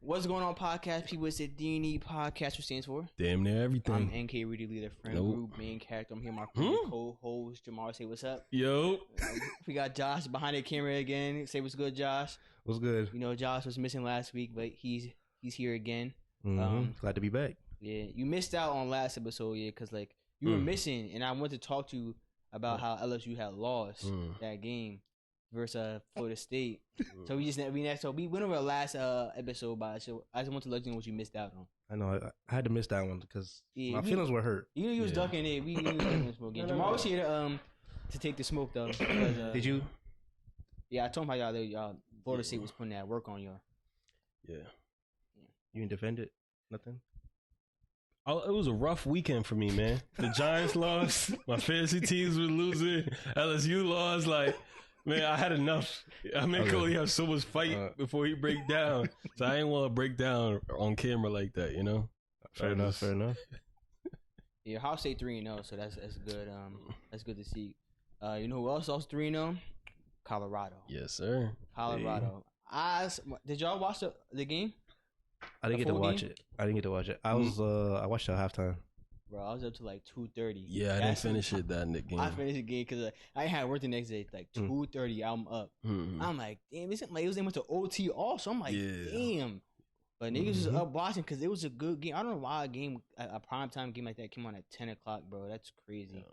What's going on, podcast people? It's the D&E podcast, which stands for Damn near everything. I'm NK Reedy, leader, friend group, main character. I'm here, my friend, co-host Jamar. Say what's up. Yo. We got Josh behind the camera again. Say what's good, Josh. What's good? You know, Josh was missing last week, but he's here again. Glad to be back. Yeah, you missed out on last episode, because like you were missing, and I wanted to talk to you about how LSU had lost that game versus Florida State. So we went over the last episode, but so I just want to let you know what you missed out on. I know I had to miss that one because my feelings were hurt. You knew you was ducking it. We knew you was ducking the smoke. Jamal was here to take the smoke though. Because, Did you? Yeah, I told him how y'all Florida State was putting that work on y'all. Yeah. You didn't defend it? Nothing? Oh, it was a rough weekend for me, man. The Giants lost. My fantasy teams were losing. LSU lost. Like, man, I had enough. I mean, Cody have so much fight before he break down. So I ain't want to break down on camera like that, you know? Fair enough. Yeah, Ohio State 3-0, so that's good. That's good to see. You know who else lost 3-0? Colorado. Yes, sir. Colorado. Did y'all watch the game? I didn't get to watch it. I watched it at halftime. Bro, I was up to like 2:30. Yeah, I didn't finish it that game. I finished the game because I had work the next day. Like 2:30, I'm up. I'm like, damn, it was went to OT also. I'm like, damn. But niggas was up watching because it was a good game. I don't know why a primetime game like that came on at 10 o'clock, bro. That's crazy.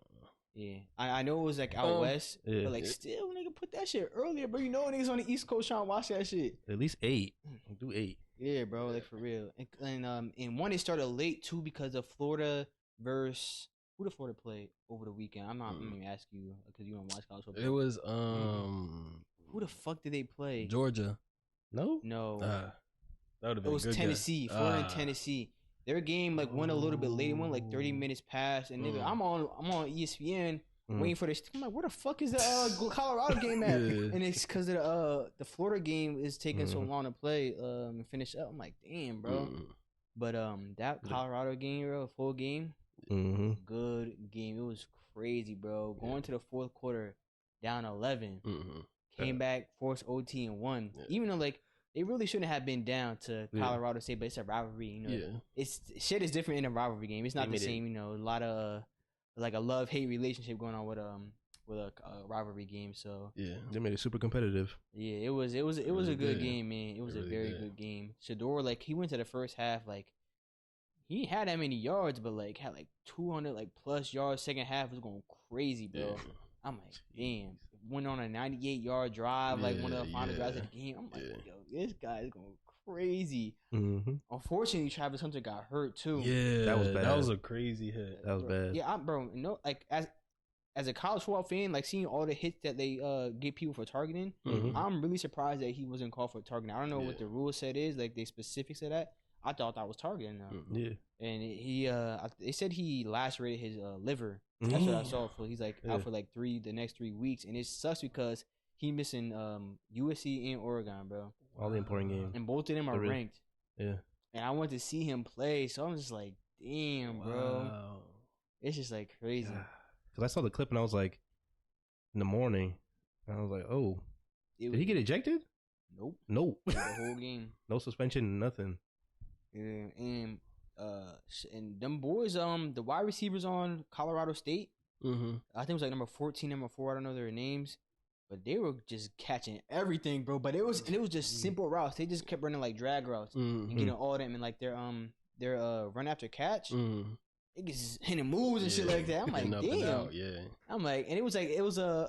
Yeah, I know it was like out west, but like still, nigga, put that shit earlier, bro. You know niggas on the East Coast trying to watch that shit. At least 8. Do 8. Yeah, bro, like for real. And one, it started late too because of Florida versus who did Florida play over the weekend? I'm not gonna ask you because you don't watch college football. It was who the fuck did they play? Georgia. No. That would have been. It was Tennessee. Florida and Tennessee. Their game like went a little bit late. It went like 30 minutes past, and nigga, I'm on ESPN waiting for this. I'm like, where the fuck is the Colorado game at? And it's because the Florida game is taking so long to play and finish up. I'm like, damn, bro. But that Colorado game, bro, full game, good game. It was crazy, bro. Going to the fourth quarter, down 11, came back, forced OT and won. Even though like they really shouldn't have been down to Colorado State, but it's a rivalry, you know. It's shit is different in a rivalry game. It's not the same, you know. A lot of like a love-hate relationship going on with a rivalry game. So they made it super competitive. Yeah, it was a good game, man. It was a very good game. Shedeur, like he went to the first half, like he didn't have that many yards, but like had like 200 like plus yards. Second half was going crazy, bro. Yeah. I'm like, damn. Went on a 98-yard drive, like one of the final drives of the game. I'm like, yo, this guy is going crazy. Unfortunately, Travis Hunter got hurt too. Yeah, that was bad. That was a crazy hit. That was bad. Yeah, bro. No, like as a college football fan, like seeing all the hits that they get people for targeting, I'm really surprised that he wasn't called for targeting. I don't know what the rule set is, like the specifics of that. I thought that was targeting though. And they said he lacerated his liver. That's what I saw. For he's like out for like the next 3 weeks, and it sucks because he missing USC and Oregon, bro. All the important games, and both of them are ranked. Yeah, and I want to see him play, so I'm just like, damn, bro. It's just like crazy. Because I saw the clip and I was like, in the morning, and I was like, oh, did he get ejected? Nope. The whole game. No suspension, nothing. Yeah, and them boys, the wide receivers on Colorado State, I think it was like number 14, number 4, I don't know their names, but they were just catching everything, bro. But it was just simple routes. They just kept running like drag routes and getting all of them, and like their run after catch. It gets hitting moves and shit like that. I'm like, damn. I'm like, and it was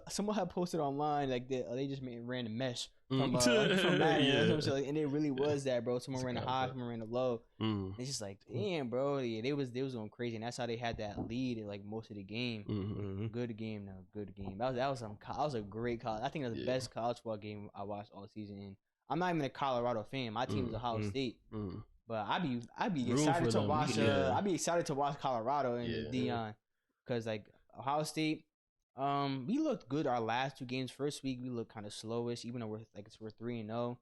someone had posted online like they just ran a mesh from Madden, and it really was that, bro. Someone ran a high, someone ran a low. It's just like, damn, bro. Yeah, they was going crazy, and that's how they had that lead in like most of the game. Good game, though. Good game. That was a great college. I think that was the best college football game I watched all season. And I'm not even a Colorado fan. My team is Ohio State. But I'd be excited to watch. I'd be excited to watch Colorado and Deion, because like Ohio State, we looked good our last 2 games. First week we looked kind of slowish, even though we're 3-0.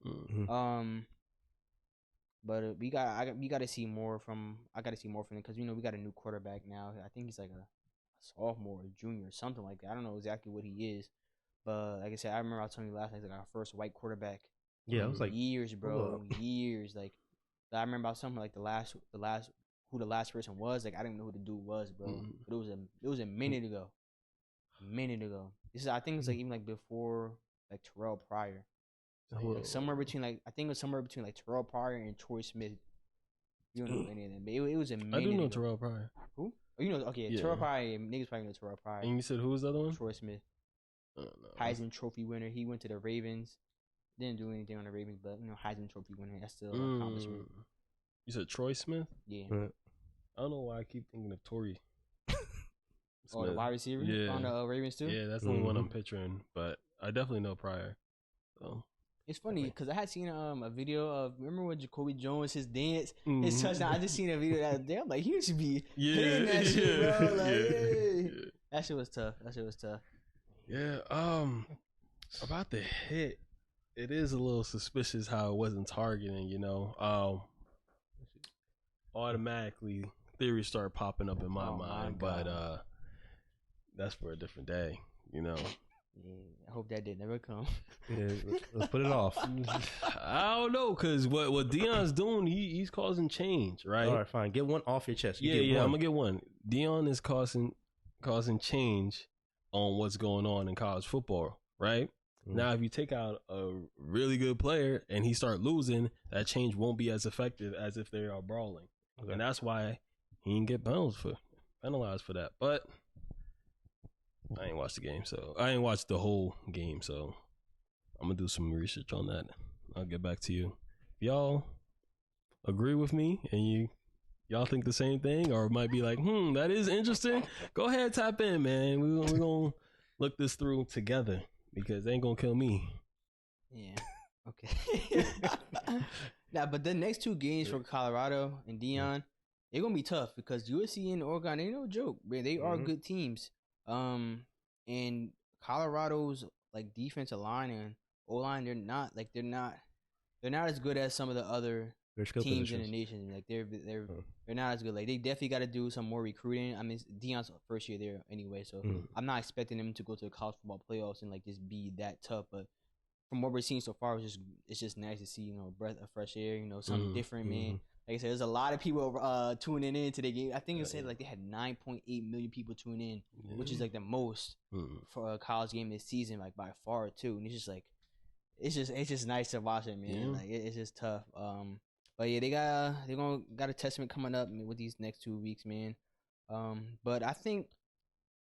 But we got to see more from. I got to see more from them because we got a new quarterback now. I think he's like a sophomore or junior or something like that. I don't know exactly what he is, but like I said, I remember I was telling you last night, like our first white quarterback. Yeah, it was like years, bro. Years, like. But I remember something like the last who the last person was. Like I didn't know who the dude was, bro. But it was a minute ago. This is I think it's like even like before like Terrell Pryor. Like somewhere between like I think it was somewhere between like Terrell Pryor and Troy Smith. You don't know any of them, but it was a minute. I do know ago. Terrell Pryor. Who? Oh, you know? Okay, yeah. Terrell Pryor. Niggas probably know Terrell Pryor. And you said who was the other one? Troy Smith. Heisman Trophy winner. He went to the Ravens. Didn't do anything on the Ravens, but you know Heisman Trophy winner. That's still an accomplishment. You said Troy Smith? Yeah. I don't know why I keep thinking of Torrey. Oh, the wide receiver? Yeah. On the Ravens too? Yeah, that's the only one I'm picturing. But I definitely know Pryor. So. It's funny because I had seen a video of, remember when Jacoby Jones, his dance, his touchdown. I just seen a video that day. I'm like, he should be hitting that shit, bro. Like, that shit was tough. Yeah. About the hit, it is a little suspicious how it wasn't targeting. You know, automatically theories start popping up in my mind, but that's for a different day. You know. Yeah, I hope that day never come. Yeah, let's put it off. I don't know, cause what Deion's doing, he's causing change, right? All right, fine. Get one off your chest. I'm gonna get one. Deion is causing change on what's going on in college football, right? Now, if you take out a really good player and he start losing, that change won't be as effective as if they are brawling, and that's why he didn't get penalized for that. But I ain't watched the game, so I ain't watched the whole game, so I'm gonna do some research on that. I'll get back to you. If y'all agree with me and y'all think the same thing, or might be like, that is interesting, go ahead, tap in, man. We're gonna look this through together because they ain't gonna kill me. Yeah. Okay. Now, but the next two games for Colorado and Deion, they're gonna be tough because USC and Oregon, they no joke, man. They are good teams. And Colorado's like defensive line and O-line, they're not as good as some of the other teams in the nation. Like they're not as good. Like they definitely got to do some more recruiting. I mean, Deion's first year there anyway, so I'm not expecting them to go to the college football playoffs and like just be that tough. But from what we're seeing so far, it's just nice to see, you know, a breath of fresh air, you know, something different, man. Like I said, there's a lot of people tuning in to the game. I think it said like they had 9.8 million people tune in, which is like the most for a college game this season, like by far too. And it's just like, it's just nice to watch it, man. Yeah. Like it's just tough. But yeah, they're gonna got a testament coming up with these next 2 weeks, man. But I think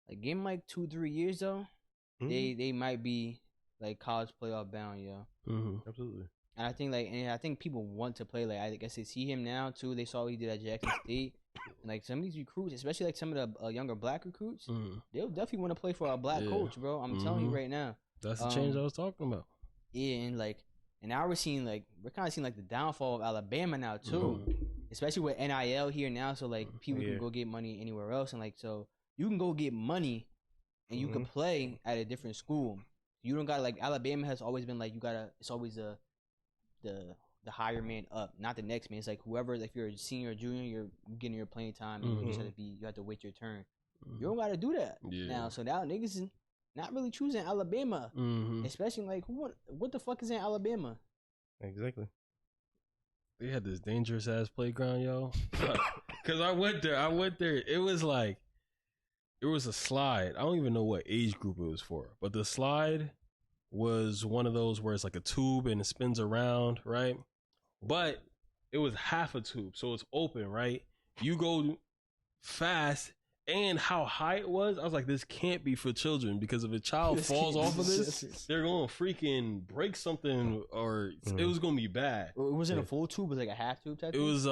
like game like 2-3 years though, they might be like college playoff bound, yo. Absolutely. And I think people want to play. Like I guess they see him now too. They saw what he did at Jackson State, and like some of these recruits, especially like some of the younger black recruits, they'll definitely want to play for a black coach, bro. I'm telling you right now. That's the change I was talking about. Yeah, and now we're kind of seeing like the downfall of Alabama now too, especially with NIL here now. So like people can go get money anywhere else, and like so you can go get money, and you can play at a different school. You don't gotta like Alabama has always been like it's always the higher man up, not the next man. It's like whoever, if you're a senior or junior, you're getting your playing time, and you have to wait your turn. You don't gotta do that now. So now niggas is not really choosing Alabama, especially like what the fuck is in Alabama? Exactly. They had this dangerous ass playground, yo. Cause I went there. It was like it was a slide. I don't even know what age group it was for, but the slide was one of those where it's like a tube and it spins around, right? But it was half a tube, so it's open, right? You go fast, and how high it was, I was like, this can't be for children, because if a child falls off of this, they're gonna freaking break something, or it was gonna be bad. It wasn't a full tube, it was like a half tube type. It was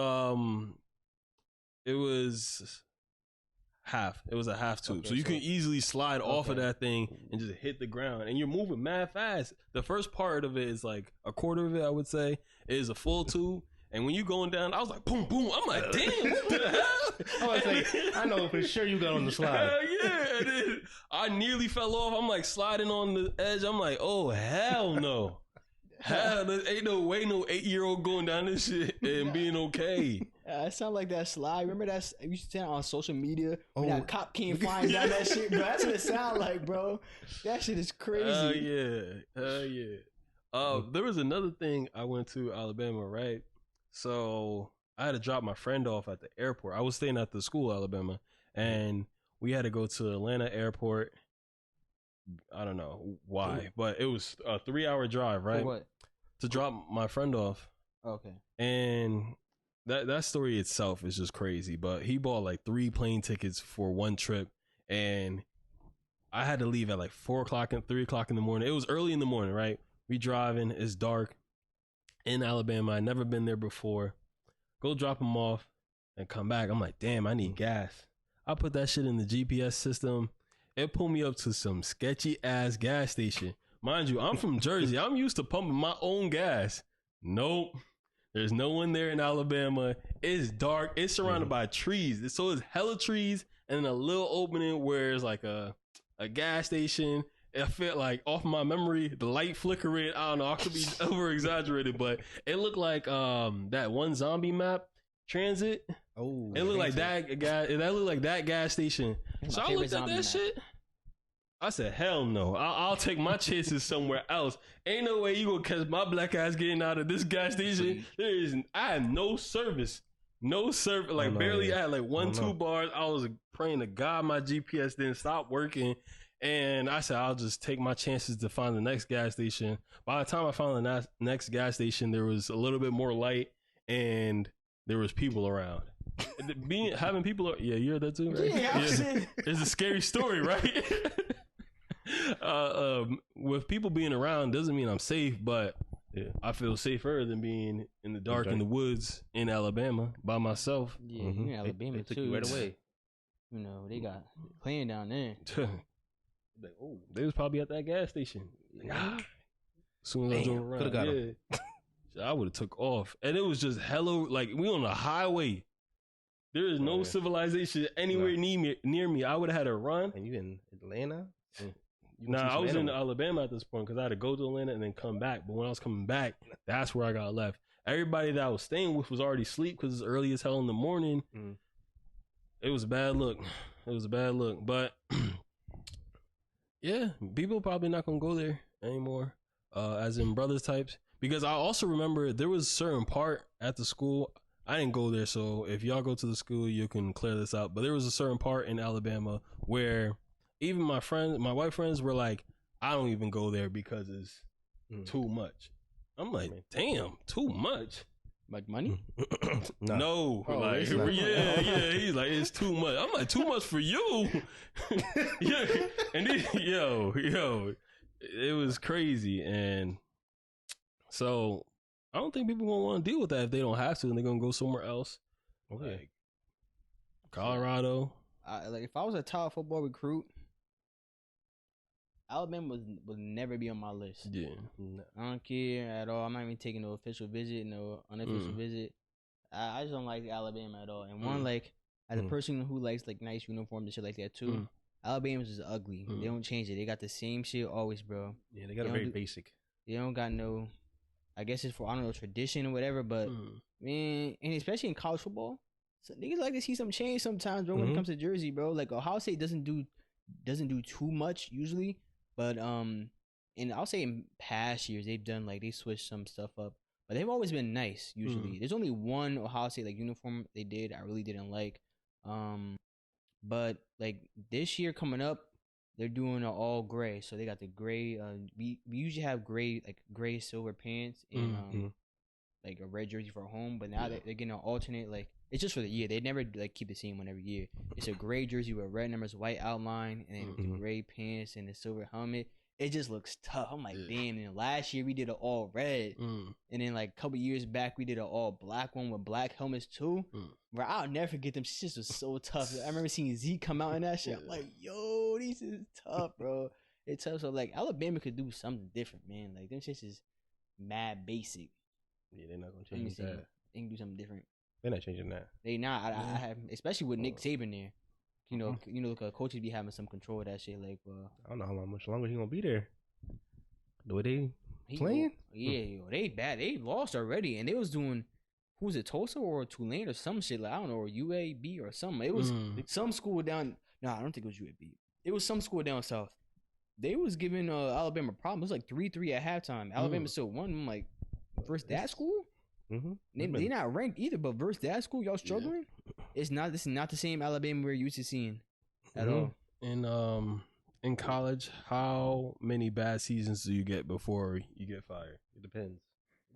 half. It was a half tube. Okay, so you can easily slide off of that thing and just hit the ground, and you're moving mad fast. The first part of it is like a quarter of it, I would say, is a full tube. And when you going down, I was like, boom, boom. I'm like, damn, what the hell? I was like, I know for sure you got on the slide. Hell yeah. And then I nearly fell off. I'm like sliding on the edge. I'm like, oh, hell no. Hell, there ain't no way no 8-year-old going down this shit and being okay. It sound like that slide. Remember that? You used to see it on social media. When that cop came flying down that shit, bro. That's what it sound like, bro. That shit is crazy. Yeah. There was another thing I went to Alabama, right? So I had to drop my friend off at the airport. I was staying at the school, Alabama, and we had to go to Atlanta airport. I don't know why, but it was a 3-hour drive, right? For what? To drop my friend off. Okay. And that story itself is just crazy, but he bought like 3 plane tickets for one trip, and I had to leave at like 4 o'clock and 3 o'clock in the morning. It was early in the morning, right? We driving, it's dark in Alabama. I'd never been there before. Go drop him off and come back. I'm like, damn, I need gas. I put that shit in the GPS system. It pulled me up to some sketchy ass gas station. Mind you, I'm from Jersey. I'm used to pumping my own gas. Nope. There's no one there in Alabama. It's dark. It's surrounded by trees. So it's hella trees and a little opening where it's like a gas station. It felt like, off my memory, the light flickering. I don't know. I could be over exaggerated, but it looked like that one zombie map, Transit. Oh, it looked like that guy. That looked like that gas station. So I looked at that shit. I said, hell no. I'll take my chances somewhere else. Ain't no way you gonna catch my black ass getting out of this gas station. I had no service. No service. Like, barely. I had like 2 bars. I was praying to God my GPS didn't stop working. And I said, I'll just take my chances to find the next gas station. By the time I found the next gas station, there was a little bit more light and there was people around. Having people, yeah, you heard that too, right? Yeah. It's a scary story, right? With people being around doesn't mean I'm safe, but I feel safer than being in the dark in the woods in Alabama by myself. Yeah, you're in Alabama they took you right away. You know, they got playing down there. Like, oh, they was probably at that gas station. Like, as soon as I drove around, got him. I would have took off, and it was just hella, like, we on a highway. There is no civilization anywhere near me. I would have had to run. And you in Atlanta? Nah, I was in Alabama at this point because I had to go to Atlanta and then come back. But when I was coming back, that's where I got left. Everybody that I was staying with was already asleep because it's early as hell in the morning. It was a bad look. But yeah, people probably not gonna go there anymore, as in brothers types. Because I also remember there was a certain part at the school. I didn't go there, so if y'all go to the school, you can clear this out. But there was a certain part in Alabama where even my white friends were like, I don't even go there because it's too much. I'm like, damn, too much. Like money? No. Like, yeah. He's like, it's too much. I'm like, too much for you? Yeah. And then, yo, it was crazy. And so I don't think people gonna want to deal with that if they don't have to, and they're gonna go somewhere else. Okay. Like Colorado. Like, if I was a top football recruit, Alabama would never be on my list. Yeah. I don't care at all. I'm not even taking no official visit, no unofficial visit. I just don't like Alabama at all. And one, like, as a person who likes like nice uniforms and shit like that too, Alabama's is ugly. They don't change it. They got the same shit always, bro. Yeah, they got a very basic. They don't got no, I guess it's for, I don't know, tradition or whatever, but man, and especially in college football, so niggas like to see some change sometimes, bro, when it comes to Jersey, bro. Like, Ohio State doesn't do too much usually, but and I'll say in past years they've done, like, they switched some stuff up, but they've always been nice usually. There's only one Ohio State like uniform they did I really didn't like, but like this year coming up, they're doing an all gray, so they got the gray. We usually have gray silver pants and like a red jersey for home, but now they're getting an alternate. Like, it's just for the year. They never like keep the same one every year. It's a gray jersey with red numbers, white outline, and then the gray pants and the silver helmet. It just looks tough. I'm like, damn. And last year we did an all red, and then like a couple years back we did an all black one with black helmets too. Bro, I'll never forget them. Shit was so tough. I remember seeing Zeke come out in that shit. I'm like, yo, these is tough, bro. It's tough. So like, Alabama could do something different, man. Like, them shits is mad basic. Yeah, they're not gonna change that. They can do something different. They're not changing that. They not. I have, especially with Nick Saban there. You know, coaches be having some control of that shit. Like, I don't know how much longer he gonna be there. The way they playing? They bad. They lost already, and they was doing. Who was it, Tulsa or Tulane or some shit? Like, I don't know, or UAB or something. It was some school down. No, I don't think it was UAB. It was some school down south. They was giving Alabama a problem. It was like 3-3 at halftime. Alabama still won. I'm like, first that school? Mm-hmm. They're not ranked either, but versus that school, y'all struggling. It's not. This is not the same Alabama we're used to seeing at all. In college, how many bad seasons do you get before you get fired? It depends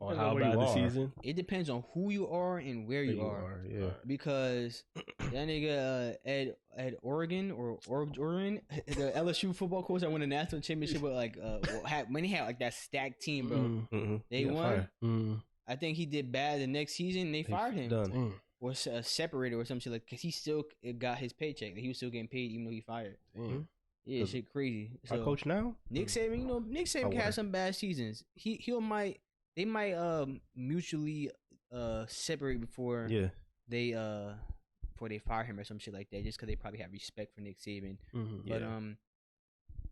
on how bad the season. It depends on who you are and where you are. Yeah. Because that nigga Ed Oregon or Oregon, the LSU football coach that won the national championship with when he had like that stacked team, bro. They won. I think he did bad the next season. They fired him. Done. Or separated or some shit like, because he still got his paycheck. He was still getting paid even though he fired. Yeah, shit crazy. Our coach now, Nick Saban. Nick Saban had some bad seasons. They might mutually separate before they fire him or some shit like that, just because they probably have respect for Nick Saban. But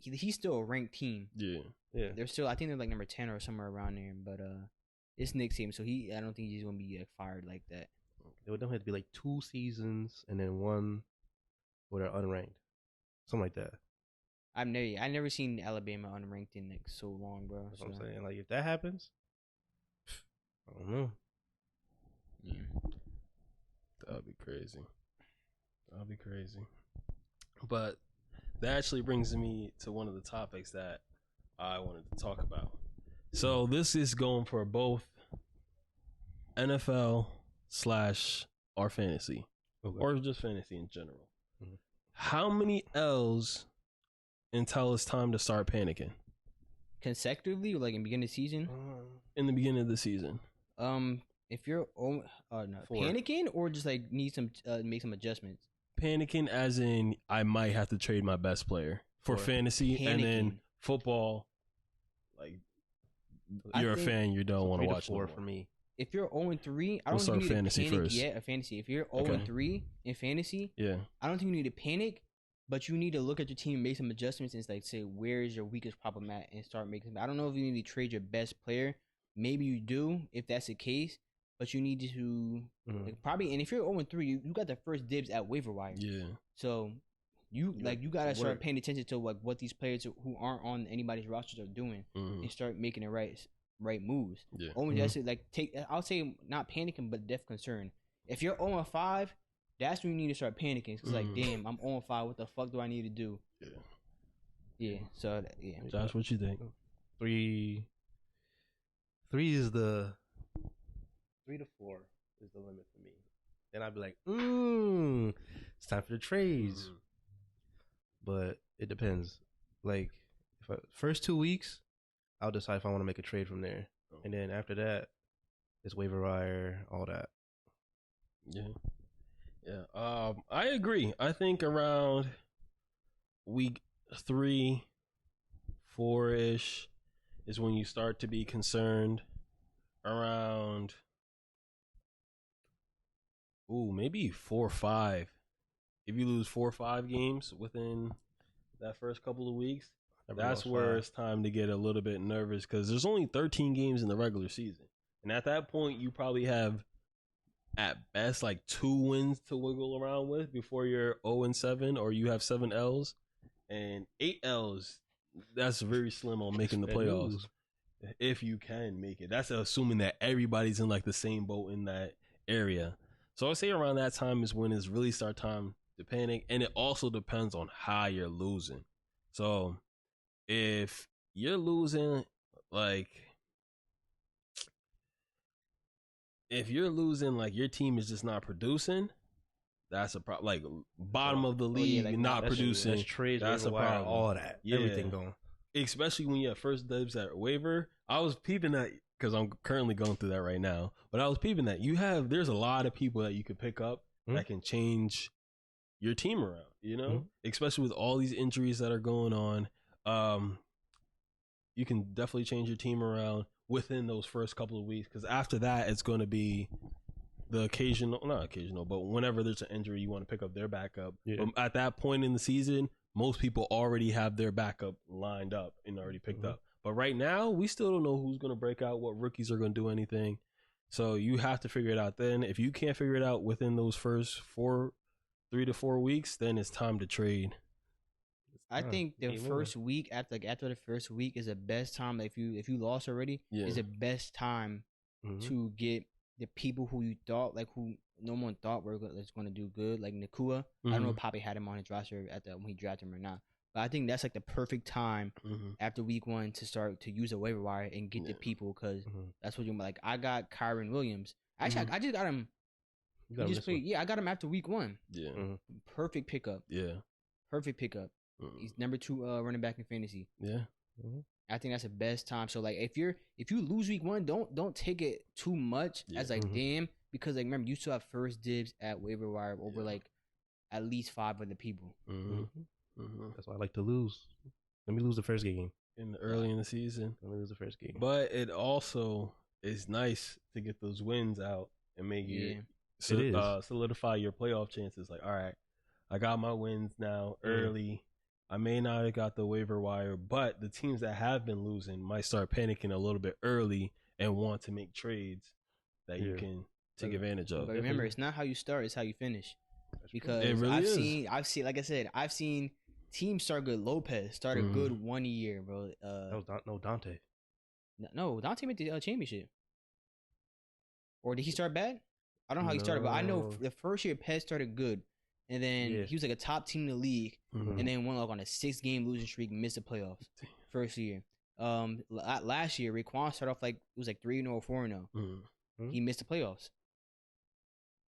he's still a ranked team. Yeah. They're still, I think they're like number 10 or somewhere around there. But it's Nick Saban, so I don't think he's gonna be fired like that. It would definitely have to be like 2 seasons and then 1 where they're unranked, something like that. I never seen Alabama unranked in like so long, bro. That's what I'm saying. Like if that happens, I don't know. Yeah. That'd be crazy. But that actually brings me to one of the topics that I wanted to talk about. So this is going for both NFL / our fantasy, or just fantasy in general. How many L's until it's time to start panicking? Consecutively, or like in the beginning of the season? In the beginning of the season. If you're panicking, or just like need some make some adjustments. Panicking, as in I might have to trade my best player for fantasy, and then football. Like you're a fan, you don't want to watch 4 for me. If you're 0-3, I don't think you need to panic yet. A fantasy. If you're 0-3 in fantasy, I don't think you need to panic. But you need to look at your team and make some adjustments and like say, where is your weakest problem at, and start making them. I don't know if you need to trade your best player. Maybe you do if that's the case. But you need to probably, and if you're 0-3, you got the first dibs at waiver wire. Yeah. So you gotta start paying attention to like what these players who aren't on anybody's rosters are doing, and start making the right moves. Yeah. That's it. Like I'll say not panicking, but def concern. If you're 0-5. That's when you need to start panicking. It's like, damn, I'm 0-5. What the fuck do I need to do? Yeah. So, yeah. Josh, what you think? 3 is 3 to 4 is the limit for me. Then I'd be like, it's time for the trades. But it depends. Like, first 2 weeks, I'll decide if I want to make a trade from there. And then after that, it's waiver wire, all that. Yeah. Yeah, I agree. I think around week 3, 4-ish is when you start to be concerned. Around, maybe 4 or 5. If you lose 4 or 5 games within that first couple of weeks, that's where it's time to get a little bit nervous, because there's only 13 games in the regular season, and at that point, you probably have at best like 2 wins to wiggle around with before you're 0-7, or you have 7 L's, and 8 L's. That's very slim on making the playoffs. If you can make it, that's assuming that everybody's in like the same boat in that area. So I say around that time is when it's really start time to panic, and it also depends on how you're losing. So if you're losing like your team is just not producing, that's a problem. Like bottom of the league, like not producing. That's a problem. All that, everything going. Especially when you have first dibs at waiver. I was peeping that because I'm currently going through that right now. But I was peeping that there's a lot of people that you could pick up that can change your team around. You know, especially with all these injuries that are going on. You can definitely change your team around within those first couple of weeks, because after that it's going to be the not occasional, but whenever there's an injury, you want to pick up their backup. But at that point in the season, most people already have their backup lined up and already picked up. But right now, we still don't know who's going to break out, what rookies are going to do anything. So you have to figure it out then. If you can't figure it out within those first 3 to 4 weeks, then it's time to trade. I think the first week, after the first week, is the best time. If you lost already, is the best time to get the people who you thought who no one thought was going to do good, like Nakua. I don't know if Poppy had him on his roster when he drafted him or not. But I think that's like the perfect time after week 1 to start to use a waiver wire and get the people because that's what you're like. I got Kyron Williams. Actually, I just got him. I got him after week 1. Yeah. Perfect pickup. Yeah. Perfect pickup. He's number 2 running back in fantasy. Yeah. I think that's the best time. So like if you lose week 1, don't take it too much as like damn, because like remember you still have first dibs at waiver wire over like at least 5 other people. That's why I like to lose. Let me lose the first game early in the season. Let me lose the first game. But it also is nice to get those wins out and make it solidify your playoff chances. Like, all right, I got my wins now early. I may not have got the waiver wire, but the teams that have been losing might start panicking a little bit early and want to make trades that you can take advantage of. But remember, it's not how you start; it's how you finish. Because it really I've seen, like I said, I've seen teams start good. Lopez started good 1 year, bro. That was Dante. No, Dante made the championship. Or did he start bad? I don't know how he started, but I know the first year Pez started good, and then he was like a top team in the league, and then went like on a 6-game losing streak, missed the playoffs first year. Last year Raekwon started off like it was like 3-0 or 4-0. He missed the playoffs.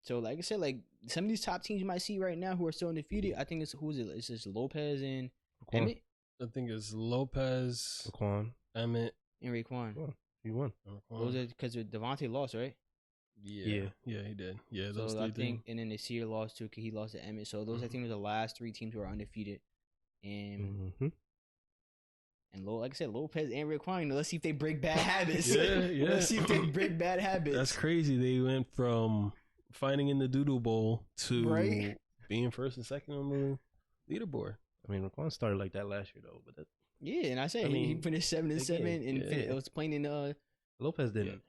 So like I said, like some of these top teams you might see right now who are still undefeated, I think it's It's just Lopez and Emmett. I think it's Lopez, Raekwon, Emmett, and Raekwon. You won. Those are because Devontae lost, right? Yeah, he did. Yeah, those I think, and then the Seer lost too because he lost to Emmett. So those I think were the last 3 teams who are undefeated, and like I said, Lopez and Raekwon. Let's see if they break bad habits. Let's see if they break bad habits. That's crazy. They went from fighting in the Doodle Bowl to being first and second on the leaderboard. I mean, Raekwon started like that last year though, but and I said he finished 7-7, and it was playing in. Lopez didn't.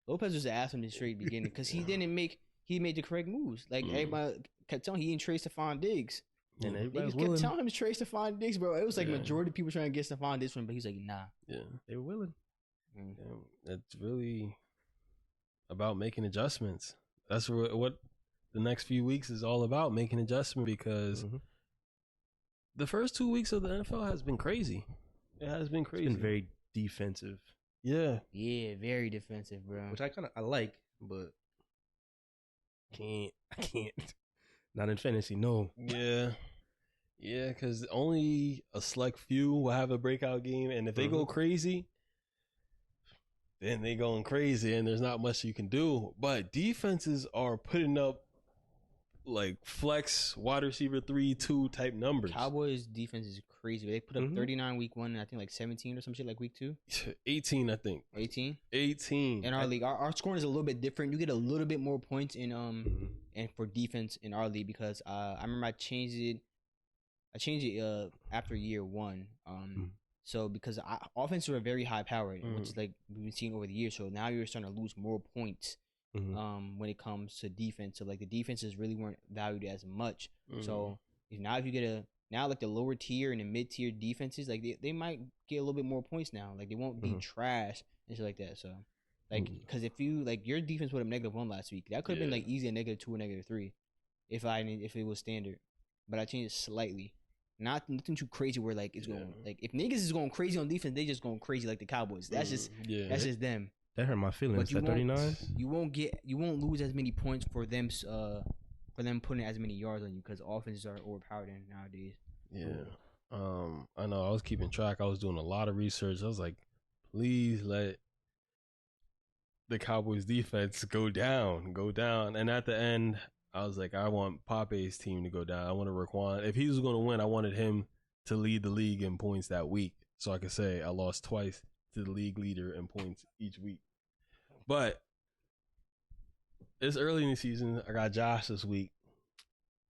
Lopez was an ass from the straight beginning because he made the correct moves. Like everybody kept telling he didn't trade Stephon Diggs. And everybody kept telling him to trade Stephon Diggs, bro. It was like majority of people trying to get Stephon Diggs from him, but he's like, nah. Yeah, they were willing. It's really about making adjustments. That's what the next few weeks is all about, making adjustment, because the first 2 weeks of the NFL has been crazy. It has been crazy. It's been very defensive. Yeah, very defensive, bro. Which I like, but I can't. Not in fantasy, no. Yeah, because only a select few will have a breakout game, and if they go crazy, then they going crazy, and there's not much you can do. But defenses are putting up like flex wide receiver 3-2 type numbers. Cowboys defense is crazy. They put up 39 week 1, and I think like 17 or some shit like week 2. 18, I think. 18. In our league, our scoring is a little bit different. You get a little bit more points in and for defense in our league because I remember I changed it after year 1. So because offenses are very high powered, which is like we've been seeing over the years. So now you're starting to lose more points. When it comes to defense, so like the defenses really weren't valued as much. So if you get like the lower tier and the mid tier defenses, like they might get a little bit more points now. Like they won't be trash and shit like that. So like because if you like your defense would have -1 last week, that could have been like easy a -2 or -3 if it was standard. But I changed it slightly. Nothing too crazy where like it's going like if niggas is going crazy on defense, they just going crazy like the Cowboys. That's just them. That hurt my feelings. That 39. You won't lose as many points for them putting as many yards on you because offenses are overpowered nowadays. Yeah. I know. I was keeping track. I was doing a lot of research. I was like, please let the Cowboys defense go down. And at the end, I was like, I want Pape's team to go down. I wanted Raekwon. If he was going to win, I wanted him to lead the league in points that week, so I could say I lost twice to the league leader in points each week. But it's early in the season. I got Josh this week.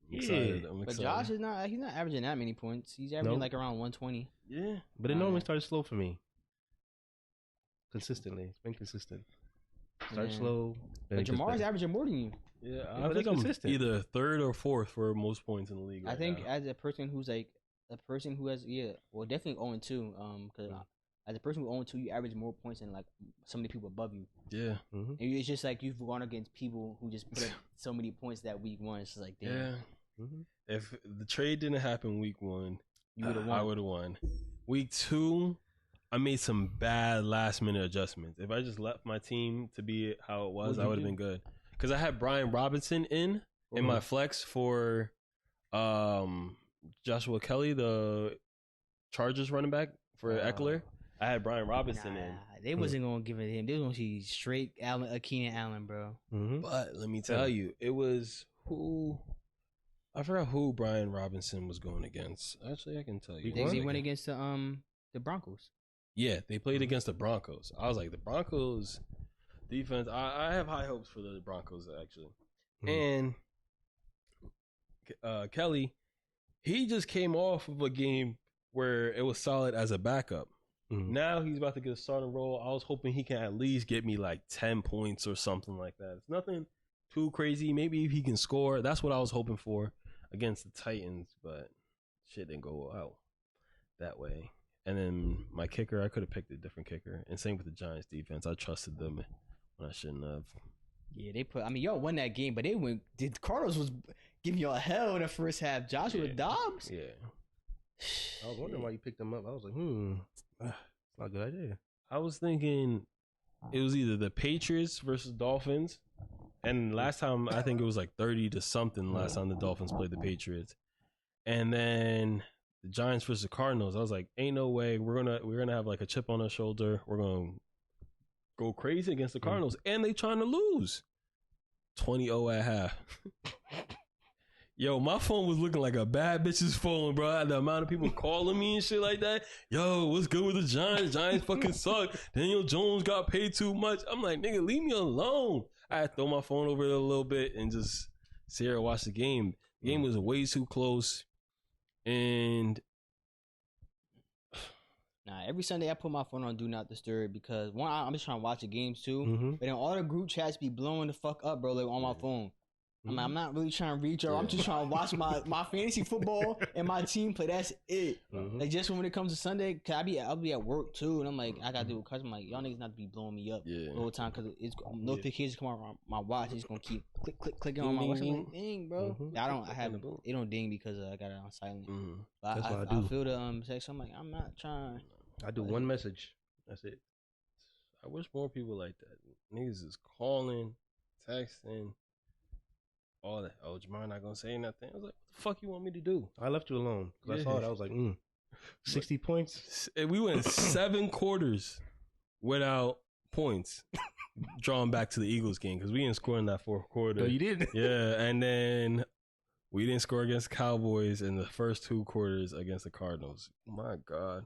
I'm excited. But Josh he's not averaging that many points. He's averaging like around 120. Yeah. But it normally started slow for me. Consistently. It's been consistent. Start slow. But Jamar's averaging more than you. Yeah, I think I'm either 3rd or 4th for most points in the league. I think as a person who's like a person who has definitely 0-2 because as a person who owns 2, you average more points than like so many people above you. Yeah. Mm-hmm. And it's just like you've gone against people who just put up so many points that week 1. It's just like, damn. Yeah. Mm-hmm. If the trade didn't happen week 1, you would have won. I would have won. Week 2, I made some bad last minute adjustments. If I just left my team to be how it was, I would have been good. Because I had Brian Robinson in my flex for Joshua Kelly, the Chargers running back for Eckler. I had Brian Robinson in. They wasn't gonna give it to him. They was gonna see straight Keenan Allen, bro. Mm-hmm. But let me tell you, it was who. I forgot who Brian Robinson was going against. Actually, I can tell you. They went against the Broncos. Yeah, they played against the Broncos. I was like, the Broncos defense. I have high hopes for the Broncos actually. And Kelly, he just came off of a game where it was solid as a backup. Now he's about to get a starting role. I was hoping he can at least get me like 10 points or something like that. It's nothing too crazy. Maybe if he can score, that's what I was hoping for against the Titans, but shit didn't go out that way. And then my kicker, I could have picked a different kicker. And same with the Giants defense. I trusted them when I shouldn't have. Yeah, they put. I mean, y'all won that game, but they went. The Cardinals was giving y'all hell in the first half. Joshua Dobbs. Yeah. I was wondering why you picked them up. I was like, it's not a good idea. I was thinking it was either the Patriots versus Dolphins. And last time, I think it was like 30 to something last time the Dolphins played the Patriots. And then the Giants versus the Cardinals. I was like, ain't no way. We're gonna have like a chip on our shoulder. We're gonna go crazy against the Cardinals. And they trying to lose. 20-0 at half. Yo, my phone was looking like a bad bitch's phone, bro. The amount of people calling me and shit like that. Yo, what's good with the Giants? Giants fucking suck. Daniel Jones got paid too much. I'm like, nigga, leave me alone. I had to throw my phone over there a little bit and just sit here and watch the game. The game was way too close. And every Sunday I put my phone on Do Not Disturb because one, I'm just trying to watch the games too. But then all the group chats be blowing the fuck up, bro, like on my phone. I'm not really trying to reach y'all. I'm just trying to watch my fantasy football and my team play. That's it. Like just when it comes to Sunday, cause I'll be at work too, and I'm like, I gotta do it because I'm like, y'all niggas not to be blowing me up the whole time because it's notifications come on my watch. It's gonna keep clicking on my watch. I'm like, dang, bro. It don't ding because I got it on silent. But that's what I do. I feel the text. I'm like, I'm not trying. I do one message. That's it. I wish more people like that. Niggas is calling, texting. All that. Oh, Jamar not gonna say nothing. I was like, what the fuck you want me to do? I left you alone because I saw it. I was like, 60 points. We went 7 quarters without points. Drawing back to the Eagles game because we didn't score in that 4th quarter. No, you didn't. Yeah, and then we didn't score against the Cowboys in the first 2 quarters against the Cardinals. My God.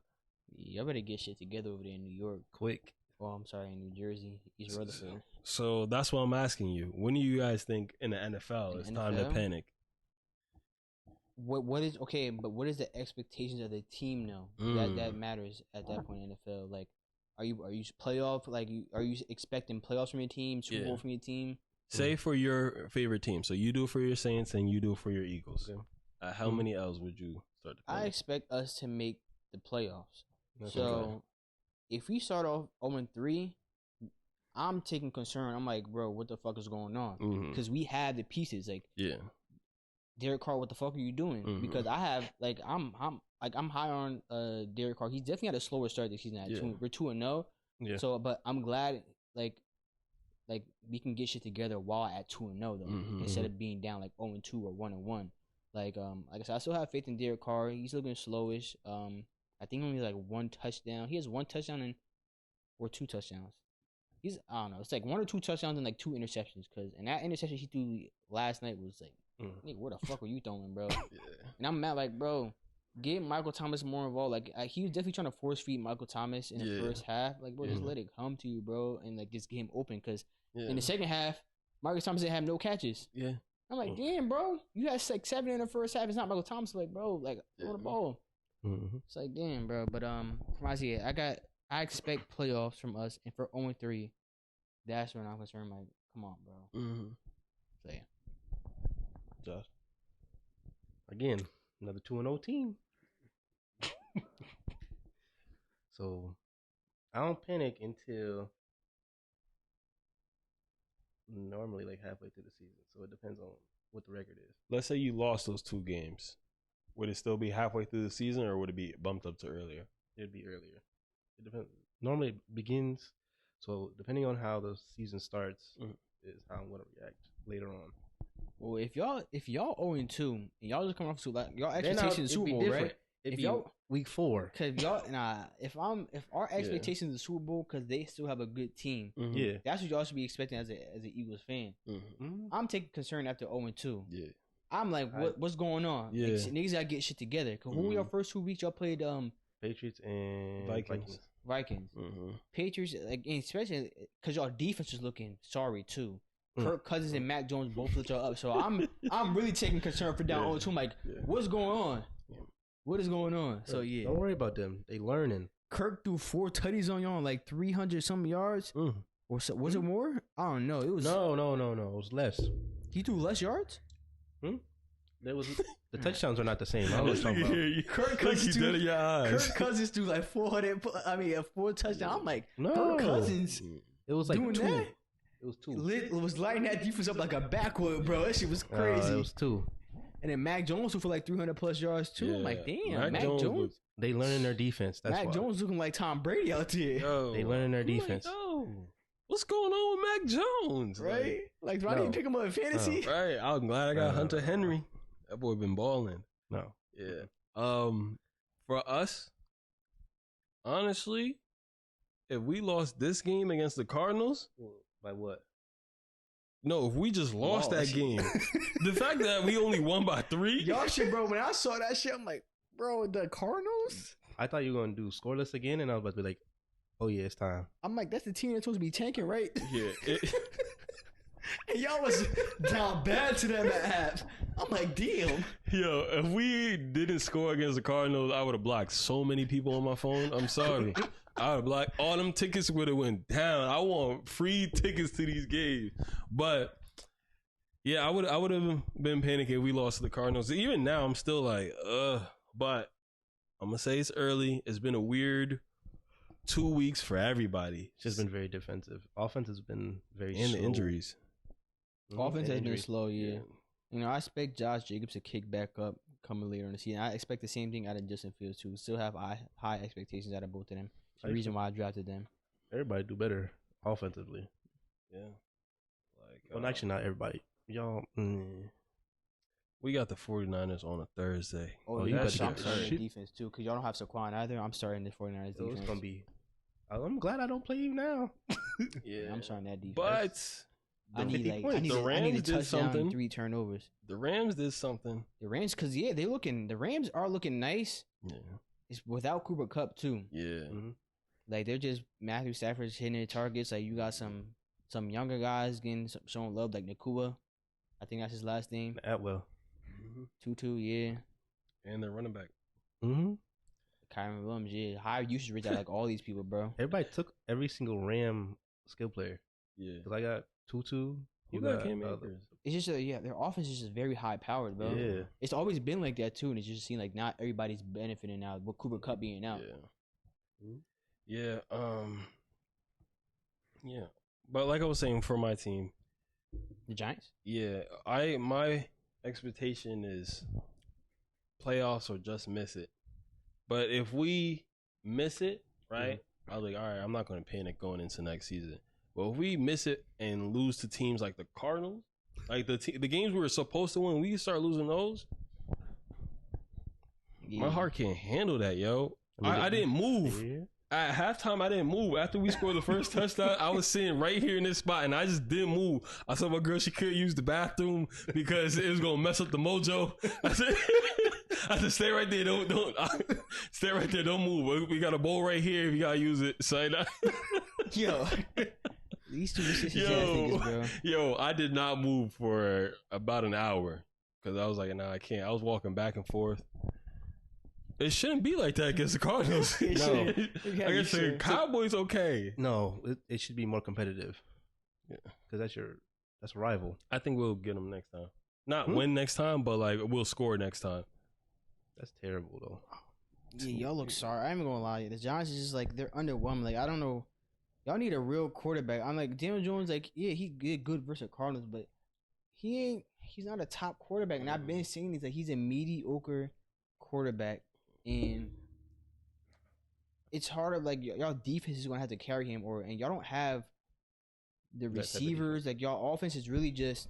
Y'all better get shit together over there in New York quick. Oh, I'm sorry, in New Jersey, East Rutherford. So that's what I'm asking you. When do you guys think in the NFL it's time to panic? What is okay? But what is the expectations of the team now? That matters at that point in the NFL. Like, are you playoff? Like, are you expecting playoffs from your team? Super Bowl from your team? Say for your favorite team. So you do it for your Saints and you do it for your Eagles. Okay. How many L's would you start to play? I expect us to make the playoffs. So if we start off 0-3, I'm taking concern. I'm like, bro, what the fuck is going on? Because we have the pieces. Like, Derek Carr, what the fuck are you doing? Because I have I'm high on Derek Carr. He's definitely had a slower start this season. We're 2-0. Yeah. So, but I'm glad like we can get shit together while at 2-0 though, instead of being down like 0-2 or 1-1. Like I said, I still have faith in Derek Carr. He's looking slowish. I think only like 1 touchdown. He has 1 touchdown or 2 touchdowns. I don't know. It's like 1 or 2 touchdowns and like 2 interceptions. And that interception he threw last night was like, nigga, where the fuck were you throwing, bro? And I'm mad, like, bro, get Michael Thomas more involved. Like, he was definitely trying to force feed Michael Thomas in the first half. Like, bro, just let it come to you, bro, and like just get him open. Because in the second half, Michael Thomas didn't have no catches. Yeah. I'm like, damn, bro, you had like 7 in the first half. It's not Michael Thomas. Like, bro, like, throw the ball. It's like, damn, bro. But from Isaiah, I expect playoffs from us, and for 0-3, that's when I'm concerned. Like, come on, bro. So yeah. Josh. Again, another 2-0 team. So I don't panic until normally like halfway through the season. So it depends on what the record is. Let's say you lost those 2 games. Would it still be halfway through the season, or would it be bumped up to earlier? It'd be earlier. It depends. Normally it begins. So depending on how the season starts is how I'm gonna react later on. Well, if y'all 0-2 and y'all just come off to like y'all expectations Super Bowl, right? It'd If be y'all week 4. Cause y'all if our expectations of the Super Bowl, cause they still have a good team. Mm-hmm. Yeah. That's what y'all should be expecting as an Eagles fan. Mm-hmm. I'm taking concern after 0-2. Yeah. I'm like, what's going on? Yeah. Like, niggas gotta get shit together. Cause who were your first 2 weeks? Y'all played Patriots and Vikings. Mm-hmm. Patriots, like, and especially because y'all defense was looking sorry too. Kirk Cousins and Mac Jones both lit y'all up. So I'm really taking concern for down 0-2. I'm like, what's going on? What is going on? So yeah, don't worry about them. They learning. Kirk threw 4 tutties on y'all, like 300 some yards, or so, was it more? I don't know. It was no. It was less. He threw less yards. There was the touchdowns are not the same. I don't know what you're talking about. Kirk Cousins threw like 400. I mean, a 4 touchdown. I'm like, no. Kirk Cousins. It was like doing 2. That? It was 2. It was lighting that defense up like a backwood, bro. That shit was crazy. It was 2. And then Mac Jones for like 300 plus yards too. Yeah. I'm like, damn, Mac Jones. They learning their defense. That's Mac Jones looking like Tom Brady out there. Yo, they learning their defense. Like, what's going on with Mac Jones? Right? Like, why didn't you pick him up in fantasy? Right. I'm glad I got Hunter Henry. That boy been balling. No. Yeah. For us, honestly, if we lost this game against the Cardinals, by what? No, if we just lost that game, the fact that we only won by 3, y'all shit, bro. When I saw that shit, I'm like, bro, the Cardinals. I thought you were gonna do scoreless again, and I was about to be like, oh yeah, it's time. I'm like, that's the team that's supposed to be tanking, right? Yeah. And y'all was down bad to them at half. I'm like, damn. Yo, if we didn't score against the Cardinals, I would have blocked so many people on my phone. I'm sorry. I would have blocked all them tickets would have went down. I want free tickets to these games. But yeah, I would have been panicking if we lost to the Cardinals. Even now, I'm still like, but I'm gonna say it's early. It's been a weird 2 weeks for everybody. It's just been very defensive. Offense has been very and slow. The injuries. Offense has been slow, yeah. You know, I expect Josh Jacobs to kick back up coming later in the season. I expect the same thing out of Justin Fields too. Still have high expectations out of both of them. It's the reason why I drafted them. Everybody do better offensively. Yeah. Like, well, actually, not everybody. Y'all. We got the 49ers on a Thursday. Oh yeah, I'm starting the defense too, because y'all don't have Saquon either. I'm starting the 49ers defense. It's gonna be. I'm glad I don't play you now. Yeah, I'm starting that defense. But I need a touchdown, 3 turnovers. The Rams did something. The Rams, because the Rams are looking nice. Yeah, it's without Cooper Kupp too. Yeah, like they're just Matthew Stafford's hitting their targets. Like you got some younger guys getting showing love, like Nakua. I think that's his last name. Atwell. 2-2, yeah. And their running back. Kyron Williams, yeah. Higher usage rate like all these people, bro. Everybody took every single Ram skill player. Yeah. Because I got Tutu. You got Cam Akers. It's just their offense is just very high powered, bro. Yeah. It's always been like that too, and it's just seemed like not everybody's benefiting now with Cooper Kupp being out. Yeah. Yeah. But like I was saying, for my team, the Giants. Yeah, my expectation is playoffs or just miss it. But if we miss it, right, I was like, all right, I'm not going to panic going into next season. But if we miss it and lose to teams like the Cardinals, like the games we were supposed to win, we start losing those. Yeah. My heart can't handle that, yo. I didn't move. Yeah. At halftime, I didn't move. After we scored the first touchdown, I was sitting right here in this spot, and I just didn't move. I told my girl she couldn't use the bathroom because it was going to mess up the mojo. I said, stay right there. Don't stay right there. Don't move. We got a bowl right here if you got to use it. So, yo. These two niggas, bro. Yo, I did not move for about an hour because I was like, nah, I can't. I was walking back and forth. It shouldn't be like that against the Cardinals. No. I guess the Cowboys okay. No, it should be more competitive. Yeah, because that's a rival. I think we'll get them next time. Not win next time, but like we'll score next time. That's terrible though. Yeah, y'all look sorry. I ain't gonna lie. The Giants is just like they're underwhelming. Like I don't know. Y'all need a real quarterback. I'm like Daniel Jones. Like yeah, he good versus Cardinals, but he ain't. He's not a top quarterback. And I've been saying he's a mediocre quarterback, and it's harder. Like y'all defense is gonna have to carry him, and y'all don't have the receivers. Like y'all offense is really just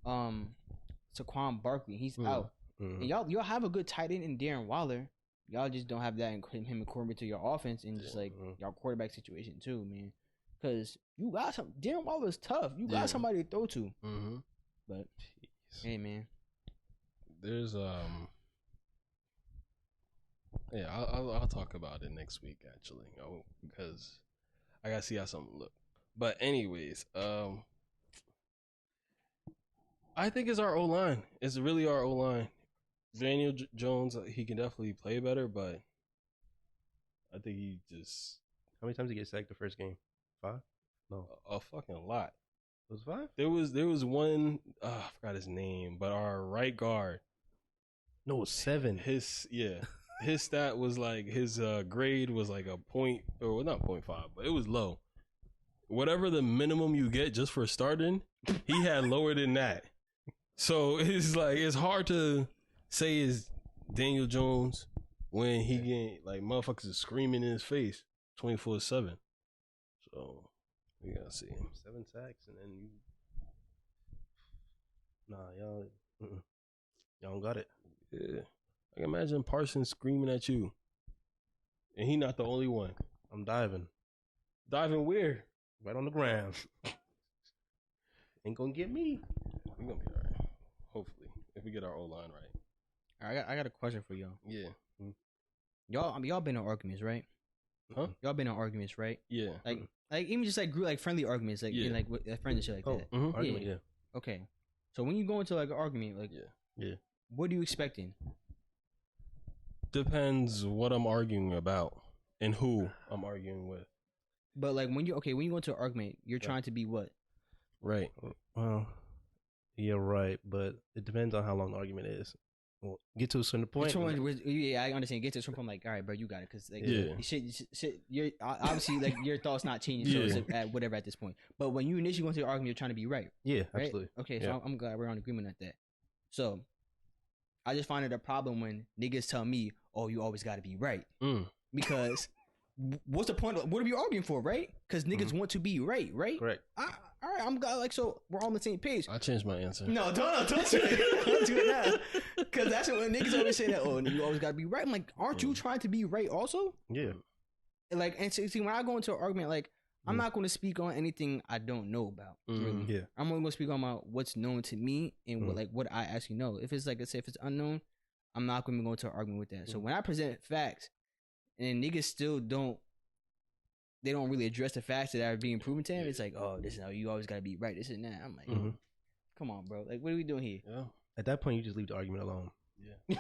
Saquon Barkley. He's out, and y'all have a good tight end in Darren Waller. Y'all just don't have that in him incorporated to your offense and just like y'all quarterback situation too, man. Because you got some. Darren Waller's tough. You got somebody to throw to. But hey, man, there's yeah, I'll talk about it next week actually, because I gotta see how something look. But anyways, I think it's our O line. It's really our O line. Daniel Jones, he can definitely play better, but I think he just. How many times did he get sacked the first game? 5? No, a fucking lot. It was 5. There was one. I forgot his name, but our right guard. No, it was 7. His stat was like his grade was like a point, or not 0.5, but it was low. Whatever the minimum you get just for starting, he had lower than that. So it's like it's hard to say is Daniel Jones when he get like motherfuckers is screaming in his face 24/7. So we gotta see 7 sacks and then you. Y'all don't got it. Yeah, I can imagine Parsons screaming at you, and he not the only one. I'm diving. Diving where? Right on the ground. Ain't gonna get me. We gonna be all right. Hopefully, if we get our O-line right. I got a question for y'all. Yeah. Y'all been in arguments, right? Huh? Y'all been in arguments, right? Yeah. Like even just like group, like friendly arguments, like in, like with friends and shit like that. Argument, yeah. Okay. So when you go into like an argument, like yeah, what are you expecting? Depends what I'm arguing about and who I'm arguing with. But like when you go into an argument, you're trying to be what? Right. Well, yeah, right. But it depends on how long the argument is. Well, get to a certain point. Yeah, I understand. Get to a certain point, like, all right, bro, you got it, because like, shit, you're obviously like your thoughts not changing, so it's at whatever at this point. But when you initially go into the argument, you're trying to be right. Yeah, right? absolutely. Okay, so I'm glad we're on agreement at that. So I just find it a problem when niggas tell me, "Oh, you always got to be right," because what's the point? What are we arguing for, right? Because niggas want to be right, right? Correct. All right, I'm like, so we're all on the same page. I changed my answer. No, don't do it. Don't do it now. Because that's when niggas always say that, oh, you always gotta be right. I'm like, aren't you trying to be right also? Yeah. Like, and see, when I go into an argument, like, I'm not going to speak on anything I don't know about. Really. Yeah. I'm only going to speak on what's known to me and what I actually know. If it's like, let's say if it's unknown, I'm not going to go into an argument with that. So when I present facts and niggas still don't really address the facts that are being proven to him, it's like, oh, this is how you always got to be right. This and that. I'm like, come on, bro. Like, what are we doing here? Yeah. At that point, you just leave the argument alone. Yeah.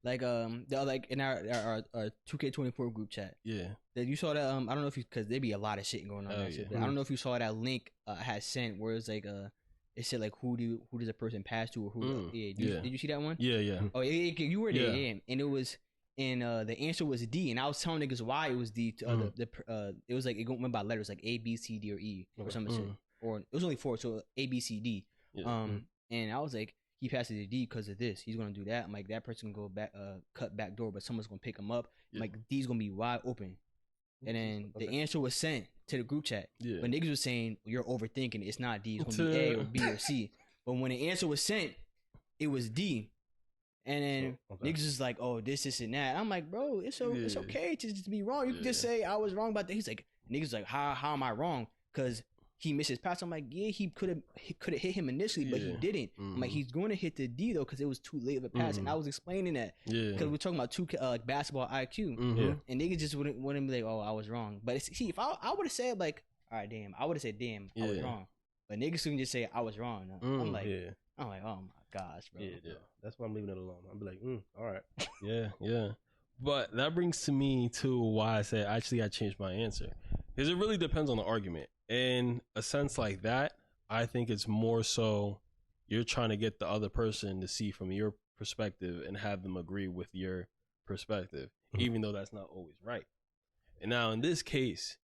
Like in our 2K24 group chat. Yeah. That you saw that I don't know if you, because there be a lot of shit going on. That shit, but I don't know if you saw that link I had sent where it's like it said like who does a person pass to, or who? Did you see that one? Yeah. Oh, you were there, and it was. And the answer was D, and I was telling niggas why it was D. It was like it went by letters, like A, B, C, D, or E, or something shit. Or it was only 4, so A, B, C, D. Yeah. And I was like, he passes the D because of this. He's gonna do that. I'm like, that person can go back, cut back door, but someone's gonna pick him up. Yeah. I'm like, D's gonna be wide open. And then the answer was sent to the group chat. Yeah. But niggas was saying you're overthinking it. It's not D. It's gonna be A or B or C. But when the answer was sent, it was D. And then niggas is like, oh, this, and that. I'm like, bro, it's okay to just be wrong. You can just say I was wrong about that. He's like, niggas like, how am I wrong? Because he missed his pass. I'm like, yeah, he could have hit him initially, but he didn't. I'm like, he's going to hit the D though because it was too late of a pass. And I was explaining that because we're talking about basketball IQ, and niggas just wouldn't be like, oh, I was wrong. But see, if I would have said like, all right, damn, I would have said, damn, I was wrong. But niggas can just say I was wrong. I'm like, oh my gosh, bro. Yeah. That's why I'm leaving it alone. I'll be like, all right. Yeah. But that brings to me to why I said actually I changed my answer. Because it really depends on the argument. In a sense like that, I think it's more so you're trying to get the other person to see from your perspective and have them agree with your perspective, even though that's not always right. And now in this case,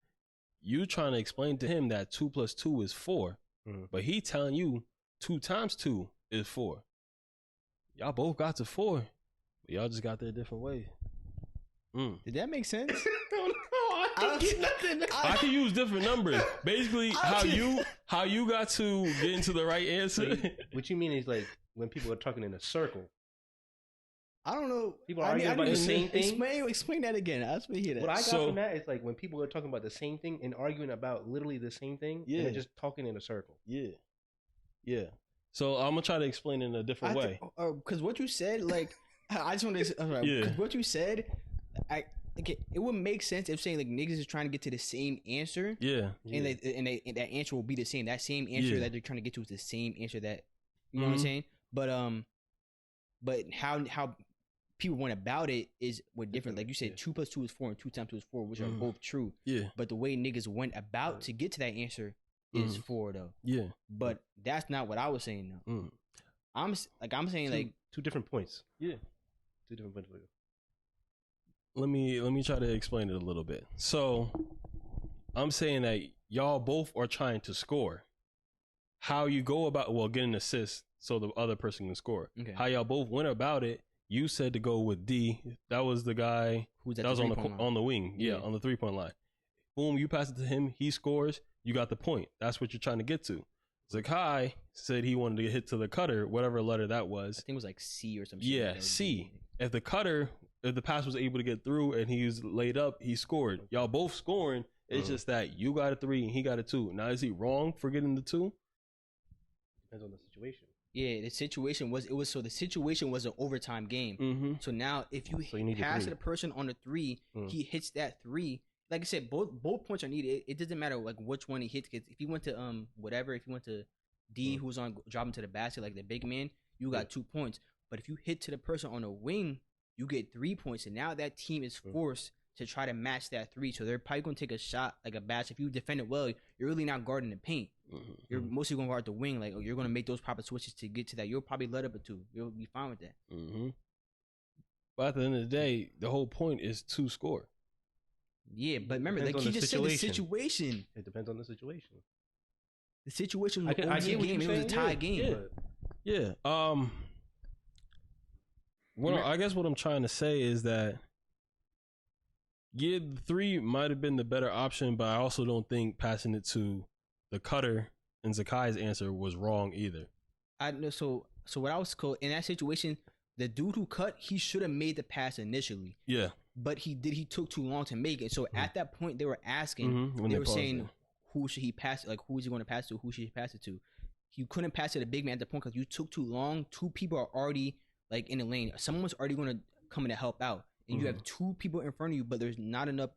you trying to explain to him that 2 + 2 is 4, but he telling you 2 × 2 is 4. Y'all both got to 4, but y'all just got there different ways. Did that make sense? I can use different numbers. Basically, how you got to get into the right answer. What you mean is like when people are talking in a circle. I don't know. People are arguing about the same thing. Explain that again. I just want to hear that. What I got from that is like when people are talking about the same thing and arguing about literally the same thing, and they're just talking in a circle. Yeah. So I'm gonna try to explain it in a different way. Because what you said, like, I just want to. Because what you said, it would make sense if saying like niggas is trying to get to the same answer. Yeah. And that answer will be the same. That same answer that they're trying to get to is the same answer that you know what I'm saying. But how people went about it is different. Like you said, 2 + 2 is 4 and 2 × 2 is 4, which are both true. Yeah. But the way niggas went about to get to that answer is 4 though. Yeah. But that's not what I was saying though. I'm saying like two different points. Yeah. 2 different points. Let me try to explain it a little bit. So I'm saying that y'all both are trying to score. How you go about get an assist so the other person can score. Okay. How y'all both went about it. You said to go with D. That was the guy that was on the wing. Yeah, on the 3-point line. Boom, you pass it to him. He scores. You got the point. That's what you're trying to get to. Zakai said he wanted to hit to the cutter, whatever letter that was. I think it was like C or something. Yeah, C. If the pass was able to get through and he was laid up, he scored. Y'all both scoring. It's just that you got a 3 and he got a 2. Now, is he wrong for getting the 2? Depends on the situation. Yeah, the situation was an overtime game. So now if you pass to the person on the 3, he hits that 3. Like I said, both points are needed. It doesn't matter like which one he hits. If he went to if he went to D, who's on dropping to the basket like the big man, you got 2 points. But if you hit to the person on the wing, you get 3 points. And now that team is forced to try to match that 3. So they're probably gonna take a shot like a bash. If you defend it well, you're really not guarding the paint. You're mostly gonna guard the wing. Like you're gonna make those proper switches to get to that. You'll probably let up a 2. You'll be fine with that. But at the end of the day, the whole point is to score. Yeah, but remember, like he just said, the situation. It depends on the situation. The situation was an OT game. It was a tie game. Yeah. I guess what I'm trying to say is that the 3 might have been the better option, but I also don't think passing it to the cutter and Zakai's answer was wrong either. I know. So what I was called in that situation, the dude who cut, he should have made the pass initially. Yeah. But he took too long to make it. So at that point, they were asking, they were saying, who should he pass? Like, who is he going to pass to? Who should he pass it to? You couldn't pass it to the big man at the point because you took too long. 2 people are already like in the lane. Someone's already going to come in to help out. And you have 2 people in front of you, but there's not enough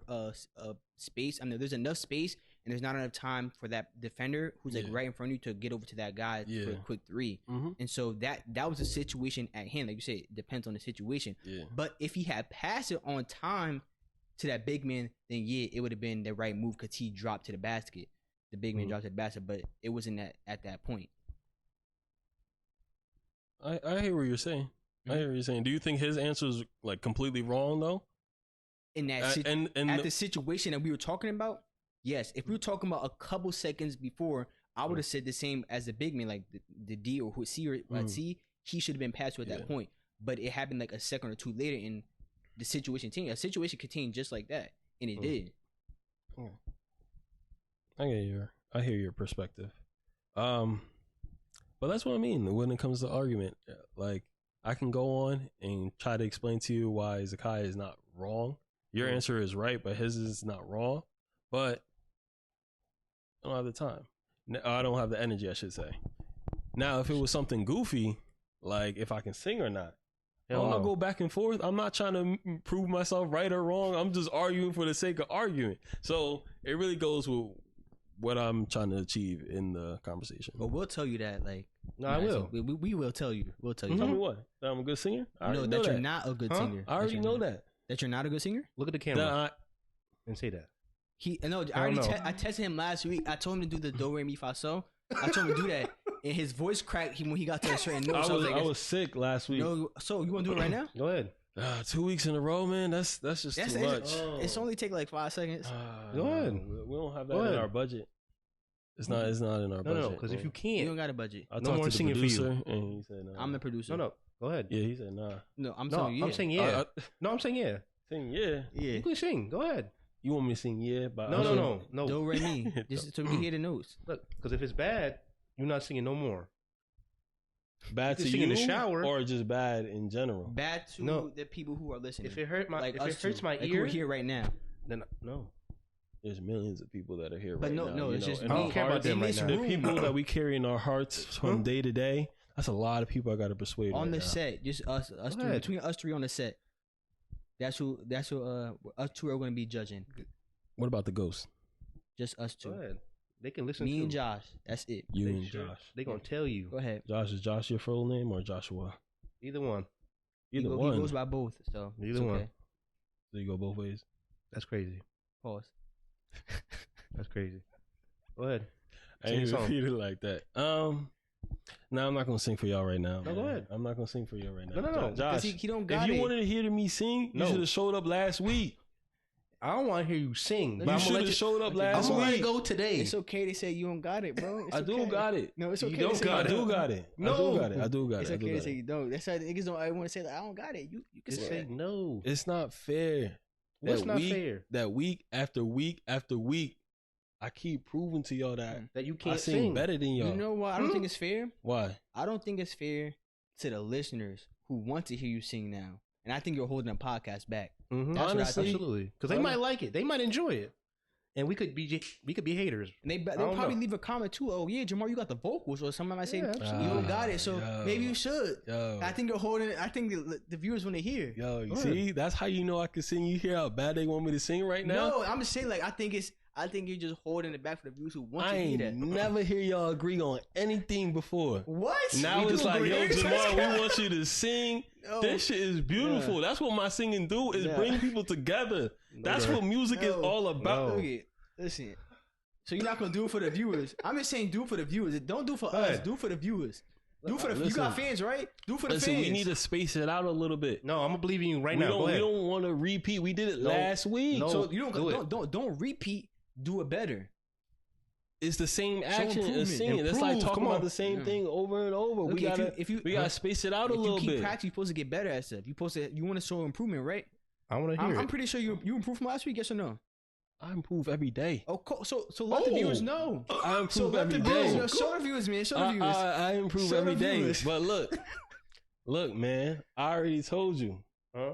space. I mean, there's enough space, and there's not enough time for that defender who's like right in front of you to get over to that guy for a quick 3. And so that was the situation at hand. Like you said, it depends on the situation. Yeah. But if he had passed it on time to that big man, then it would have been the right move because he dropped to the basket. The big man dropped to the basket, but it wasn't at that point. I hear what you're saying. I hear what you're saying. Do you think his answer is like completely wrong though? In that the situation that we were talking about, yes. If we were talking about a couple seconds before, I would have said the same as the big man, like the D or who C or C. He should have been passed to at that point, but it happened like a second or 2 later, and the situation changed. A situation could change just like that, and it did. I hear your perspective. But that's what I mean when it comes to argument. Like, I can go on and try to explain to you why Zakai is not wrong. Your answer is right, but his is not wrong. But I don't have the time. I don't have the energy, I should say. Now, if it was something goofy, like if I can sing or not, I'll go back and forth. I'm not trying to prove myself right or wrong. I'm just arguing for the sake of arguing. So it really goes with what I'm trying to achieve in the conversation. But we'll tell you that, like, no, I will. We will tell you. We'll tell you. Tell me what? That I'm a good singer? No, that you're not a good singer. I already know that. That you're not a good singer? Look at the camera and say that. I tested him last week. I told him to do the do re mi fa so. I told him to do that, and his voice cracked when he got to a certain note. I was sick last week. No, so you want to do it right now? Go ahead. 2 weeks in a row, man. That's just too much. It's only take like 5 seconds. Go ahead. We don't have that in our budget. It's not in our budget. No, because if you You can't, don't got a budget. I no talked more to the singing for you. producer, and he said, I'm the producer. no, go ahead. Yeah, he said, nah. No, I'm No, telling you. I'm saying yeah. No, I'm saying yeah. Sing, yeah. Yeah. You can sing. Go ahead. You want me to sing yeah? By No. Do re mi. Just so we can hear the notes. Look, because if it's bad, you're not singing no more. Bad You to can sing you in the shower. or just bad in general? Bad to No. the people who are listening. If it hurts my like ear, we're here right now. then no. There's millions of people that are here But right no, now. no, you it's know, just and I our don't care about hearts- them right now. The people that we carry in our hearts from day to day. That's a lot of people I got to persuade On right the now. set, just us Go three, ahead. between us three on the set. That's who us two are going to be judging. What about the ghost? Just us Go two. ahead. They can listen. Me to and Josh. That's it. You They and sure- Josh. They gonna tell you. Go ahead. Josh, is Josh your full name or Joshua? Either one. Either He one. goes by both. So Either it's one. okay. So you go both ways. That's crazy. Pause. That's crazy. Go ahead. I Sing ain't a song. repeat it like that. No, I'm not gonna sing for y'all right now. No, go man. ahead. I'm not gonna sing for you right now. No. Josh. Because he don't If got you it. wanted to hear me sing, you No. should have showed up last week. I don't want to hear you sing. But You I'm should gonna have let showed up I'm last gonna let week. it go today. It's okay to say you don't got it, bro. It's I do okay. got it. No, it's You okay. don't to say got I it. do got it. I No. do got it. I do got It's it. I do okay to got say it. you don't. That's why niggas don't. I want to say like I don't got it. You can Just say say that. no. It's not fair. What's That not week- fair? That week after week after week, I keep proving to y'all that That you I can't sing sing better than y'all. You know why I don't think it's fair? Why? I don't think it's fair to the listeners who want to hear you sing now, and I think you're holding a podcast back. Mhm. That's what I Honestly, think. Absolutely, because they might like it. They might enjoy it, and we could be haters. And they'll don't probably know. leave a comment too. Oh yeah, Jamar, you got the vocals, or somebody might say Yeah, you absolutely. don't got it, so Yo. maybe you should. Yo. I think you're holding. I think the viewers want to hear. Yo, you Go see? That's how you know I can sing. You hear how bad they want me to sing right now? No, I'm just saying like I think you're just holding it back for the viewers who want I to hear ain't that. never hear y'all agree on anything before. What? Now We it's do like, agree. yo, Jamar, we want you to sing. No. This shit is beautiful. Yeah. That's what my singing do, is Yeah. bring people together. That's No. what music is No. all about. No. Look it. Listen. So you're not gonna do it for the viewers. I'm just saying do it for the viewers. Don't do it for Go us. ahead. Do it for the viewers. Do it for the you Listen. got fans, right? Do it for the Listen, fans. we need to space it out a little bit. No, I'm gonna believe in you right we now. Go don't, we ahead. don't want to repeat. We did it No. last week. No. so you do it. don't repeat. Do it better. It's the same action improvement. as singing. It's like Improve. talking Come about on. the same Yeah. thing over and over. Look, we gotta we gotta space it out a If you little keep bit. practicing, you're supposed to get better at stuff. You want to show improvement, right? I want to hear I'm it. pretty sure you improved from last week. Yes or no? I improve every day. Oh, so let the viewers know. I improve So let the every viewers day. know. Show the viewers, man. Show the viewers. I improve Show every the day. viewers. But look, man. I already told you. Huh?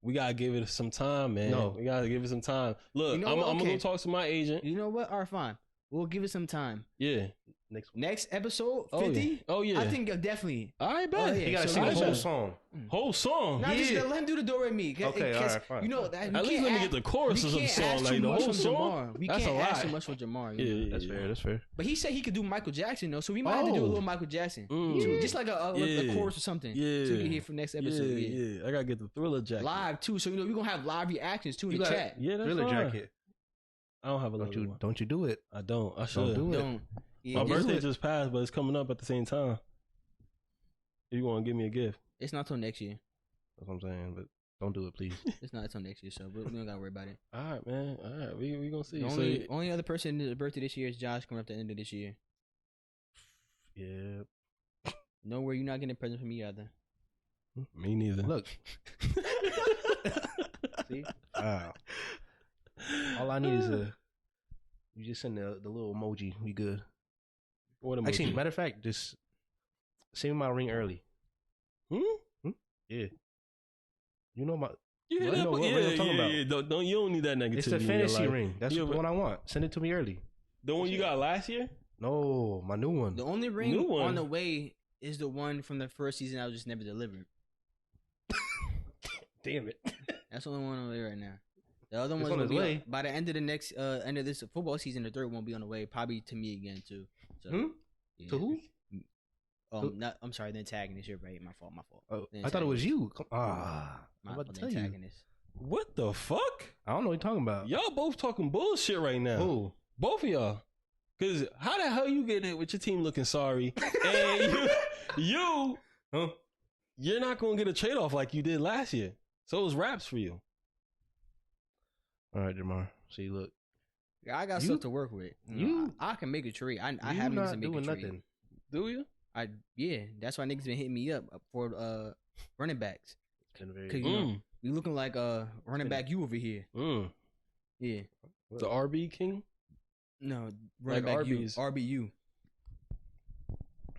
We gotta give it some time, man. No. We gotta give it some time. Look, You know I'm what? gonna Okay. go talk to my agent. You know what? All right, fine. We'll give it some time. Yeah. Next week. Next episode, Oh, 50. yeah. Oh, yeah. I think definitely. All right, bet. Oh, yeah. You gotta So sing the I whole just- song. Whole song. Not just Yeah. let him do the do re mi. Okay, all right, fine. You know that. At least let me get the choruses of the song, like the whole song. We That's can't a ask lot. too much for Jamar. Yeah, You know? yeah, That's yeah. fair. That's fair. But he said he could do Michael Jackson though, so we might have to do a Oh. little Michael Jackson, Mm. just like a Yeah. chorus or something. Yeah. So we can hear for next episode. Yeah, Yeah. yeah. I gotta get the Thriller jacket. Live too, so you know we're gonna have live reactions too in You the got- chat. Yeah, that's Thriller fine. jacket. I don't have a Don't little you? one. Don't you do it? I don't. I Don't should. do it. Don't. Yeah, My just- birthday just passed, but it's coming up at the same time. You want to give me a gift? It's not till next year. That's what I'm saying. But don't do it, please. It's not till next year, so we don't gotta worry about it. All right, man. All right, we gonna see. The So, only other person that's birthday this year is Josh coming up at the end of this year. Yeah. Nowhere you're not getting a present from me either. me neither. Look. See? Wow. All I need is you just send the little emoji. We good. What am Actually, matter of fact, just send me my ring early. Yeah. You know my. Yeah, Well, I know what yeah, ring I'm talking yeah, about. yeah. Don't you don't need that negativity. It's the in your fantasy life. ring. That's Yeah, the but- one I want. Send it to me early. The one you got last year? No, my new one. The only ring New one. on the way is the one from the first season I was just never delivered. Damn it. That's the only one on the way right now. The other It's one's on gonna its be way. by the end of the next end of this football season. The third one will be on the way, probably to me again too. So, yeah. To who? Not. I'm sorry, the antagonist. You're right. My fault. Oh, The I thought it was antagonist. you. I'm My about fault, to the tell you. antagonist. What the fuck? I don't know what you're talking about. Y'all both talking bullshit right now. Who? Both of y'all. Cause how the hell you get it with your team looking sorry and you Huh? you're not going to get a trade off like you did last year. So it was raps for you. All right, Jamar. See, look. Yeah, I got stuff to work with. I can make a trade. I have niggas to make a trade. Nothing. Do you? Yeah. That's why niggas been hitting me up for running backs. Cause you looking like running back you over here. Yeah. The RB king? No, running like back RBs. RBU.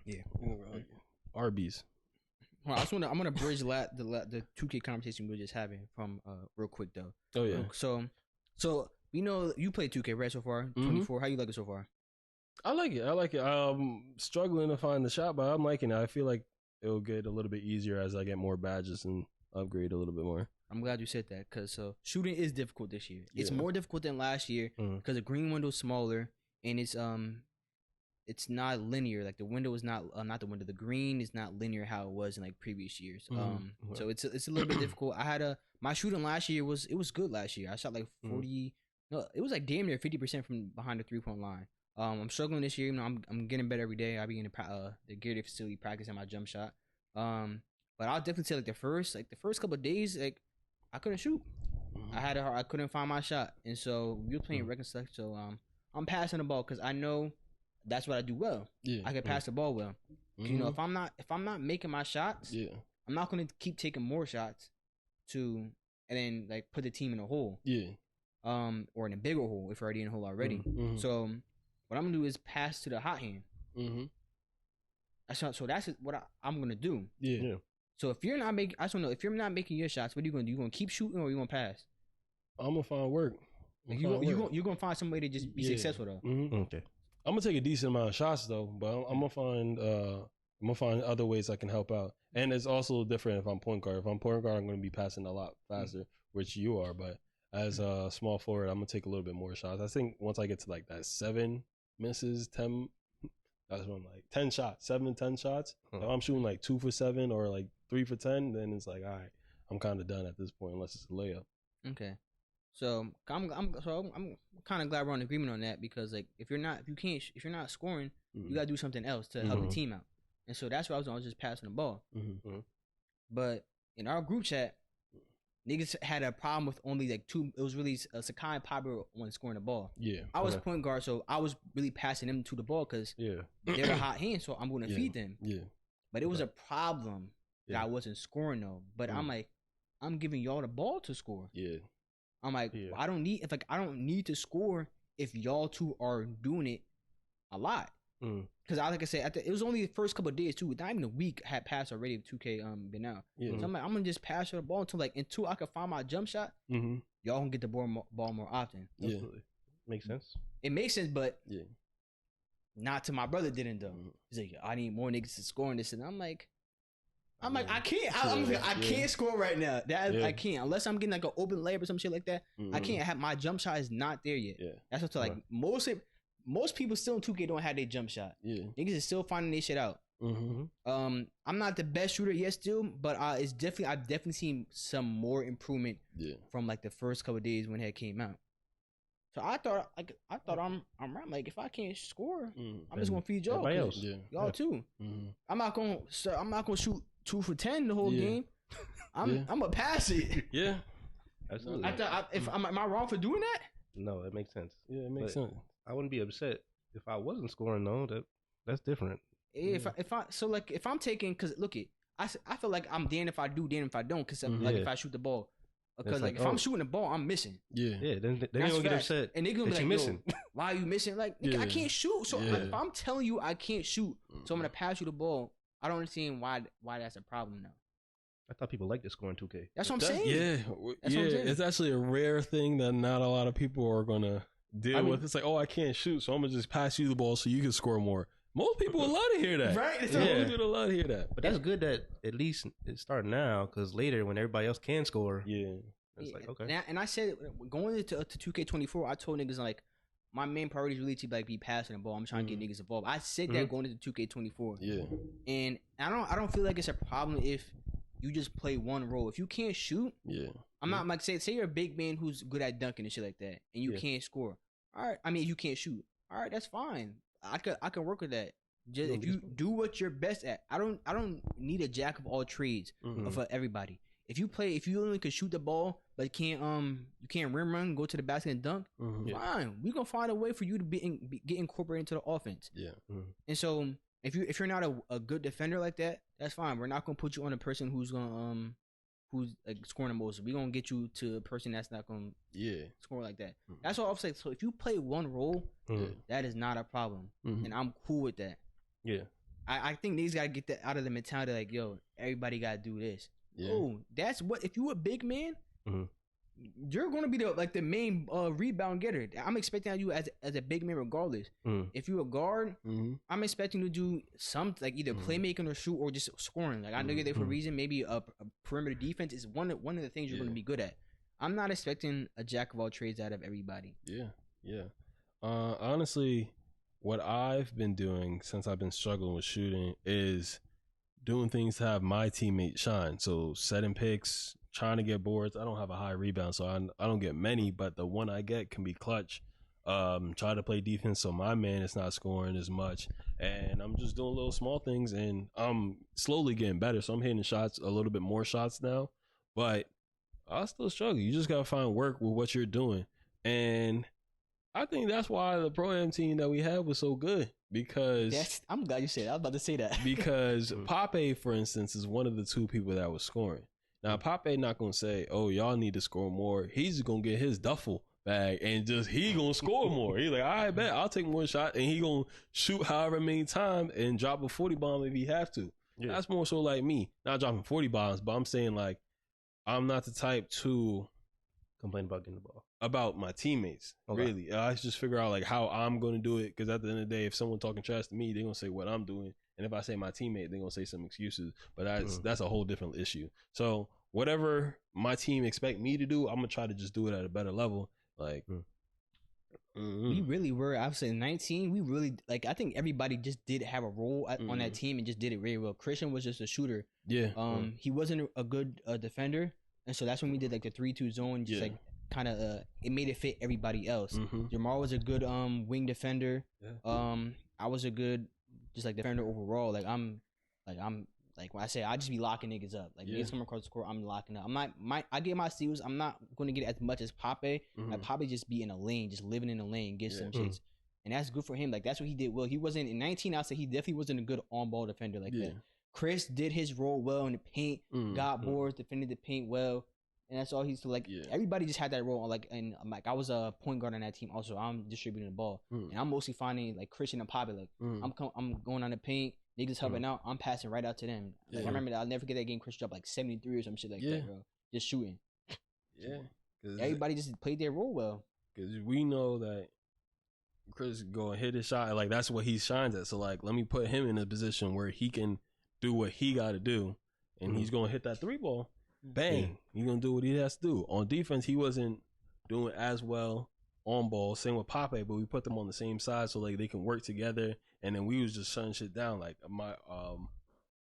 Yeah. RBs. Well, I'm gonna bridge the 2K conversation we were just having from real quick though. Oh yeah. So you know you played 2K right so far? 24. How you like it so far? I like it. I'm struggling to find the shot, but I'm liking it. I feel like it'll get a little bit easier as I get more badges and upgrade a little bit more. I'm glad you said that because shooting is difficult this year. It's more difficult than last year because the green window's smaller and it's not linear. Like the window is not the window. The green is not linear how it was in like previous years. So it's a little bit difficult. I had my shooting last year was good last year. I shot like 40. No, it was like damn near 50% from behind the 3-point line. I'm struggling this year. You know, I'm getting better every day. I be in the Gatorade facility practicing my jump shot. But I'll definitely say like the first couple of days, like I couldn't shoot. I couldn't find my shot, and so we were playing rec select. So I'm passing the ball because I know that's what I do well. Yeah, I can pass the ball well. You know, if I'm not making my shots, I'm not gonna keep taking more shots and then like put the team in a hole. Yeah. Or in a bigger hole if we're already in a hole already. So what I'm gonna do is pass to the hot hand. So that's what I'm gonna do. Yeah. So if you're not making, I just don't know if you're not making your shots, what are you gonna do? You gonna keep shooting or you gonna pass? I'm gonna find work. You're gonna find some way to just be successful though. Okay. I'm gonna take a decent amount of shots though, but I'm gonna find other ways I can help out. And it's also different if I'm point guard. If I'm point guard, I'm gonna be passing a lot faster, which you are. But as a small forward, I'm gonna take a little bit more shots. I think once I get to like that 7 misses, 10. That's when like 10 shots, 7 to 10 shots. If I'm shooting like 2 for 7 or like 3 for 10, then it's like, all right, I'm kind of done at this point unless it's a layup. Okay, so I'm kind of glad we're in agreement on that because like if you're not scoring, you gotta do something else to help the team out. And so that's why I was just passing the ball. But in our group chat, niggas had a problem with only like 2. It was really Sakai and Pablo when scoring the ball. Yeah, I was point guard, so I was really passing them to the ball because they're a hot hand, so I'm going to feed them. Yeah, but it was a problem that I wasn't scoring though. But I'm like, I'm giving y'all the ball to score. Yeah, I'm like, well, I don't need to score if y'all two are doing it a lot. Because like I said, it was only the first couple of days too. Not even a week had passed already. 2K been out. Yeah. So I'm like, I'm gonna just pass her the ball until I can find my jump shot. Y'all can get the ball more often. Yeah, makes sense. It makes sense, but not to my brother didn't though. He's like, I need more niggas to score in this, and I'm like, I can't. I can't score right now. I can't unless I'm getting like an open layup or some shit like that. I can't have my jump shot is not there yet. Yeah, that's what's like most people still in 2K don't have their jump shot. Yeah, niggas is still finding their shit out. I'm not the best shooter yet, still, but I've definitely seen some more improvement. From like the first couple of days when it came out. So I thought I'm right. Like if I can't score, I'm just gonna feed y'all. Y'all too. I'm not gonna shoot 2 for 10 the whole game. I'm gonna pass it. Yeah, absolutely. Am I wrong for doing that? No, it makes sense. Yeah, it makes sense. I wouldn't be upset if I wasn't scoring though. That's different. If I'm taking, cause look I feel like I'm damned if I do, damned if I don't. Cause like if I shoot the ball, because like if I'm shooting the ball, I'm missing. Yeah. Then they gonna get upset and they gonna be like, missing. Why are you missing? Like nigga, I can't shoot. So if I'm telling you I can't shoot, so I'm gonna pass you the ball. I don't understand why that's a problem now. I thought people liked to score in 2K. That's what I'm saying. Yeah, that's what I'm saying. It's actually a rare thing that not a lot of people are gonna deal with. It's like, oh, I can't shoot, so I'm gonna just pass you the ball so you can score more. Most people would love to hear that, right? Most people would love to hear that. But that's good that at least it's starting now, because later when everybody else can score, it's like okay. And I said going into 2K24, I told niggas like my main priority is really to like be passing the ball. I'm trying to get niggas involved. I said that going into 2K24. Yeah, and I don't feel like it's a problem if you just play one role. If you can't shoot, I'm not like say you're a big man who's good at dunking and shit like that, and you can't score. All right, I mean you can't shoot. All right, that's fine. I could work with that. Just if you do what you're best at. I don't need a jack of all trades for everybody. If you only can shoot the ball but you can't rim run, go to the basket and dunk, fine. We gonna find a way for you to get incorporated into the offense. Yeah. And so if you're not a good defender like that, that's fine. We're not gonna put you on a person who's like scoring the most. We're gonna get you to a person that's not gonna score like that. That's all I'm saying. So if you play one role, that is not a problem. And I'm cool with that. Yeah. I think these gotta get that out of the mentality, like, yo, everybody gotta do this. Yeah. Oh, that's what if you a big man, you're gonna be the main rebound getter. I'm expecting you as a big man regardless. If you a guard, I'm expecting you to do some like either playmaking or shoot or just scoring. Like I know you're there for a reason. Maybe a perimeter defense is one of the things you're gonna be good at. I'm not expecting a jack of all trades out of everybody. Yeah. Honestly, what I've been doing since I've been struggling with shooting is doing things to have my teammates shine. So setting picks, trying to get boards. I don't have a high rebound, so I don't get many, but the one I get can be clutch. Try to play defense so my man is not scoring as much. And I'm just doing little small things, and I'm slowly getting better. So I'm hitting shots, a little bit more shots now, but I still struggle. You just got to find work with what you're doing. And I think that's why the Pro-Am team that we had was so good. Because I'm glad you said that. I was about to say that. Because Pape, for instance, is one of the two people that was scoring. Now, Pape not going to say, oh, y'all need to score more. He's going to get his duffel bag and he going to score more. He's like, I bet I'll take more shot, and he going to shoot however many times and drop a 40 bomb if he have to. Yeah. That's more so like me. Not dropping 40 bombs, but I'm saying like, I'm not the type to complain about getting the ball. About my teammates, really. I just figure out like how I'm going to do it, because at the end of the day, if someone talking trash to me, they're going to say what I'm doing, and if I say my teammate, they're going to say some excuses, but that's a whole different issue. So whatever my team expect me to do, I'm going to try to just do it at a better level. Like we really were, I was saying 19, we really, like, I think everybody just did have a role on that team and just did it really well. Christian was just a shooter. He wasn't a good defender, and so that's when we did like the 3-2 zone, just like kind of it made it fit everybody else. Jamal was a good wing defender. I was a good just like defender overall. Like I'm like when I say I just be locking niggas up. Like niggas come across the court, I'm locking up. I get my steals. I'm not going to get as much as Pape. Like Pape just be in a lane, just living in a lane, get some shits. And that's good for him. Like that's what he did well. He wasn't in 19. I'll say he definitely wasn't a good on ball defender like that. Chris did his role well in the paint, got boards, defended the paint well. And that's all he's like. Everybody just had that role. Like, and like I was a point guard on that team. Also, I'm distributing the ball, and I'm mostly finding like Christian and Pape. Like, I'm going on the paint. Niggas helping out. I'm passing right out to them. Like, I remember I'll never forget that game. Chris dropped like 73 or some shit like that, bro. Just shooting. Everybody just played their role well. Because we know that Chris go and hit his shot. And, like that's what he shines at. So like, let me put him in a position where he can do what he got to do, and he's gonna hit that 3 ball. Bang. He's going to do what he has to do. On defense, he wasn't doing as well on ball. Same with Pape, but we put them on the same side so like they can work together. And then we was just shutting shit down. Like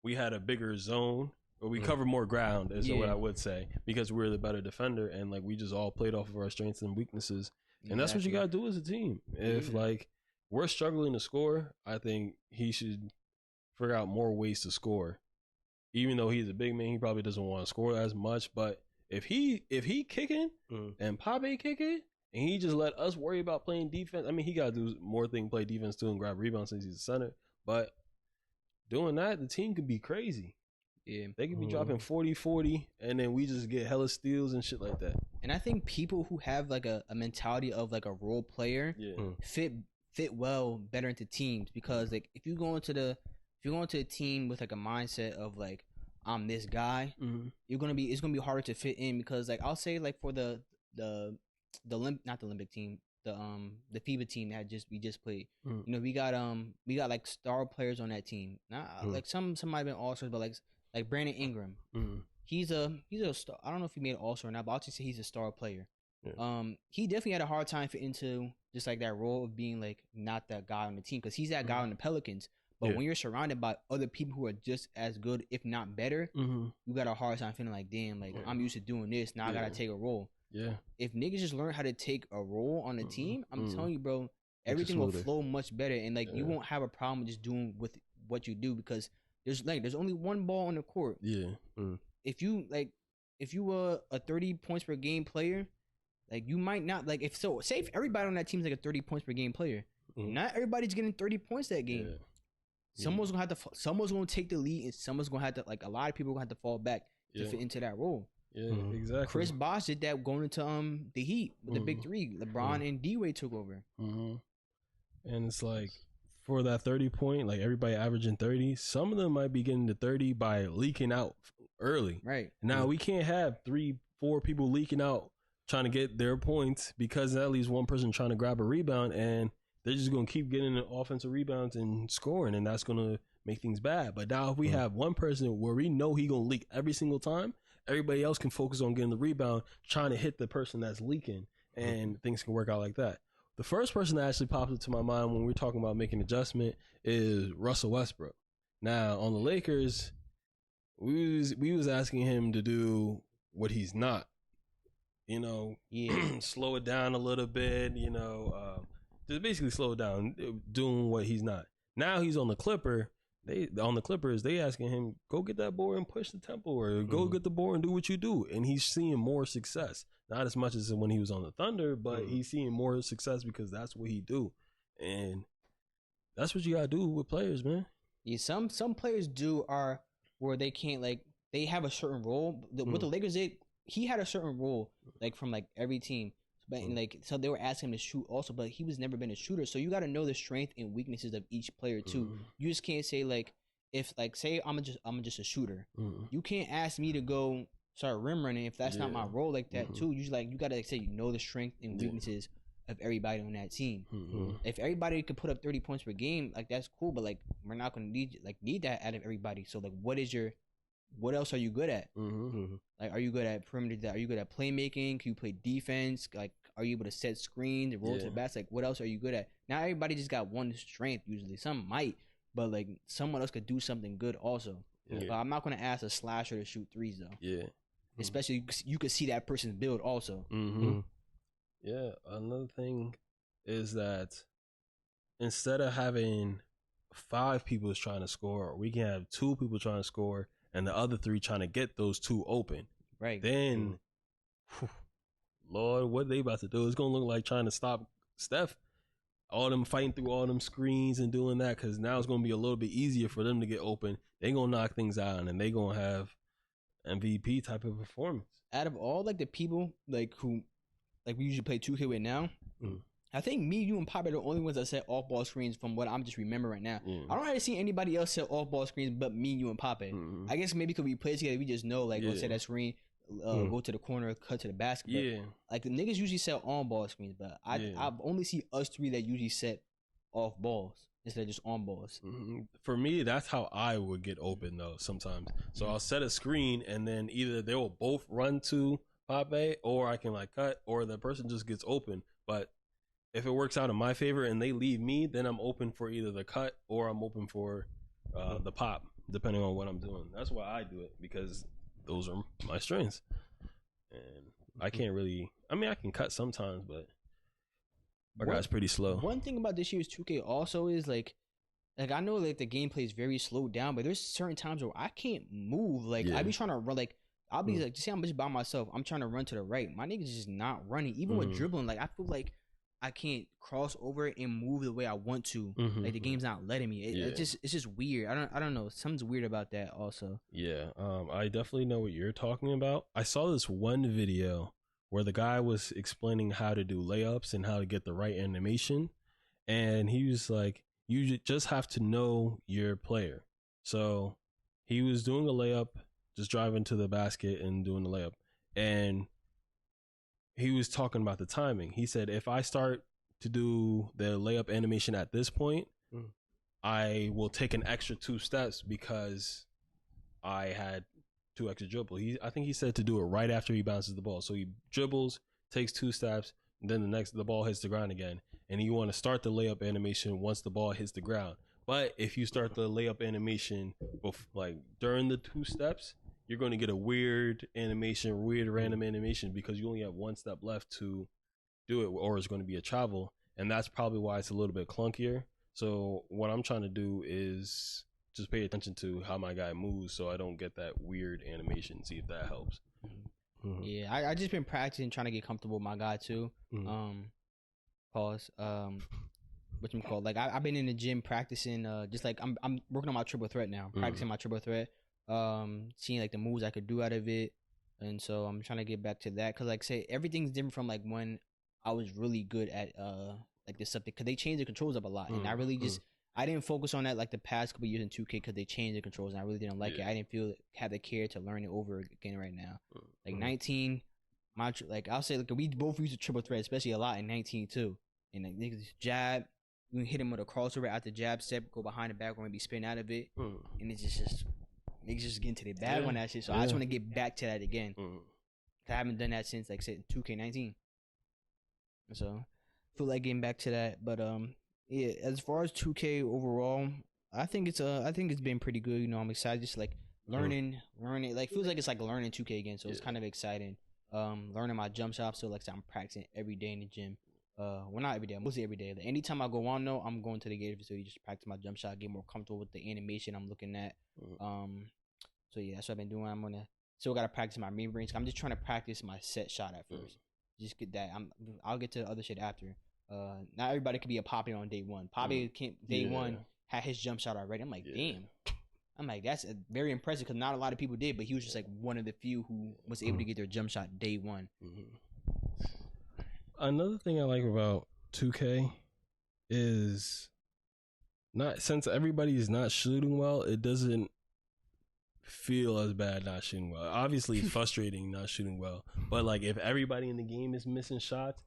we had a bigger zone, or we covered more ground is what I would say, because we were the better defender, and like we just all played off of our strengths and weaknesses. And that's what you got to do as a team. If like we're struggling to score, I think he should figure out more ways to score. Even though he's a big man, he probably doesn't want to score as much. But if he kicking and Pape kicking, and he just let us worry about playing defense, I mean, he got to do more thing, play defense too, and grab rebounds since he's a center. But doing that, the team could be crazy. Yeah, they could be dropping 40, and then we just get hella steals and shit like that. And I think people who have like a mentality of like a role player fit well better into teams, because like if you go into a team with like a mindset of like I'm this guy, it's gonna be harder to fit in, because like I'll say like for the not the Olympic team, the FIBA team that we just played, you know, we got like star players on that team. Not like some might have been all-stars, but like Brandon Ingram, he's a star. I don't know if he made all-star or not, but I'll just say he's a star player. He definitely had a hard time fitting into just like that role of being like not that guy on the team, because he's that guy on the Pelicans. But when you're surrounded by other people who are just as good, if not better, you got a hard time feeling like, damn, like I'm used to doing this. Now I gotta take a role. If niggas just learn how to take a role on the team, I'm telling you, bro, everything will flow much better, and like you won't have a problem just doing with what you do because there's only one ball on the court. Yeah. If you were a 30 points per game player, like you might not like if everybody on that team's like a 30 points per game player, not everybody's getting 30 points that game. Yeah. Someone's gonna take the lead, and someone's gonna have to like a lot of people are gonna have to fall back to fit into that role. Yeah, exactly. Chris Bosh did that going into the Heat with the big three. LeBron and D-Wade took over. And it's like for that 30 point, like everybody averaging 30, some of them might be getting to 30 by leaking out early. Right. Now we can't have 3-4 people leaking out trying to get their points because at least one person trying to grab a rebound and they're just going to keep getting the offensive rebounds and scoring, and that's going to make things bad. But now if we have one person where we know he going to leak every single time, everybody else can focus on getting the rebound, trying to hit the person that's leaking, and things can work out like that. The first person that actually popped into my mind when we're talking about making adjustment is Russell Westbrook. Now, on the Lakers, we was asking him to do what he's not. Slow it down a little bit, just basically slow it down, doing what he's not. Now he's on the Clippers, they asking him, go get that board and push the tempo, or go get the board and do what you do. And he's seeing more success. Not as much as when he was on the Thunder, but he's seeing more success because that's what he do. And that's what you gotta do with players, man. Yeah, some players are where they can't, like, they have a certain role. With the Lakers, he had a certain role, like, from like every team. But so they were asking him to shoot also, but he was never been a shooter. So you got to know the strength and weaknesses of each player too. You just can't say like, if like say I'm just a shooter, you can't ask me to go start rim running if that's not my role like that too. You got to say the strength and weaknesses of everybody on that team. If everybody could put up 30 points per game, like that's cool, but like we're not going to need that out of everybody. So like, what else are you good at? Like, are you good at perimeter? Are you good at playmaking? Can you play defense? Like, are you able to set screens and roll to the basket? Like, what else are you good at? Not everybody just got one strength usually. Some might, but like someone else could do something good also. But I'm not going to ask a slasher to shoot threes though. Yeah. Especially you could see that person's build also. Yeah. Another thing is that instead of having 5 people trying to score, we can have 2 people trying to score and the other 3 trying to get those 2 open. Right. Then, Lord, what they about to do? It's going to look like trying to stop Steph. All them fighting through all them screens and doing that, because now it's going to be a little bit easier for them to get open. They're going to knock things out, and they're going to have MVP type of performance. Out of all, like, the people, like, who, like, we usually play 2K with now, I think me, you, and Pop are the only ones that set off-ball screens from what I'm just remembering right now. I don't really see anybody else set off-ball screens but me, you, and Pop. I guess maybe because we play together, we just know, like, let's set that screen, go to the corner, cut to the basket. But, like, the niggas usually set on-ball screens, but I've only see us 3 that usually set off balls instead of just on balls. For me, that's how I would get open, though, sometimes. So I'll set a screen, and then either they will both run to Pape, or I can, like, cut, or the person just gets open. But if it works out in my favor and they leave me, then I'm open for either the cut or I'm open for the pop, depending on what I'm doing. That's why I do it, because those are my strengths. And I can't really, I mean, I can cut sometimes, but my guy's pretty slow. One thing about this year's 2K also is like I know like the gameplay is very slowed down, but there's certain times where I can't move. Like I be trying to run, like I'll be like, just say I'm just by myself, I'm trying to run to the right. My nigga's just not running. Even with dribbling, like I feel like I can't cross over and move the way I want to. Like the game's not letting me. It's just weird. I don't know. Something's weird about that also. Yeah. I definitely know what you're talking about. I saw this one video where the guy was explaining how to do layups and how to get the right animation. And he was like, you just have to know your player. So he was doing a layup, just driving to the basket and doing the layup. And he was talking about the timing. He said, if I start to do the layup animation at this point, I will take an extra 2 steps because I had 2 extra dribbles. I think he said to do it right after he bounces the ball. So he dribbles, takes 2 steps, and then the ball hits the ground again. And you want to start the layup animation once the ball hits the ground. But if you start the layup animation like during the 2 steps, you're going to get a weird animation, random animation, because you only have 1 step left to do it, or it's going to be a travel. and that's probably why it's a little bit clunkier. So what I'm trying to do is just pay attention to how my guy moves, so I don't get that weird animation. See if that helps. Mm-hmm. Yeah, I just been practicing, trying to get comfortable with my guy too. Pause. Whatchamacallit? Like I've been in the gym practicing. Just like I'm working on my triple threat now. Practicing my triple threat. Seeing like the moves I could do out of it, and so I'm trying to get back to that. Cause like say everything's different from like when I was really good at like this stuff. Cause they changed the controls up a lot, and I really just I didn't focus on that like the past couple years in 2K because they changed the controls and I really didn't like it. I didn't have the care to learn it over again right now. Like 19, like I'll say like we both use the triple threat, especially a lot in 19 too. And like niggas jab, you can hit him with a crossover at the jab step, go behind the back or maybe spin out of it, and it's just niggas just getting to the bag on that shit. So I just want to get back to that again. I haven't done that since like say 2K19. So I feel like getting back to that, but yeah, as far as 2K overall, I think it's been pretty good. You know, I'm excited just like learning. Like feels like it's like learning 2K again. So it's kind of exciting. Learning my jump shot. So like I'm practicing every day in the gym. Well, not every day, mostly every day. Like, anytime I go on though, I'm going to the Gator facility just to practice my jump shot, get more comfortable with the animation I'm looking at. So yeah, that's what I've been doing. I'm gonna still gotta practice my mid range. I'm just trying to practice my set shot at first. Just get that. I'll get to the other shit after. Not everybody could be a Poppy on day one. Poppy can't day one had his jump shot already. I'm like, damn. I'm like, that's very impressive because not a lot of people did, but he was just like one of the few who was able to get their jump shot day one. Another thing I like about 2K is since everybody is not shooting well, it doesn't feel as bad not shooting well. Obviously, it's frustrating not shooting well, but like if everybody in the game is missing shots,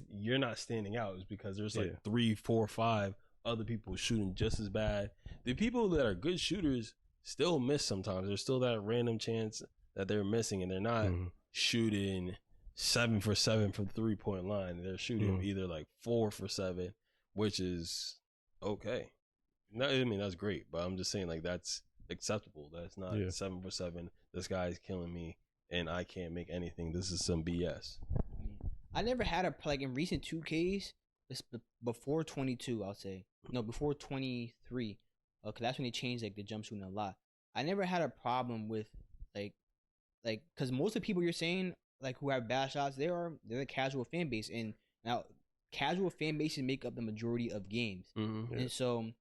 you're not standing out. It's because there's like 3, 4, 5 other people shooting just as bad. The people that are good shooters still miss sometimes. There's still that random chance that they're missing, and they're not shooting 7 for 7 from the 3-point line. They're shooting either like 4 for 7, which is okay. I mean, that's great, but I'm just saying like that's acceptable. That's not 7 for 7. This guy's killing me, and I can't make anything. This is some BS. I never had a like in recent 2Ks. Before 22, I'll say no, before 23, because that's when they changed like the jump shooting a lot. I never had a problem with like because most of the people you're saying like who have bad shots, they're the casual fan base, and now casual fan bases make up the majority of games, and so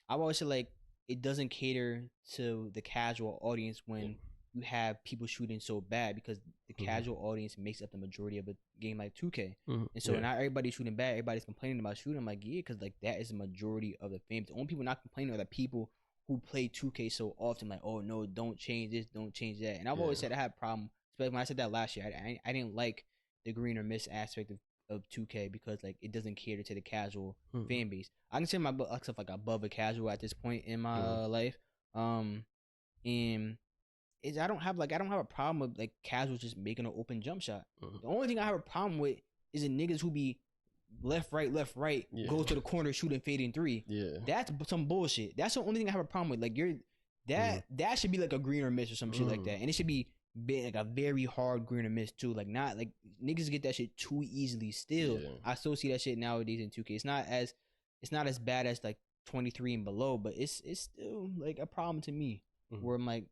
I've always said like it doesn't cater to the casual audience when you have people shooting so bad, because the casual audience makes up the majority of a game like 2K. And so not everybody's shooting bad, everybody's complaining about shooting. I'm like, yeah, because like that is the majority of the fans. The only people not complaining are the people who play 2K so often, like, oh no, don't change this, don't change that. And I've always said I had a problem, especially when I said that last year. I didn't like the green or miss aspect of 2K because like it doesn't cater to the casual fan base. I consider myself like above a casual at this point in my life. And I don't have a problem with like casuals just making an open jump shot. The only thing I have a problem with is the niggas who be left, right, go to the corner, shooting, fading 3. Yeah, that's some bullshit. That's the only thing I have a problem with. Like that should be like a green or miss or some shit like that, and it should be like a very hard green or miss too. Like not like niggas get that shit too easily. Still, I still see that shit nowadays in 2K. It's not as bad as like 23 and below, but it's still like a problem to me where I'm like,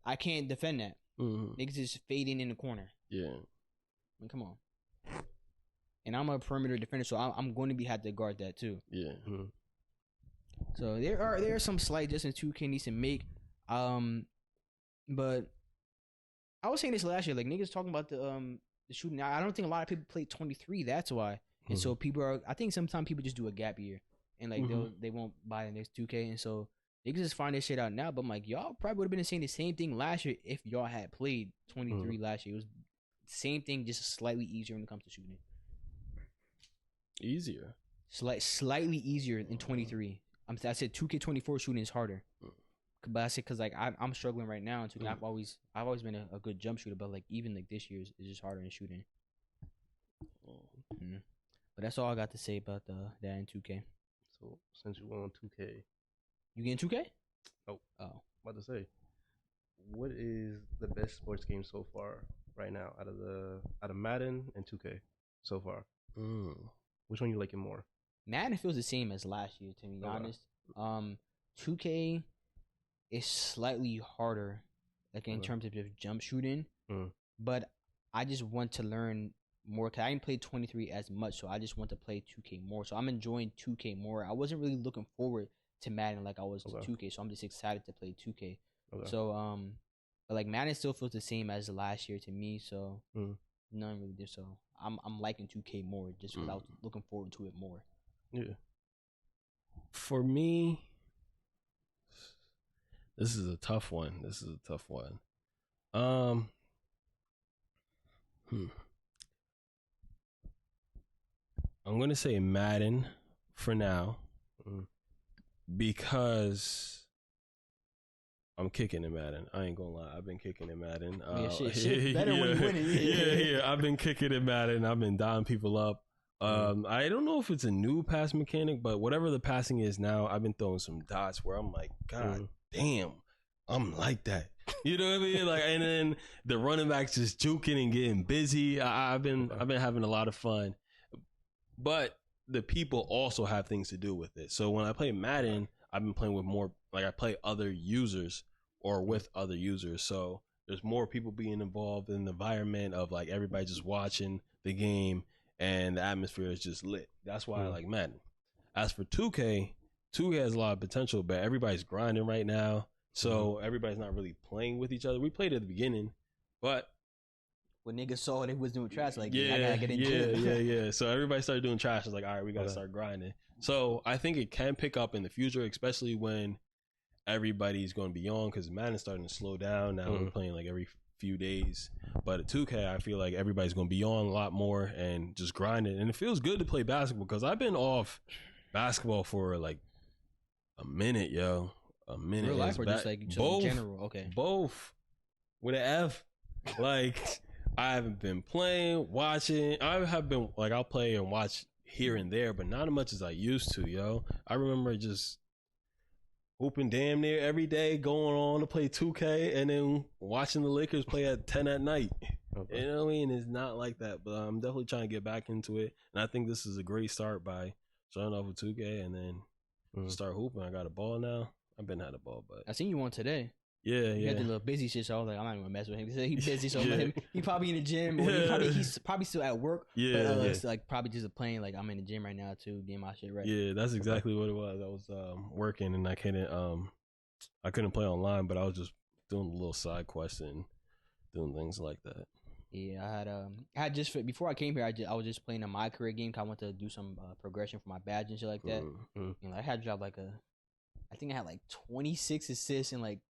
I can't defend that. Niggas is fading in the corner. Yeah. I mean, come on. And I'm a perimeter defender, so I'm going to have to guard that too. Yeah. So there are some slight adjustments 2K needs to make. But I was saying this last year, like niggas talking about the shooting. I don't think a lot of people play 23. That's why. And so I think sometimes people just do a gap year, and like they won't buy the next 2K, and so they can just find this shit out now. But I'm like, y'all probably would have been saying the same thing last year if y'all had played 23 last year. It was the same thing, just slightly easier when it comes to shooting. Easier. Slightly easier in 23. I said 2K24 shooting is harder. But I said because like I'm struggling right now. And I've always been a good jump shooter, but like even like this year is just harder in shooting. But that's all I got to say about that in 2K. So since you went on 2K, you getting 2K? Nope. Oh, about to say, what is the best sports game so far right now out of Madden and 2K so far? Which one you liking more? Madden feels the same as last year, to be honest. 2K is slightly harder, like in terms of just jump shooting. But I just want to learn more because I didn't play 23 as much, so I just want to play 2K more. So I'm enjoying 2K more. I wasn't really looking forward to Madden like I was to 2K, so I'm just excited to play 2K. So but like Madden still feels the same as last year to me, so nothing really different. So I'm liking 2K more just because I was looking forward to it more. Yeah. For me, this is a tough one. I'm gonna say Madden for now because I'm kicking in Madden. I ain't gonna lie. I've been kicking in Madden. Shit better when you winning. Yeah. I've been kicking in Madden. I've been dyeing people up. I don't know if it's a new pass mechanic, but whatever the passing is now, I've been throwing some dots where I'm like, God damn, I'm like that. You know what I mean? Like, and then the running backs just juking and getting busy. I've been having a lot of fun, but the people also have things to do with it. So when I play Madden, I've been playing with more, like I play other users or with other users. So there's more people being involved in the environment of like everybody just watching the game. And the atmosphere is just lit. That's why I like Madden. As for 2K, 2K has a lot of potential, but everybody's grinding right now. So everybody's not really playing with each other. We played at the beginning, but when niggas saw they was doing trash, like, I gotta get in Yeah. So everybody started doing trash. It's like, all right, we gotta start grinding. So I think it can pick up in the future, especially when everybody's going to be on, because Madden's starting to slow down. Now we're playing like every few days, but at 2K I feel like everybody's gonna be on a lot more and just grinding, and it feels good to play basketball because I've been off basketball for like a minute. Real life or just like both, in general? Okay, both with an F. Like I haven't been playing, watching. I have been like, I'll play and watch here and there, but not as much as I used to. I remember just hooping damn near every day, going on to play 2K, and then watching the Lakers play at 10 at night. You know what I mean? It's not like that, but I'm definitely trying to get back into it. And I think this is a great start by starting off with 2K and then start hooping. I got a ball now. I've been had a ball, but I seen you one today. Yeah. He had the little busy shit, so I was like, I'm not even gonna mess with him. He said he's busy, so he probably in the gym, or he's probably still at work. It's like probably just playing. Like, I'm in the gym right now too, getting my shit right. Yeah, that's exactly what it was. I was working and I couldn't play online, but I was just doing a little side quest and doing things like that. Yeah, I had just before I came here, I was just playing a My Career game. Cause I wanted to do some progression for my badge and shit like that. I had to drop I think I had like 26 assists and like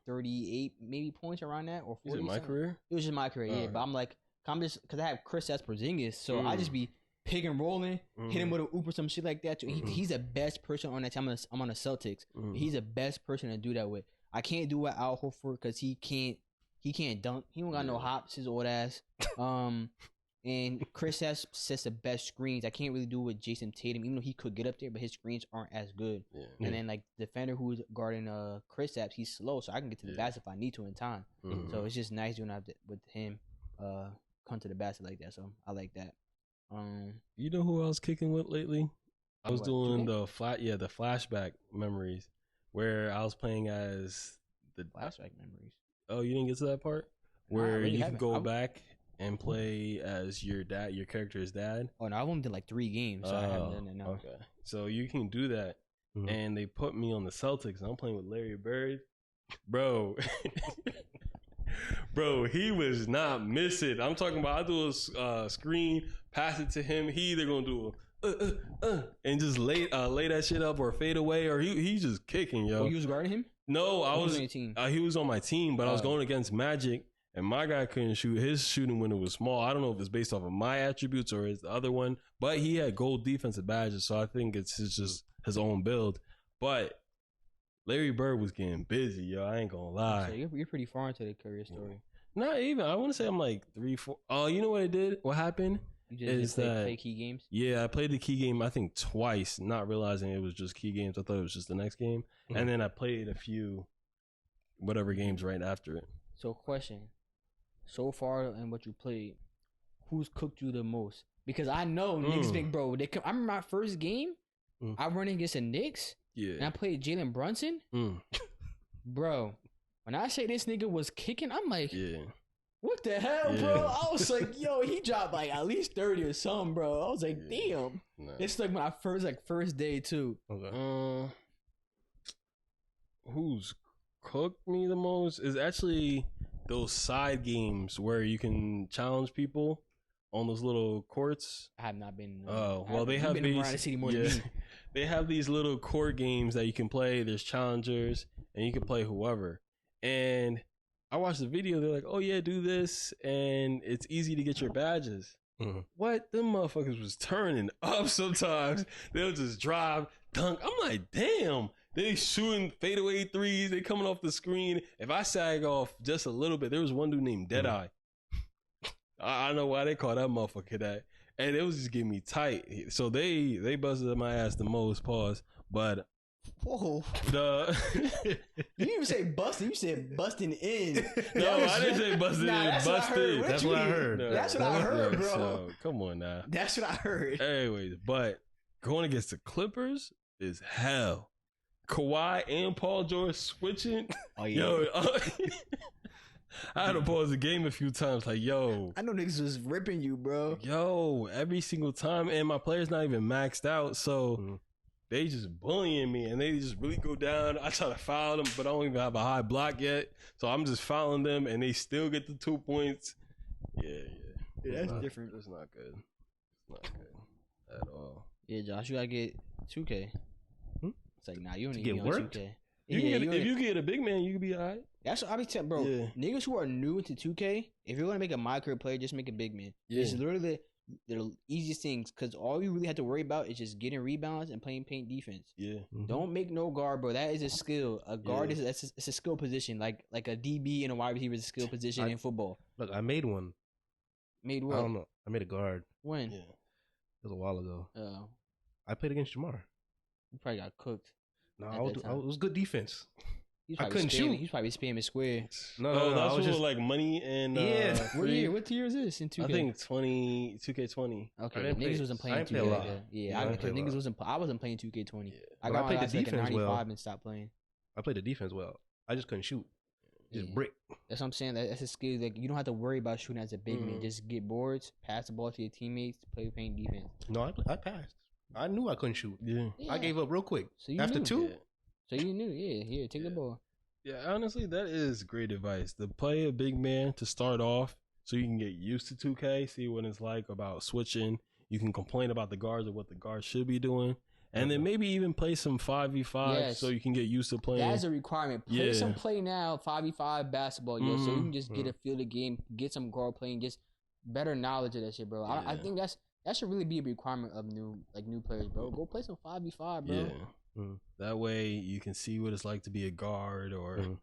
38 maybe points around that, or 40. Is it My Career? It was just My Career, yeah. But I'm like, I'm just because I have Kristaps Porzingis, so I just be pick and rolling, hit him with an oop or some shit like that. Too. He's the best person on that team. I'm on the Celtics. He's the best person to do that with. I can't do it Al Horford because he can't dunk. He don't got no hops, his old ass. And Kristaps sets the best screens. I can't really do it with Jason Tatum, even though he could get up there, but his screens aren't as good. And then like the defender who's guarding Kristaps, he's slow, so I can get to the basket if I need to in time. So it's just nice doing that with him come to the basket like that. So I like that. You know who I was kicking with lately? I was doing the flashback memories where I was playing as the flashback memories. Oh, you didn't get to that part where you can go back and play as your character's dad. Oh no, I only did like 3 games, so I haven't done it now. Okay, so you can do that, and they put me on the Celtics, and I'm playing with Larry Bird, bro. Bro, he was not missing. I'm talking about, I do a screen, pass it to him. He either gonna do and just lay that shit up or fade away, or he's just kicking, yo. Oh, you was guarding him? No, I was. He was on my team, but I was going against Magic, and my guy couldn't shoot. His shooting window was small. I don't know if it's based off of my attributes or his other one, but he had gold defensive badges, so I think it's just his own build. But Larry Bird was getting busy, yo. I ain't gonna lie. So you're pretty far into the career story. Not even. I want to say I'm like 3, 4. Oh, you know what it did? What happened? You just play key games? Yeah, I played the key game, I think, twice, not realizing it was just key games. I thought it was just the next game. And then I played a few whatever games right after it. So question. So far in what you played, who's cooked you the most? because I know Knicks big bro. I remember my first game. I run against the Knicks. Yeah. And I played Jalen Brunson. Bro, when I say this nigga was kicking, I'm like, what the hell, bro? I was like, yo, he dropped like at least 30 or something, bro. I was like, damn. Nah. It's like my first day too. Okay. Who's cooked me the most is actually those side games where you can challenge people on those little courts. I have not been. Oh, well, they have these. The city more than me. They have these little court games that you can play. There's challengers, and you can play whoever. And I watched the video. They're like, "Oh yeah, do this, and it's easy to get your badges." What? Them motherfuckers was turning up sometimes. They'll just drive, dunk. I'm like, damn. They shooting fadeaway threes. They coming off the screen. If I sag off just a little bit, there was one dude named Deadeye. I don't know why they call that motherfucker that. And it was just getting me tight. So they busted my ass the most, pause. But whoa. You didn't even say busting, you said busting in. No, I didn't say busting in. Busting. That's what I heard. No, that's what I heard, bro. So, come on now. That's what I heard. Anyways, but going against the Clippers is hell. Kawhi and Paul George switching. Oh yeah. Yo, I had to pause the game a few times. Like, yo, I know niggas was ripping you, bro. Yo, every single time, and my player's not even maxed out, so they just bullying me, and they just really go down. I try to foul them, but I don't even have a high block yet, so I'm just fouling them, and they still get the 2 points. Yeah, that's different. It's not good. It's not good at all. Yeah, Josh, you gotta get 2K. It's like, nah, you don't need to get worked. 2K. If you get a big man, you can be all right. That's what I be telling, bro. Yeah. Niggas who are new into 2K, if you're gonna make a my career player, just make a big man. Yeah. It's literally the easiest things, because all you really have to worry about is just getting rebounds and playing paint defense. Yeah. Don't make no guard, bro. That is a skill. A guard is it's a skill position, like a DB and a wide receiver is a skill position in football. Look, I made one. Made what? I don't know. I made a guard. When? Yeah. It was a while ago. Oh. I played against Jamar. You probably got cooked. No, it was good defense. I couldn't shoot. shoot. He's probably spamming square. No, that was just like money and What year is this in 2K? I think 2K20. Okay, niggas wasn't playing 2K. Niggas wasn't. I wasn't playing 2K20. Yeah. I played the defense like 95 and stopped playing. I played the defense well. I just couldn't shoot. Just brick. That's what I'm saying. That's a skill. Like, you don't have to worry about shooting as a big man. Just get boards, pass the ball to your teammates, play paint defense. No, I passed. I knew I couldn't shoot. Yeah. I gave up real quick. So you after knew. 2. Yeah. So you knew. Yeah. Here, take the ball. Yeah, honestly, that is great advice. To play a big man to start off, so you can get used to 2K, see what it's like about switching. You can complain about the guards or what the guards should be doing. And then maybe even play some 5v5 so you can get used to playing. That's a requirement. Play now 5v5 basketball, so you can just get a feel of the game, get some guard playing, just better knowledge of that shit, bro. Yeah. I think that should really be a requirement of new players, bro. Go play some 5v5, bro. Yeah. That way you can see what it's like to be a guard or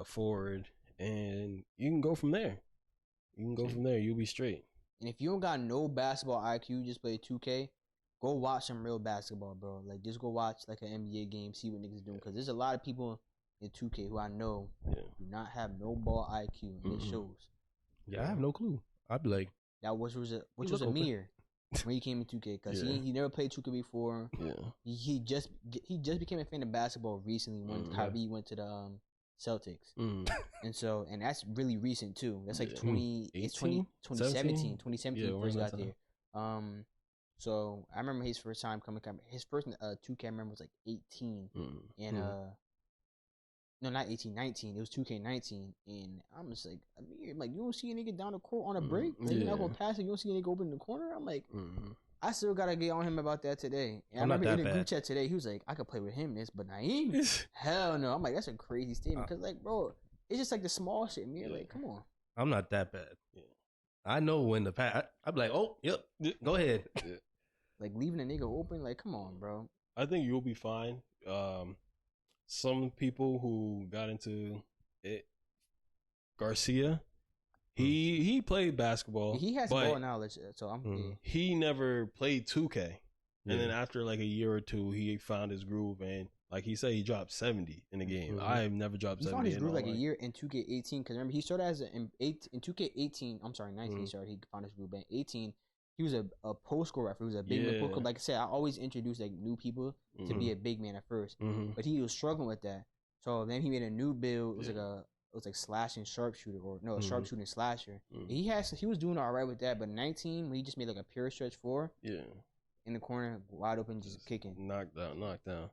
forward, and you can go from there. You'll be straight. And if you don't got no basketball IQ, just play 2K. Go watch some real basketball, bro. Like, just go watch like an NBA game, see what niggas doing. Because there's a lot of people in 2K who I know do not have no ball IQ, and it shows. Yeah, I have no clue. I'd be like, that which was a mirror when he came in 2K, because he never played 2K before. Yeah, he just became a fan of basketball recently when Kyrie went to the Celtics, and that's really recent too. That's like 2017 when he got there. So I remember his first time coming. His first 2K I remember was like 18, and no, not 18, 19. It was 2K19, and I'm just like, you don't see a nigga down the court on a break. Like, you're not gonna pass it. You don't see a nigga open in the corner. I'm like, I still gotta get on him about that today. And I remember in the group chat today, he was like, I could play with him, but Naeem, hell no. I'm like, that's a crazy statement, because like, bro, it's just like the small shit, man. Like, come on. I'm not that bad. Yeah. I know when to pass. I'd be like, oh, yep, go ahead. Yeah. Like, leaving a nigga open, like, come on, bro. I think you'll be fine. Some people who got into it, Garcia, he played basketball. He has ball knowledge, so he never played 2K. And then after like a year or two, he found his groove, and like he said, he dropped 70 in the game. I have never dropped 70. He found his groove like a year in 2K18, because remember, he started in 2K18. I'm sorry, 19. He found his groove. In 18, he was a post score referee. He was a big man. Like I said, I always introduce like new people to be a big man at first, but he was struggling with that. So then he made a new build. It was like slashing sharpshooter a sharpshooting slasher. He was doing all right with that, but 19 when he just made like a pure stretch 4. Yeah. In the corner, wide open, just kicking. Knocked down.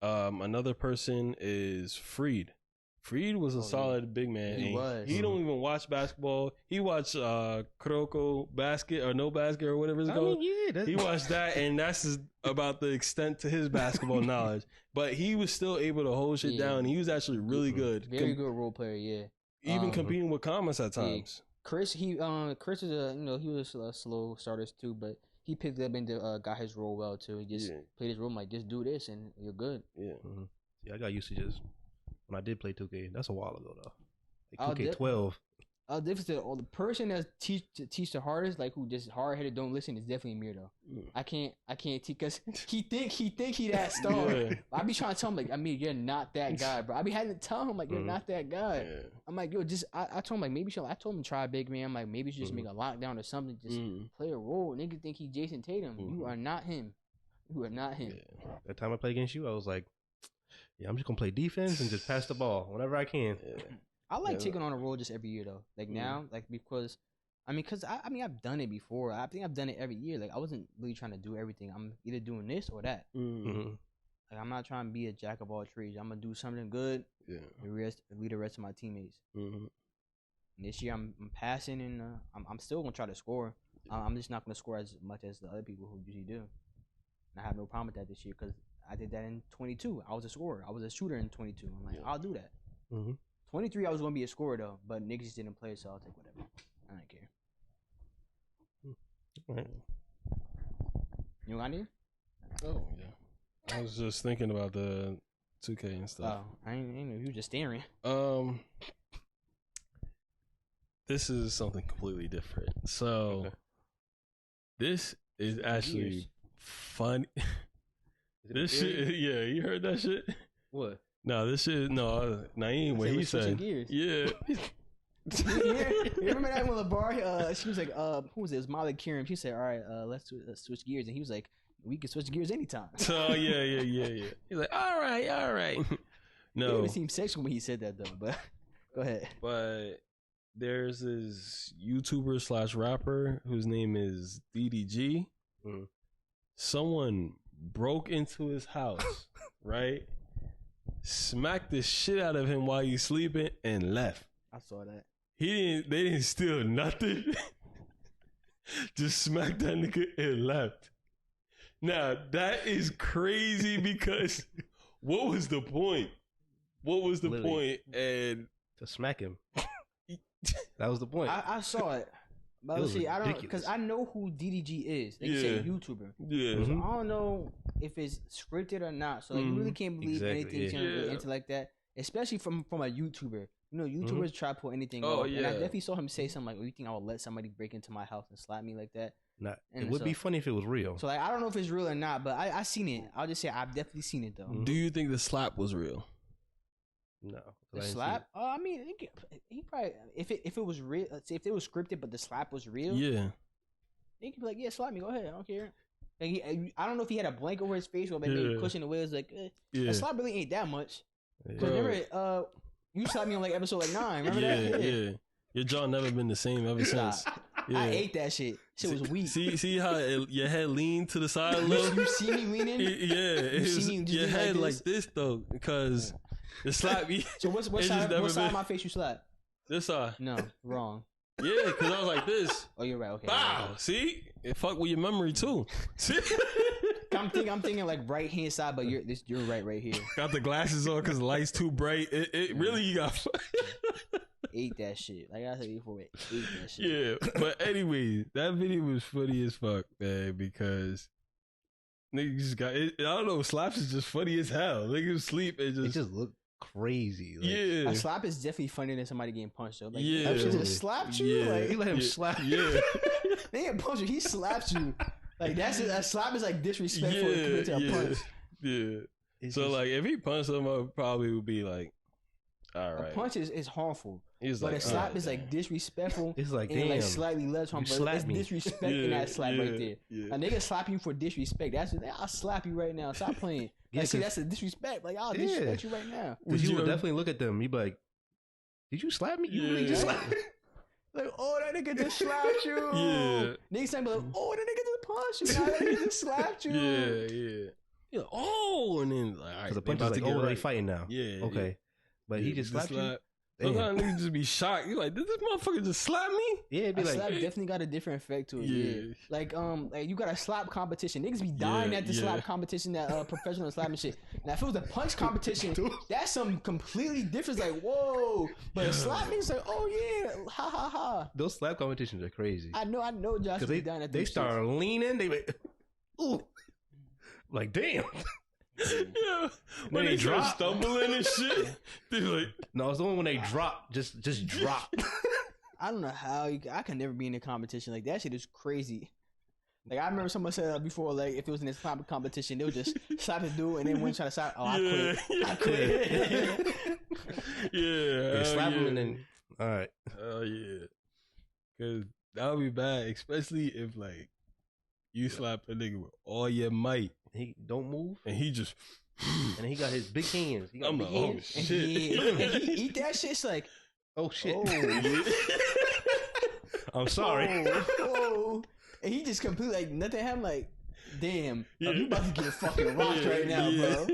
Another person is Freed. Freed was a solid big man. He was. He don't even watch basketball. He watched Kuroko basket or no basket or whatever it's called. He watched that, and that's about the extent to his basketball knowledge. But he was still able to hold shit down. He was actually really good. Very good role player. Yeah. Even competing with Kamas at times. Chris is he was a slow starter too, but he picked up and got his role well too. He just played his role like just do this and you're good. Yeah. Yeah, I got used to just when I did play 2K. That's a while ago though. Like 2K12. The person that teach the hardest, like who just hard headed don't listen, is definitely Mir though. I can't teach because he think he that star. I be trying to tell him like, I mean, you're not that guy, bro. I be having to tell him like you're not that guy. I'm like, yo, just I told him like maybe I told him to try big man. I'm like maybe you should just make a lockdown or something, just play a role. Nigga think he Jason Tatum. You are not him. You are not him. That time I played against you, I was like, yeah, I'm just gonna play defense and just pass the ball whenever I can. I like taking on a role just every year though. Like now, like because I've done it before. I think I've done it every year. Like I wasn't really trying to do everything. I'm either doing this or that. Like I'm not trying to be a jack of all trades. I'm gonna do something good. Yeah. Lead the rest of my teammates. And this year I'm passing and I'm still gonna try to score. I'm just not gonna score as much as the other people who usually do. And I have no problem with that this year because I did that in 22. I was a scorer. I was a shooter in 22. I'm like, I'll do that. 23, I was going to be a scorer, though, but niggas just didn't play, so I'll take whatever. I don't care. Right. You got any? Oh, yeah. I was just thinking about the 2K and stuff. Oh, I ain't know. You were just staring. This is something completely different. So, this is actually fun. This shit, yeah, you heard that shit? What? No, this shit, Naeem, what he said. Gears. Yeah. You remember that when LeBar, she was like, who was it? It was Molly Kieran. She said, all right, let's switch gears. And he was like, we can switch gears anytime. Oh, yeah. He's like, all right. No. It seemed sexual when he said that, though, but go ahead. But there's this YouTuber / rapper whose name is DDG. Someone broke into his house, right? Smacked the shit out of him while he's sleeping and left. I saw that. They didn't steal nothing. Just smacked that nigga and left. Now that is crazy because what was the point? Point? And to smack him. That was the point. I saw it. But let's see, I don't, because I know who DDG is. They say YouTuber. Yeah. So I don't know if it's scripted or not. So like, you really can't believe anything really into like that, especially from a YouTuber. You know, YouTubers try to pull anything off. And I definitely saw him say something like, "You think I would let somebody break into my house and slap me like that?" It would be funny if it was real. So like, I don't know if it's real or not, but I seen it. I'll just say I've definitely seen it though. Do you think the slap was real? No. The slap? I mean, he probably if it was real. Let's say if it was scripted, but the slap was real. Yeah. He could be like, "Yeah, slap me. Go ahead. I don't care." Like I don't know if he had a blank over his face or maybe pushing away. It's like, a slap really ain't that much. Cause remember, you slapped me on like episode like 9. Remember that? Yeah. Your jaw never been the same ever since. Yeah. I ate that shit. Shit was weak. See how your head leaned to the side a little? You see me leaning? Your head like this though, because the slap. So what side of my face you slap? This side. No, wrong. Yeah, because I was like this. Oh, you're right. Okay. Wow. Right. See, it fuck with your memory too. I'm thinking like right hand side, but you're right here. Got the glasses on because the light's too bright. It really you got. Ate that shit. Like I said before, ate that shit. Yeah, but anyway, that video was funny as fuck, man, because niggas just got it. I don't know, slaps is just funny as hell. Niggas sleep and it just look crazy. Like, yeah, a slap is definitely funnier than somebody getting punched. Though. Like, yeah, that shit just slapped you. Yeah. Like, you let him slap. Yeah, they didn't punch you. He slapped you. Like a slap is like disrespectful compared to a punch. Yeah. So like, if he punched him, I probably would be like, A punch is harmful, He's but like, a slap is like disrespectful. It's like, and damn, like slightly less harmful. It's disrespect in that slap right there. Yeah. A nigga slap you for disrespect. I'll slap you right now. Stop playing. Like, see, that's a disrespect. Like, I'll disrespect you right now. Because you would definitely look at them. You'd be like, "Did you slap me? You really just slapped me?" Like, oh, that nigga just slapped you. Yeah. Niggas saying, like, oh, that nigga just punched you. That nigga just slapped you. Yeah. You're like, oh, and then like, all right, Because the punch is like, "Oh, they fighting now." Yeah. Okay. But he just slapped you. Sometimes niggas just be shocked. You're like, did this motherfucker just slap me? Yeah, it'd be like, slap definitely got a different effect to it. Yeah. Like you got a slap competition. Niggas be dying at the slap competition, that professional slapping shit. Now if it was a punch competition, that's something completely different. It's like, whoa. But slapping is like, oh yeah, ha ha ha. those slap competitions are crazy. I know, Josh. Because they start leaning. They like, ooh, like damn. Yeah, when they drop stumbling and shit, they like, no, it's the one when they drop, just drop. I don't know how I can never be in a competition like that. Shit is crazy. Like I remember someone said before, like if it was in this slap competition, they would just slap the dude and then when try to slap, I quit. Yeah, slap him and then all right. Oh yeah, because that would be bad, especially if like you slap a nigga with all your might. He don't move, and he just, and he got his big hands. He got I'm big like, hands. oh shit! And he eat that shit. It's like, oh shit! Oh. I'm sorry. Oh. And he just completely like nothing happened. Like, damn, you about to get fucking rocked right now, bro.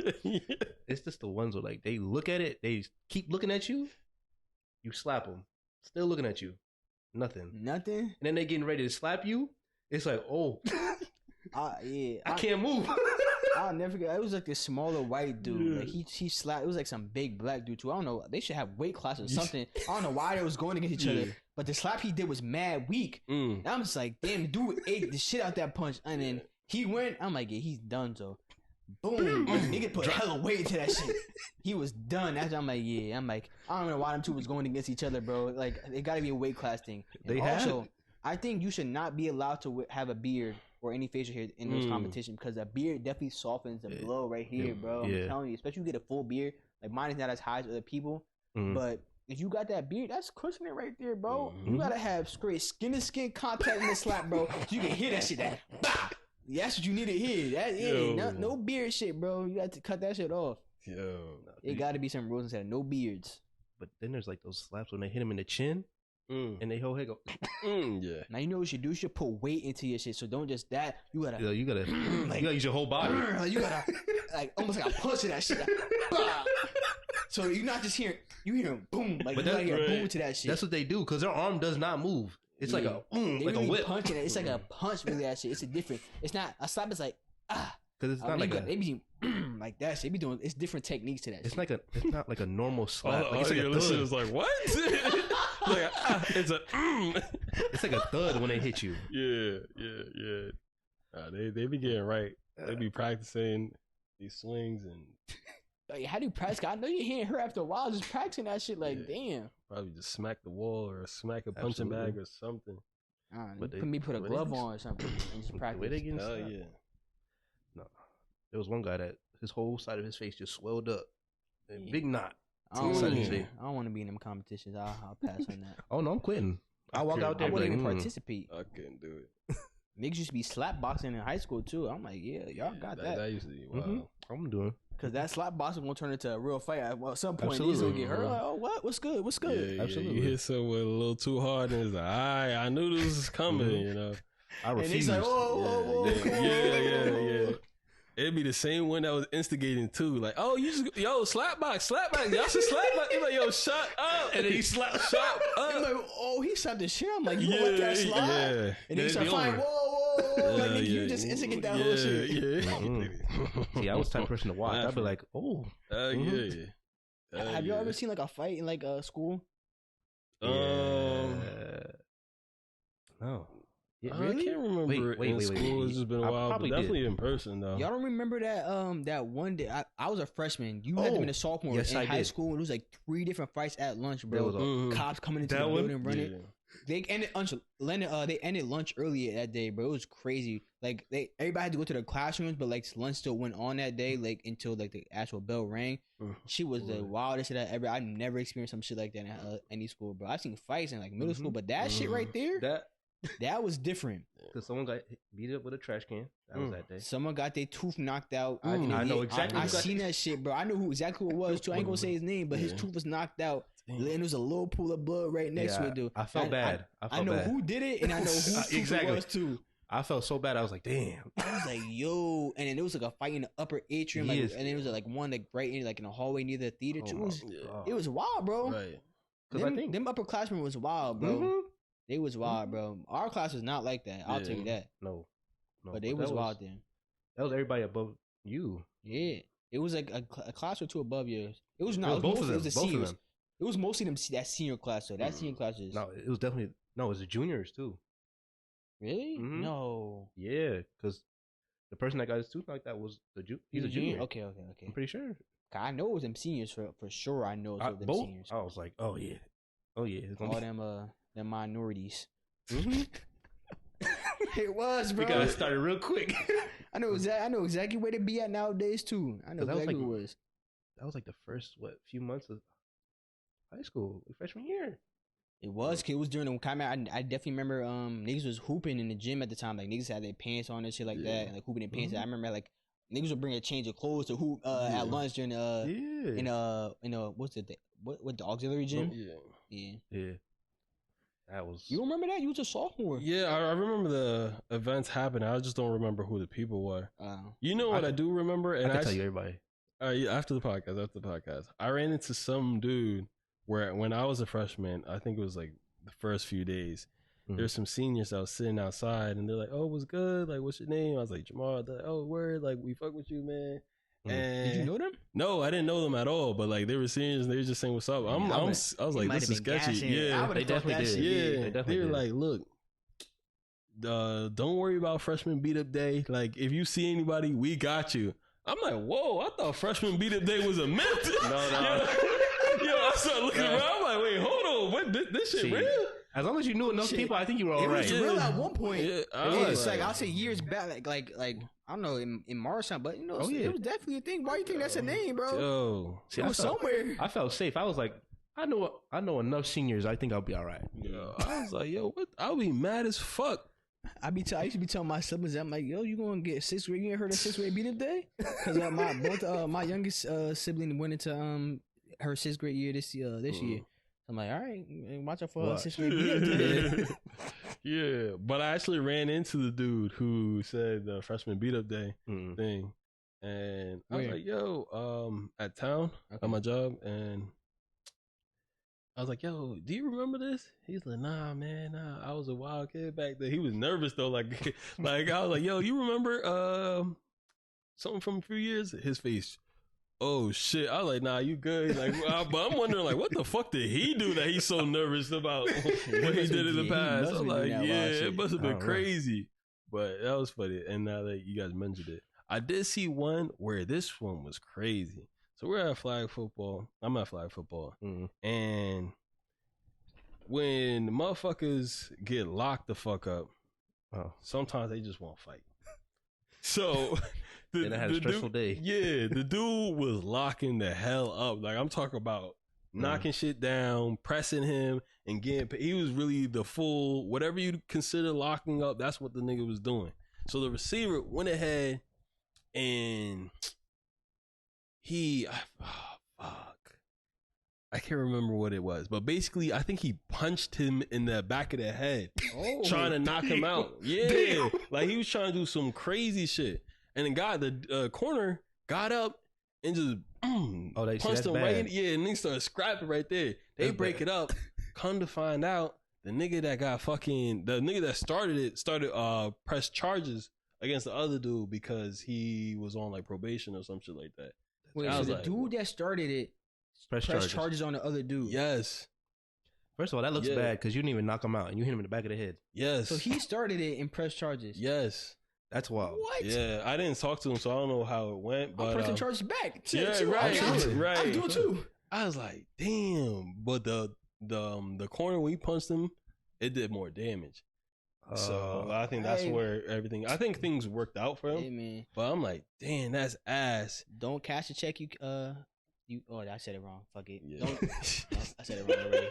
It's just the ones where like they look at it, they keep looking at you. You slap them, still looking at you, nothing. And then they getting ready to slap you. It's like, oh. Yeah, I can't move. I'll never forget. It was like this smaller white dude. Like he slapped. It was like some big black dude too. I don't know. They should have weight classes or something. I don't know why they was going against each other. But the slap he did was mad weak. And I'm just like, damn, the dude ate the shit out that punch. And then he went. I'm like, yeah, he's done. So, boom, nigga put hella weight into that shit. He was done. After I'm like, yeah. I'm like, I don't know why them two was going against each other, bro. Like, it got to be a weight class thing. And also, I think you should not be allowed to have a beard or any facial hair in those competitions because a beard definitely softens the blow right here, bro. I'm telling you, especially if you get a full beard. Like mine is not as high as other people, but if you got that beard, that's cushion it right there, bro. You gotta have straight skin to skin contact in the slap, bro. So you can hear that shit. That's what you need to hear. No beard shit, bro. You got to cut that shit off. It got to be some rules instead of no beards. But then there's like those slaps when they hit him in the chin. And they whole head go. Yeah. Now you know what you should do. You should put weight into your shit. So don't just that. You gotta. You gotta. Like, you gotta use your whole body. You gotta like almost like a punch of that shit. So you're not just hearing. You hear boom. Like you gotta hear boom to that shit. That's what they do because their arm does not move. It's like a like really a whip. Punching it. It's like a punch with that shit. It's a different. It's not a slap. It's like because it's not like they be like that shit. They be doing. It's different techniques to that. It's shit. like it's not like a normal slap. Like it's like a thud. It's like what? Like it's a. It's like a thud when they hit you. Yeah. They be getting right. They be practicing these swings and. Like, how do you practice? I know you're hearing her after a while just practicing that shit. Like, damn. Probably just smack the wall or smack a punching bag or something. But put a glove on or something and just practice. Hell yeah. No, there was one guy that his whole side of his face just swelled up, big knot. I don't want to be in them competitions. I'll pass on that. Oh no, I'm quitting. I'll walk out there. I wouldn't even participate. I couldn't do it. Niggas used to be slap boxing in high school too. I'm like, yeah, y'all got that. That used to be wild. I'm doing. Because that slap boxing won't turn into a real fight. At some point, he's gonna get hurt. Like, oh, what? What's good? What's good? Yeah, absolutely. You hit someone a little too hard, and it's like, I knew this was coming. You know, I refuse. And he's like, whoa. Yeah. It'd be the same one that was instigating too. Like, oh, slap box. Y'all should slap box. He's like, yo, shut up. And then he shut up. I'm like, oh, he slapped the shit. I'm like, you let that slide? Yeah. And then he started fighting, whoa. Like, nigga, you just instigate that whole shit. Yeah. See, I was the type of person to watch. I'd be like, oh. Have you ever seen like a fight in like a school? No. Yeah, really? I can't remember. Wait, school. It's just been a while. But definitely in person though. Y'all don't remember that that one day I was a freshman. You had to be a sophomore in high school. And it was like 3 different fights at lunch, bro. Cops coming into the building running. They ended lunch early that day, bro. It was crazy. Like everybody had to go to their classrooms, but like lunch still went on that day, like until like the actual bell rang. She was the wildest shit I ever. I've never experienced some shit like that in any school, bro. I've seen fights in like middle school, but that shit right there, that was different. Because someone got beat up with a trash can. That was that day. Someone got their tooth knocked out. I know exactly. I seen that shit, bro. I know exactly who it was too. I ain't gonna say his name, but his tooth was knocked out. And there was a little pool of blood right next to it, dude. I felt bad. I know who did it, and I know who exactly it was too. I felt so bad. I was like, damn. I was like, yo. And then there was like a fight in the upper atrium, like, and there was like one like right in like in the hallway near the theater too. It was wild, bro. Right. Because I think them upperclassmen was wild, bro. Mm-hmm. They was wild, bro. Our class was not like that. I'll tell you that. No. But they was wild then. That was everybody above you. Yeah. It was like a class or two above yours. It was not. It was the seniors. It was mostly that senior class, though. That senior class is... No, it was definitely... No, it was the juniors, too. Really? Mm-hmm. No. Yeah, because the person that got his tooth like that was he's a junior. Okay. I'm pretty sure. I know it was them seniors for sure. I know it was them seniors. I was like, oh, yeah. All them minorities. Mm-hmm. It was, bro. We got started real quick. I know exactly where they be at nowadays, too. I know exactly who it was. That was like the first, few months of high school, freshman year. It was during the time. I definitely remember niggas was hooping in the gym at the time. Like niggas had their pants on and shit like that, and like hooping in pants. I remember like niggas would bring a change of clothes to hoop at lunch during in what's the what the auxiliary gym? Yeah. That was. You remember that? You was a sophomore. Yeah, I remember the events happening. I just don't remember who the people were. You know what I do remember, and I can tell you everybody. After the podcast, I ran into some dude where when I was a freshman, I think it was like the first few days, there's some seniors that was sitting outside and they're like, oh, what's good? Like, what's your name? I was like, Jamal. They're like, oh, word. Like, we fuck with you, man. And did you know them? No, I didn't know them at all. But like, they were seniors and they were just saying, what's up? I was like, this is sketchy. Yeah, they definitely did. Yeah, they were like, look, don't worry about freshman beat up day. Like, if you see anybody, we got you. I'm like, whoa, I thought freshman beat up day was a myth. No. Yo, I started looking around. I'm like, wait, hold on. What, this shit real? As long as you knew enough people, I think you were all right. It was real at one point. Yeah, it's like, I'll say years back, like I don't know, in Morristown, but you know, it was definitely a thing. Why you think that's a name, bro? Yo. It was somewhere. I felt safe. I was like, I know enough seniors. I think I'll be all right. Yo, I was like, yo, what? I'll be mad as fuck. I used to be telling my siblings, I'm like, yo, you gonna get sixth grade? You ain't heard of sixth grade beat up day? Because my youngest sibling went into her sixth grade year this year. I'm like, all right, watch out for sixth grade beat up day. Yeah, but I actually ran into the dude who said the freshman beat up day thing, and I was like, yo, at town at my job, and I was like, yo, do you remember this? He's like, nah, man, nah. I was a wild kid back then. He was nervous though. Like I was like, yo, you remember something from a few years? His face, oh shit. I was like, nah, you good. Like, but I'm wondering, like, what the fuck did he do that he's so nervous about what he did in the past? I'm like, yeah, it must have been crazy. But that was funny. And now that you guys mentioned it, I did see one where this one was crazy. So we're at flag football. I'm at flag football. And when motherfuckers get locked the fuck up, sometimes they just won't fight. So they had a stressful day. Yeah, the dude was locking the hell up. Like, I'm talking about knocking shit down, pressing him, and getting. He was really the full, whatever you consider locking up, that's what the nigga was doing. So the receiver went ahead and I can't remember what it was, but basically I think he punched him in the back of the head, trying to knock him out. Yeah, like he was trying to do some crazy shit, and the corner got up and just punched him right in. Yeah, and they started scrapping right there. They break it up. Come to find out, the nigga that started press charges against the other dude because he was on like probation or some shit like that. Wait, so the dude that started it press charges on the other dude? Yes. First of all, that looks bad because you didn't even knock him out and you hit him in the back of the head. Yes. So he started it and pressed charges? Yes. That's wild. What? Yeah, I didn't talk to him, so I don't know how it went. But I'm pressing charges back. Right. I'm doing too. I was like, damn. But the corner when he punched him, it did more damage. So I think that's where everything. I think things worked out for him. Hey, man. But I'm like, damn, that's ass. Don't cash a check. Oh, I said it wrong. Fuck it. Yeah. Don't. I said it wrong already.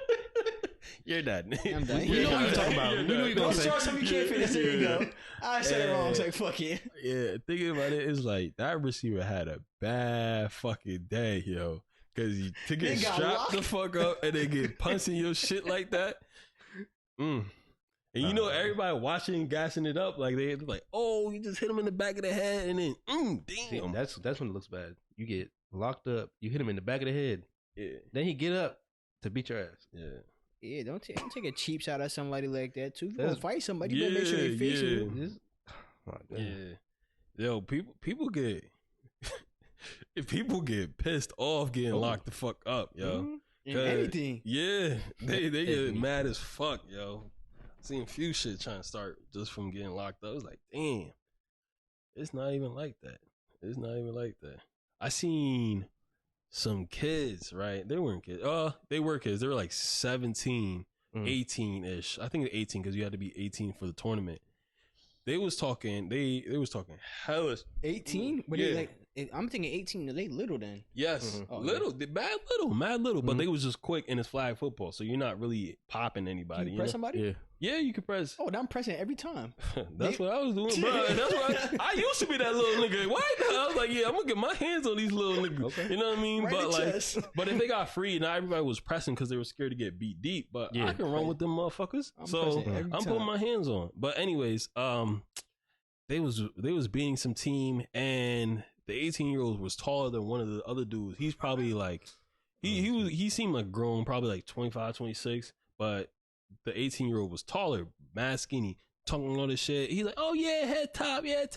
You're done. I'm done. We know what you're talking about. We know what you're gonna say. Don't something you can't finish. There you go. I said it wrong. So fuck it. Yeah, thinking about it, it's like that receiver had a bad fucking day, yo. Because to get strapped the fuck up and then get punched in your shit like that. And you know, everybody watching, gassing it up, like they're like, "Oh, you just hit him in the back of the head," and then, damn. See, that's when it looks bad. You get locked up. You hit him in the back of the head. Yeah. Then he get up to beat your ass. Yeah. Yeah, don't take a cheap shot at somebody like that too. If you gonna fight somebody, you better make sure they face you. Oh my God. Yeah. Yo, people get if people get pissed off getting locked the fuck up, yo. Anything. Yeah. They get mad as fuck, yo. Seen a few shit trying to start just from getting locked up. I was like, damn, it's not even like that. It's not even like that. I seen some kids, right? They weren't kids. They were kids. They were like 17, 18-ish. I think 18 because you had to be 18 for the tournament. They was talking. They was talking hellish. 18? But yeah. I'm thinking 18. They little then. Yes, little. They mad little. But they was just quick and it's flag football, so you're not really popping anybody. Can you press somebody? Yeah, you can press. Oh, I'm pressing every time. That's what I was doing, bro. That's what I used to be that little nigga. Why? I was like, yeah, I'm gonna get my hands on these little niggas. Okay. You know what I mean? Right, but if they got free, not everybody was pressing because they were scared to get beat deep. But I can run with them motherfuckers. I'm putting my hands on. But anyways, they was beating some team, and the 18-year-old was taller than one of the other dudes. He's probably like, he seemed like grown, probably like 25, 26, but the 18-year-old was taller, mad skinny, talking all this shit. He's like, "Oh yeah, head top, you a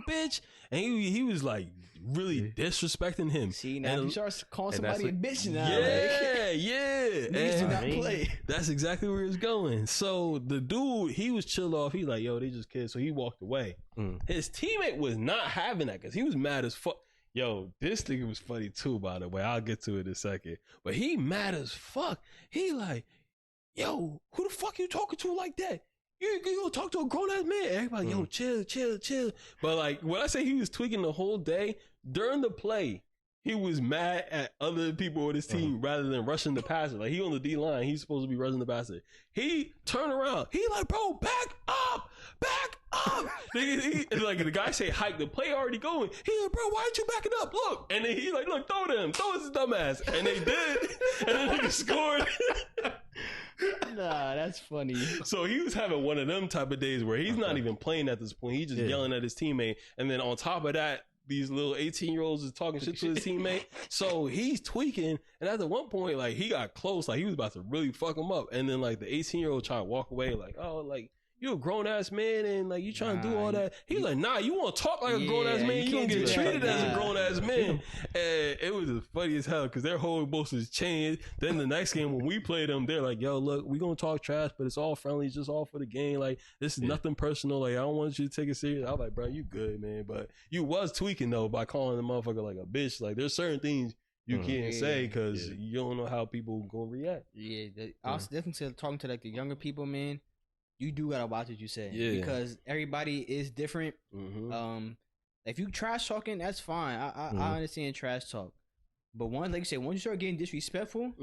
bitch," and he was like really disrespecting him. See, now if you start calling somebody a bitch now, niggas do not play. That's exactly where it's going. So the dude, he was chilled off. He like, "Yo, they just kids," so he walked away. His teammate was not having that because he was mad as fuck. Yo, this nigga was funny too, by the way. I'll get to it in a second. But he mad as fuck. He like, "Yo, who the fuck you talking to like that? You gonna talk to a grown ass man?" Everybody, yo, chill. But like, when I say he was tweaking the whole day, during the play, he was mad at other people on his team rather than rushing the passer. Like, he on the D line, he's supposed to be rushing the passer. He turned around. He like, "Bro, back up. Like the guy say hike, the play already going. He like, "Bro, why aren't you backing up? Look." And then he like, "Look, throw his dumb ass." And they did. And then he scored. Nah, that's funny. So he was having one of them type of days where he's not even playing at this point. He's just yelling at his teammate. And then on top of that, these little 18-year-olds is talking shit to his teammate. So he's tweaking. And at one point, like, he got close. Like, he was about to really fuck him up. And then, like, the 18-year-old tried to walk away. Like, "Oh, like, you a grown-ass man and, like, you trying to do all that." He's like, "Nah, you want to talk like a grown-ass man, you don't get treated as a grown-ass man." And it was as funny as hell because their whole emotions changed. Then the next game when we played them, they're like, "Yo, look, we going to talk trash, but it's all friendly. It's just all for the game. Like, this is nothing personal. Like, I don't want you to take it serious." I was like, "Bro, you good, man." But you was tweaking, though, by calling the motherfucker like a bitch. Like, there's certain things you can't say because you don't know how people going to react. Yeah, I was definitely talking to, like, the younger people, man. You do gotta watch what you say, because everybody is different. If you trash talking, that's fine. I understand trash talk, but like you said, once you start getting disrespectful,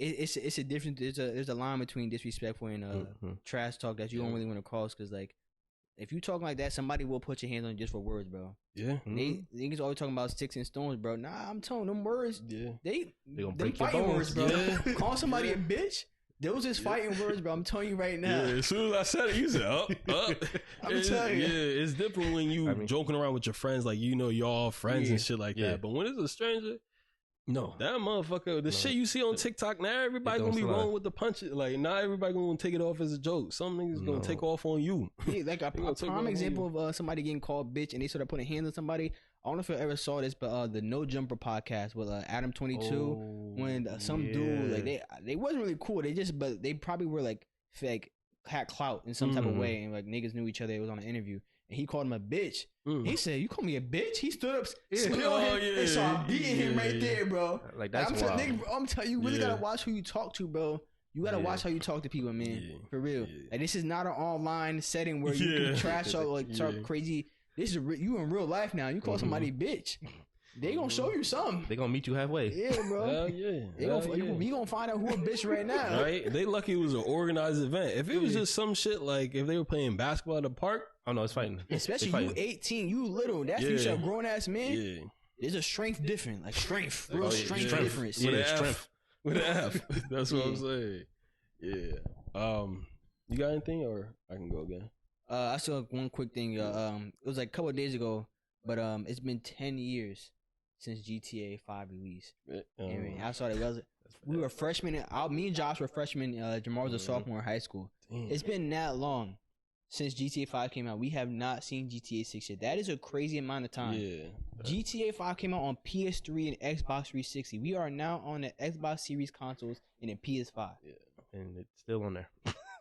it's a different. There's a line between disrespectful and trash talk that you don't really want to cross. Because like, if you talk like that, somebody will put your hands on you just for words, bro. Yeah, niggas always talking about sticks and stones, bro. Nah, I'm telling them words. Yeah, they gonna break your bones, bro. Call somebody a bitch. Those is fighting words, bro. I'm telling you right now. Yeah, as soon as I said it, you said, up. I'm telling you. Yeah, it's different when you joking around with your friends, like, you know, y'all friends and shit like that. But when it's a stranger, no. That motherfucker, the shit you see on TikTok, now everybody gonna be rolling with the punches. Like, not everybody gonna take it off as a joke. Some niggas gonna take off on you. Yeah, like a prime example of somebody getting called bitch and they started putting hands on somebody. I don't know if you ever saw this, but the No Jumper podcast with Adam 22, when some dude, like, they wasn't really cool. But they probably were like fake, had clout in some type of way, and like niggas knew each other. It was on an interview, and he called him a bitch. He said, "You call me a bitch?" He stood up, and started beating him right there, bro. Like, that's wild. I'm telling you, really gotta watch who you talk to, bro. You gotta watch how you talk to people, man. Yeah. For real. Yeah. Like, this is not an online setting where you can trash talk, like talk crazy. This is you in real life now. You call somebody bitch, they gonna show you something. They gonna meet you halfway. Yeah, bro. Hell yeah. We gonna find out who a bitch right now. Right? They lucky it was an organized event. If it was just some shit like if they were playing basketball at the park, Oh no, it's fighting. Especially you 18, you little. That's you should a grown ass man. There's a strength different, like strength, real strength difference. With an F. With an F. That's what I'm saying. Yeah. You got anything, or I can go again? I saw one quick thing. It was like a couple of days ago, but it's been 10 years since GTA 5 released. And I saw it. We were freshmen. Me and Josh were freshmen. Jamal was a sophomore in high school. Damn. It's been that long since GTA 5 came out. We have not seen GTA 6 yet. That is a crazy amount of time. Yeah. GTA 5 came out on PS3 and Xbox 360. We are now on the Xbox Series consoles and the PS5. Yeah. And it's still on there.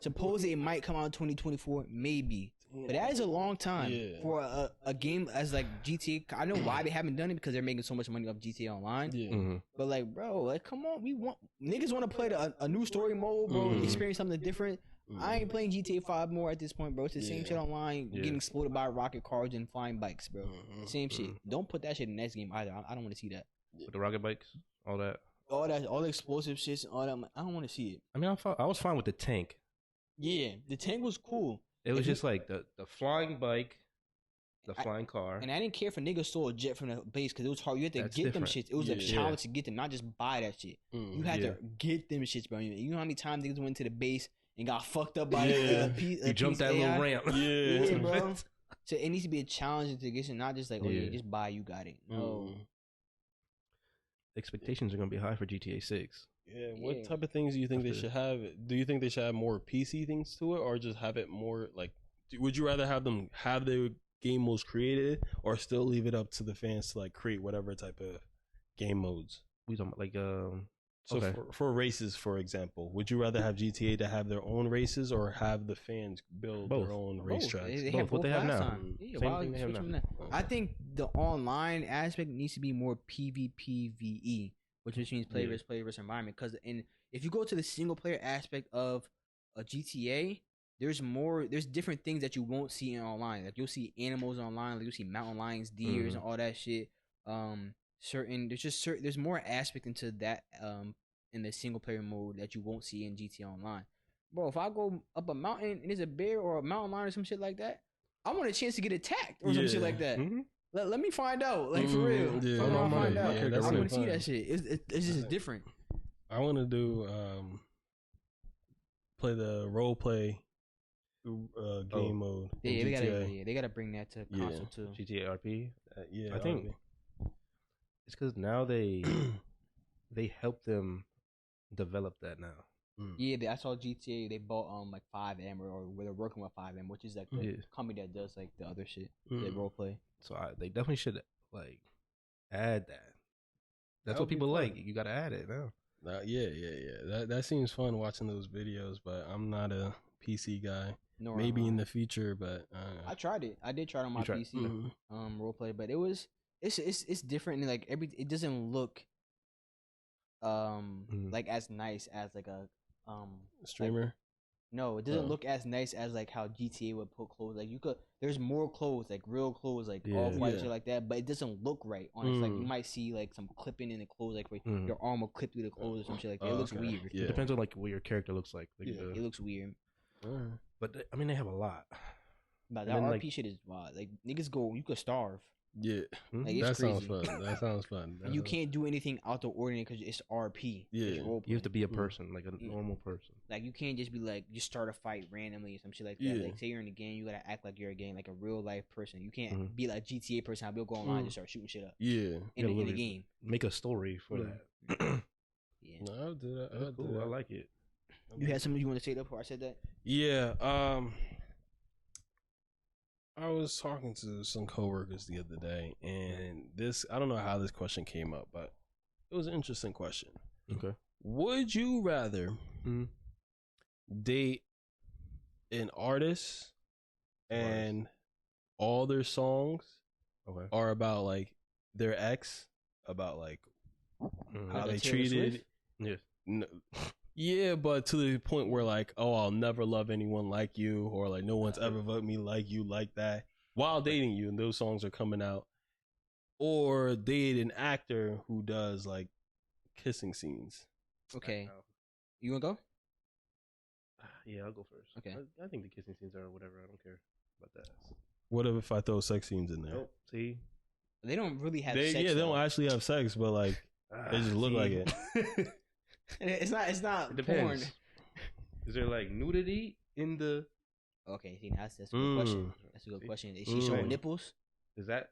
Supposedly it might come out in 2024, maybe. But that is a long time for a game as like GTA. I know why they haven't done it, because they're making so much money off GTA Online. Yeah. But like, bro, like, come on, niggas want to play a new story mode, bro. Experience something different. I ain't playing GTA 5 more at this point, bro. It's the same shit online, getting exploded by rocket cars and flying bikes, bro. Same shit. Don't put that shit in the next game either. I don't want to see that. With the rocket bikes, all that, all the explosive shits, all that. I don't want to see it. I mean, I was fine with the tank. Yeah, the tank was cool. It was just like the flying bike, the flying car. And I didn't care if a nigga stole a jet from the base, because it was hard. You had to get them shits. It was a challenge to get them, not just buy that shit. You had to get them shits, bro. You know how many times niggas went to the base and got fucked up by you jumped that little ramp. Yeah, bro. So it needs to be a challenge to get it, not just like, just buy, you got it. No. Expectations are gonna be high for GTA 6. Yeah, what type of things do you think they should have? Do you think they should have more PC things to it, or just have it more like? Would you rather have them have their game modes created, or still leave it up to the fans to like create whatever type of game modes? We talking about like So for races, for example, would you rather have GTA to have their own races, or have the fans build their own racetracks? They have what they have now. Yeah, same thing they have now. I think the online aspect needs to be more PvPvE, which means player versus environment. Because if you go to the single player aspect of a GTA, there's different things that you won't see in online. Like, you'll see animals online, like you'll see mountain lions, deers, and all that shit. There's more aspect into that in the single player mode that you won't see in GTA Online. Bro, if I go up a mountain and there's a bear or a mountain lion or some shit like that, I want a chance to get attacked or some shit like that. Let me find out, like, for real. I want to find out. I want to see that shit. It's just different. I want to do play the role play game mode. Yeah, they gotta bring that to console too. GTA RP. I think it's because now they help them develop that now. Yeah, I saw GTA. They bought like 5M, or they're working with 5M, which is like the company that does like the other shit, the role play. So they definitely should like add that. That's what people like. You gotta add it now. That seems fun watching those videos, but I'm not a PC guy. No, maybe in the future, but I tried it. I did try it on my PC role play, but it's different. And like it doesn't look like as nice as like a streamer. Like, no, it doesn't look as nice as like how GTA would put clothes. Like there's more clothes, like real clothes, like all white shit like that. But it doesn't look right on it. Like you might see like some clipping in the clothes, like where your arm will clip through the clothes or some shit like that. It looks weird. Yeah. It depends on like what your character looks like. It looks weird. But I mean, they have a lot. But that RP shit is wild. Like, niggas you could starve. Yeah, like, that sounds fun. That sounds fun. And you can't do anything out the ordinary because it's RP. Yeah, you have to be a person, like a normal person. Like, you can't just be like, just start a fight randomly or some shit like that. Yeah. Like, say you're in a game, you gotta act like you're a game, like a real life person. You can't be like GTA person. I'll go online and just start shooting shit up. Yeah, in the game. Make a story for that. Yeah, no, I'll do that. I'll do that. I like it. You had something you want to say before I said that? Yeah. I was talking to some coworkers the other day, and I don't know how this question came up, but it was an interesting question. Okay. Would you rather date an artist and all their songs are about like their ex, about like how they treated? Yes. No, Yeah, but to the point where like, oh, I'll never love anyone like you, or like no one's ever loved me like you, like that, while dating you, and those songs are coming out. Or date an actor who does like kissing scenes. Okay, you wanna go? Yeah, I'll go first. Okay. I think the kissing scenes are whatever. I don't care about that. What if I throw sex scenes in there? Nope. See, They don't really have They, sex. yeah, they though. don't actually have sex, but like they just look like it. It's not It depends. porn. Is there like nudity in the? Okay, see, that's a good question. That's a good question. Is she showing nipples? Is that?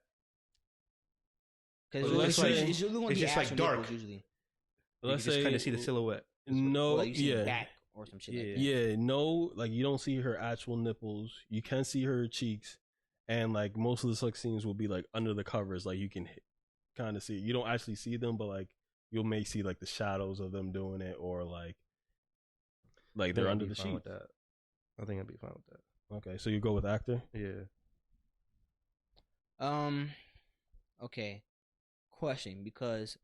Because Let's say- it's usually gonna it's be just, like, actual dark. nipples usually. Let's You just say kind of see the silhouette. no, Or like you see yeah, back or some shit like that. yeah, no, like you don't see her actual nipples. You can see her cheeks, and like most of the sex scenes will be like under the covers, like you can kind of see. You don't actually see them, but like you may see like the shadows of them doing it, or like they're under the sheet. I think I'd be fine with that. Okay, so you go with actor. Yeah. Okay. Question, because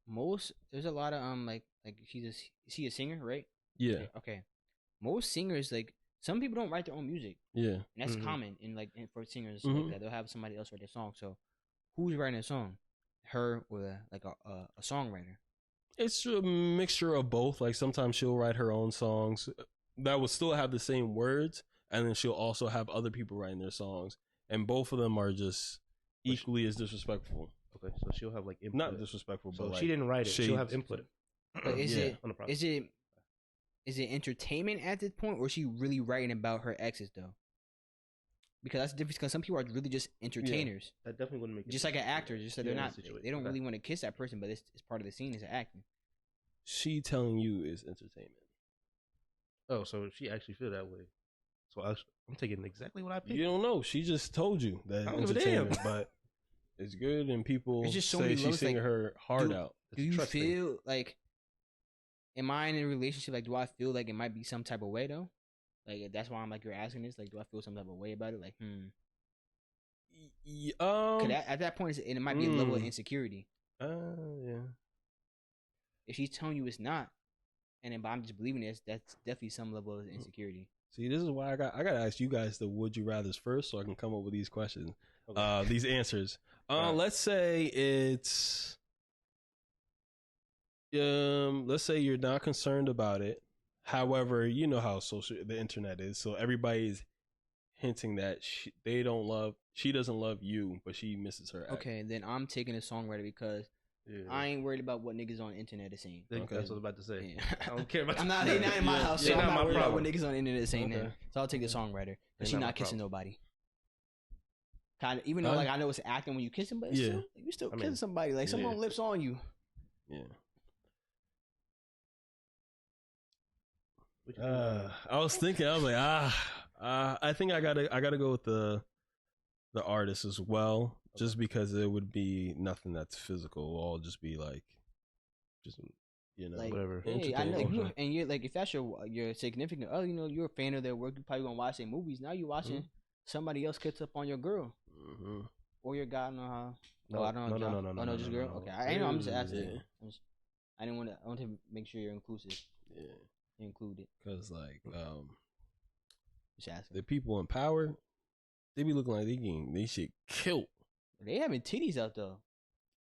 there's a lot of like is she a singer, right? Yeah, Okay. Most singers, like, some people don't write their own music. yeah. And that's Mhm. common for singers Mhm. like that. They'll have somebody else write their song. So who's writing a song? Her or like a songwriter? It's a mixture of both. Like sometimes she'll write her own songs that will still have the same words, and then she'll also have other people writing their songs, and both of them are just equally as disrespectful. Okay, so she'll have like input. Not disrespectful, So but like she didn't write it. She'll have shades. input. But is Yeah. is it entertainment at this point, or is she really writing about her exes though? Because that's the difference. Because some people are really just entertainers, That definitely wouldn't make it. just like an actor. Just that they're Yeah, not. situation. They don't Okay. really want to kiss that person, but it's part of the scene. It's acting. She telling you is entertainment. Oh, so she actually feel that way. So I'm taking exactly what I picked. You don't know. She just told you that I don't give a entertainment, damn. but it's good, and people It's just so say many she's levels, singing like, her heart do- out. Do you feel like? Am I in a relationship? Like, do I feel like it might be some type of way though? Like, that's why I'm like, you're asking this. Like, do I feel some type of way about it? Like, at that point, it might be a level of insecurity. Yeah. If she's telling you it's not, and then but I'm just believing this, that's definitely some level of insecurity. See, this is why I gotta ask you guys the would you rather's first, so I can come up with these questions, Okay. these answers. Right. Let's say let's say you're not concerned about it. However, you know how the internet is, so everybody's hinting that she doesn't love you, but she misses her ex. Okay, then I'm taking a songwriter because Yeah. I ain't worried about what niggas on the internet are saying. That's what I was about to say. Yeah. I don't care about. I'm not. They not in my Yeah, house, yeah, so I'm not not my worried about what problem. niggas on the internet are saying. Okay. Then, so I'll take the songwriter They're because she's not my not kissing problem. nobody. Kind of, even though like I know it's acting when you kissing, but it's Yeah. still, you still I kissing mean, somebody. Like someone yeah. lips on you. Yeah. What you think about I was thinking. I was like, I think I gotta go with the artist as well, just because it would be nothing that's physical. It'll all just be like, just Like, whatever. Hey, I know, entertainment. you, and you're like, if that's your significant other, you're a fan of their work. You probably gonna watch their movies. Now you watching somebody else kiss up on your girl Mhm. or your guy. I don't know how. No, I don't know. no, John. no, no, no, Oh no, no, just no, girl. no. Okay, I know. I'm just asking. Yeah. I didn't want to. I want to make sure you're inclusive. Yeah, Included. because like Just asking. the people in power, they be looking like they shit killed. They having titties out though.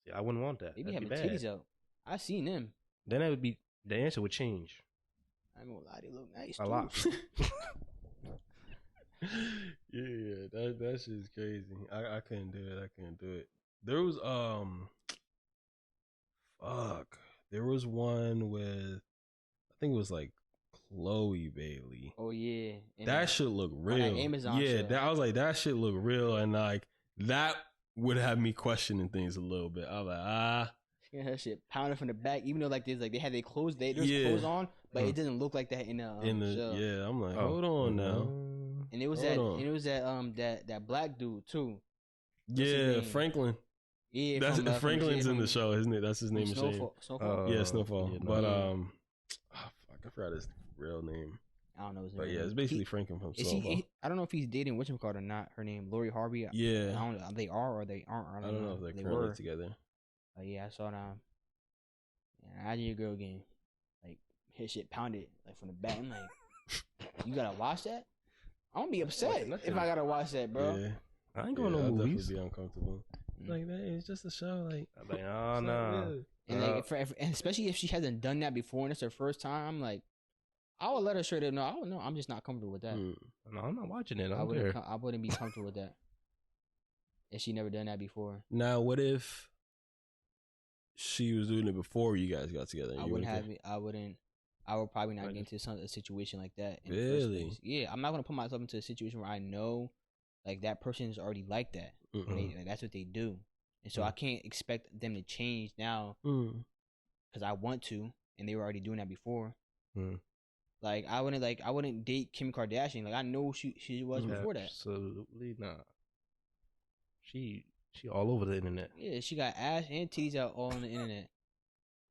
Yeah, I wouldn't want that. They be That'd having bad. titties out. I seen them. Then that would be the answer would change I ain't gonna lie, they look nice a too. lot. Yeah, that shit's crazy. I couldn't do it. I couldn't do it. There was there was one with, I think it was like Chloe Bailey. Oh yeah, and That shit look real. that Amazon yeah, show. I was like, that shit look real, and like that would have me questioning things a little bit. I was like, yeah, her shit pounding from the back. Even though like there's like they had their clothes, there's Yeah. clothes on, but it doesn't look like that in the show. yeah, I'm like, Oh. hold on now. And it was Hold on. that black dude too. his Yeah, name? Franklin's Yeah, that's from, Franklin's in from- the show, isn't it? That's his from name. Is Snowfall. Snowfall? yeah, Snowfall. yeah, no. But Yeah. fuck, I forgot his real name. I don't know his name. But yeah, it's basically Franklin from Is Snowfall. I don't know if he's dating whatchamacallit or not. Her name Lori Harvey. I Yeah, don't know. They are or they aren't. I don't know if they're They currently were. together. Yeah, I saw them. Yeah, I did your girl game. Like his shit pounded like from the back. I'm like, you gotta watch that? I'm gonna be upset if I gotta watch that, bro. Yeah. I ain't going no I'll movies. definitely be uncomfortable. Like, man, it's just a show. Like, I'm like, oh no. And like, and especially if she hasn't done that before and it's her first time, I'm like, I would let her straight up know. I would know. I'm just not comfortable with that. No, I'm not watching it. I wouldn't be comfortable with that if she never done that before. Now, what if she was doing it before you guys got together? I wouldn't have it. I would probably not get into a situation like that. In really? The first place. Yeah, I'm not gonna put myself into a situation where I know like that person is already like that. Like, that's what they do, and so I can't expect them to change now because I want to, and they were already doing that before. Like I wouldn't date Kim Kardashian. Like I know she was before that. Absolutely not. She all over the internet. Yeah, she got ass and titties out all on the internet.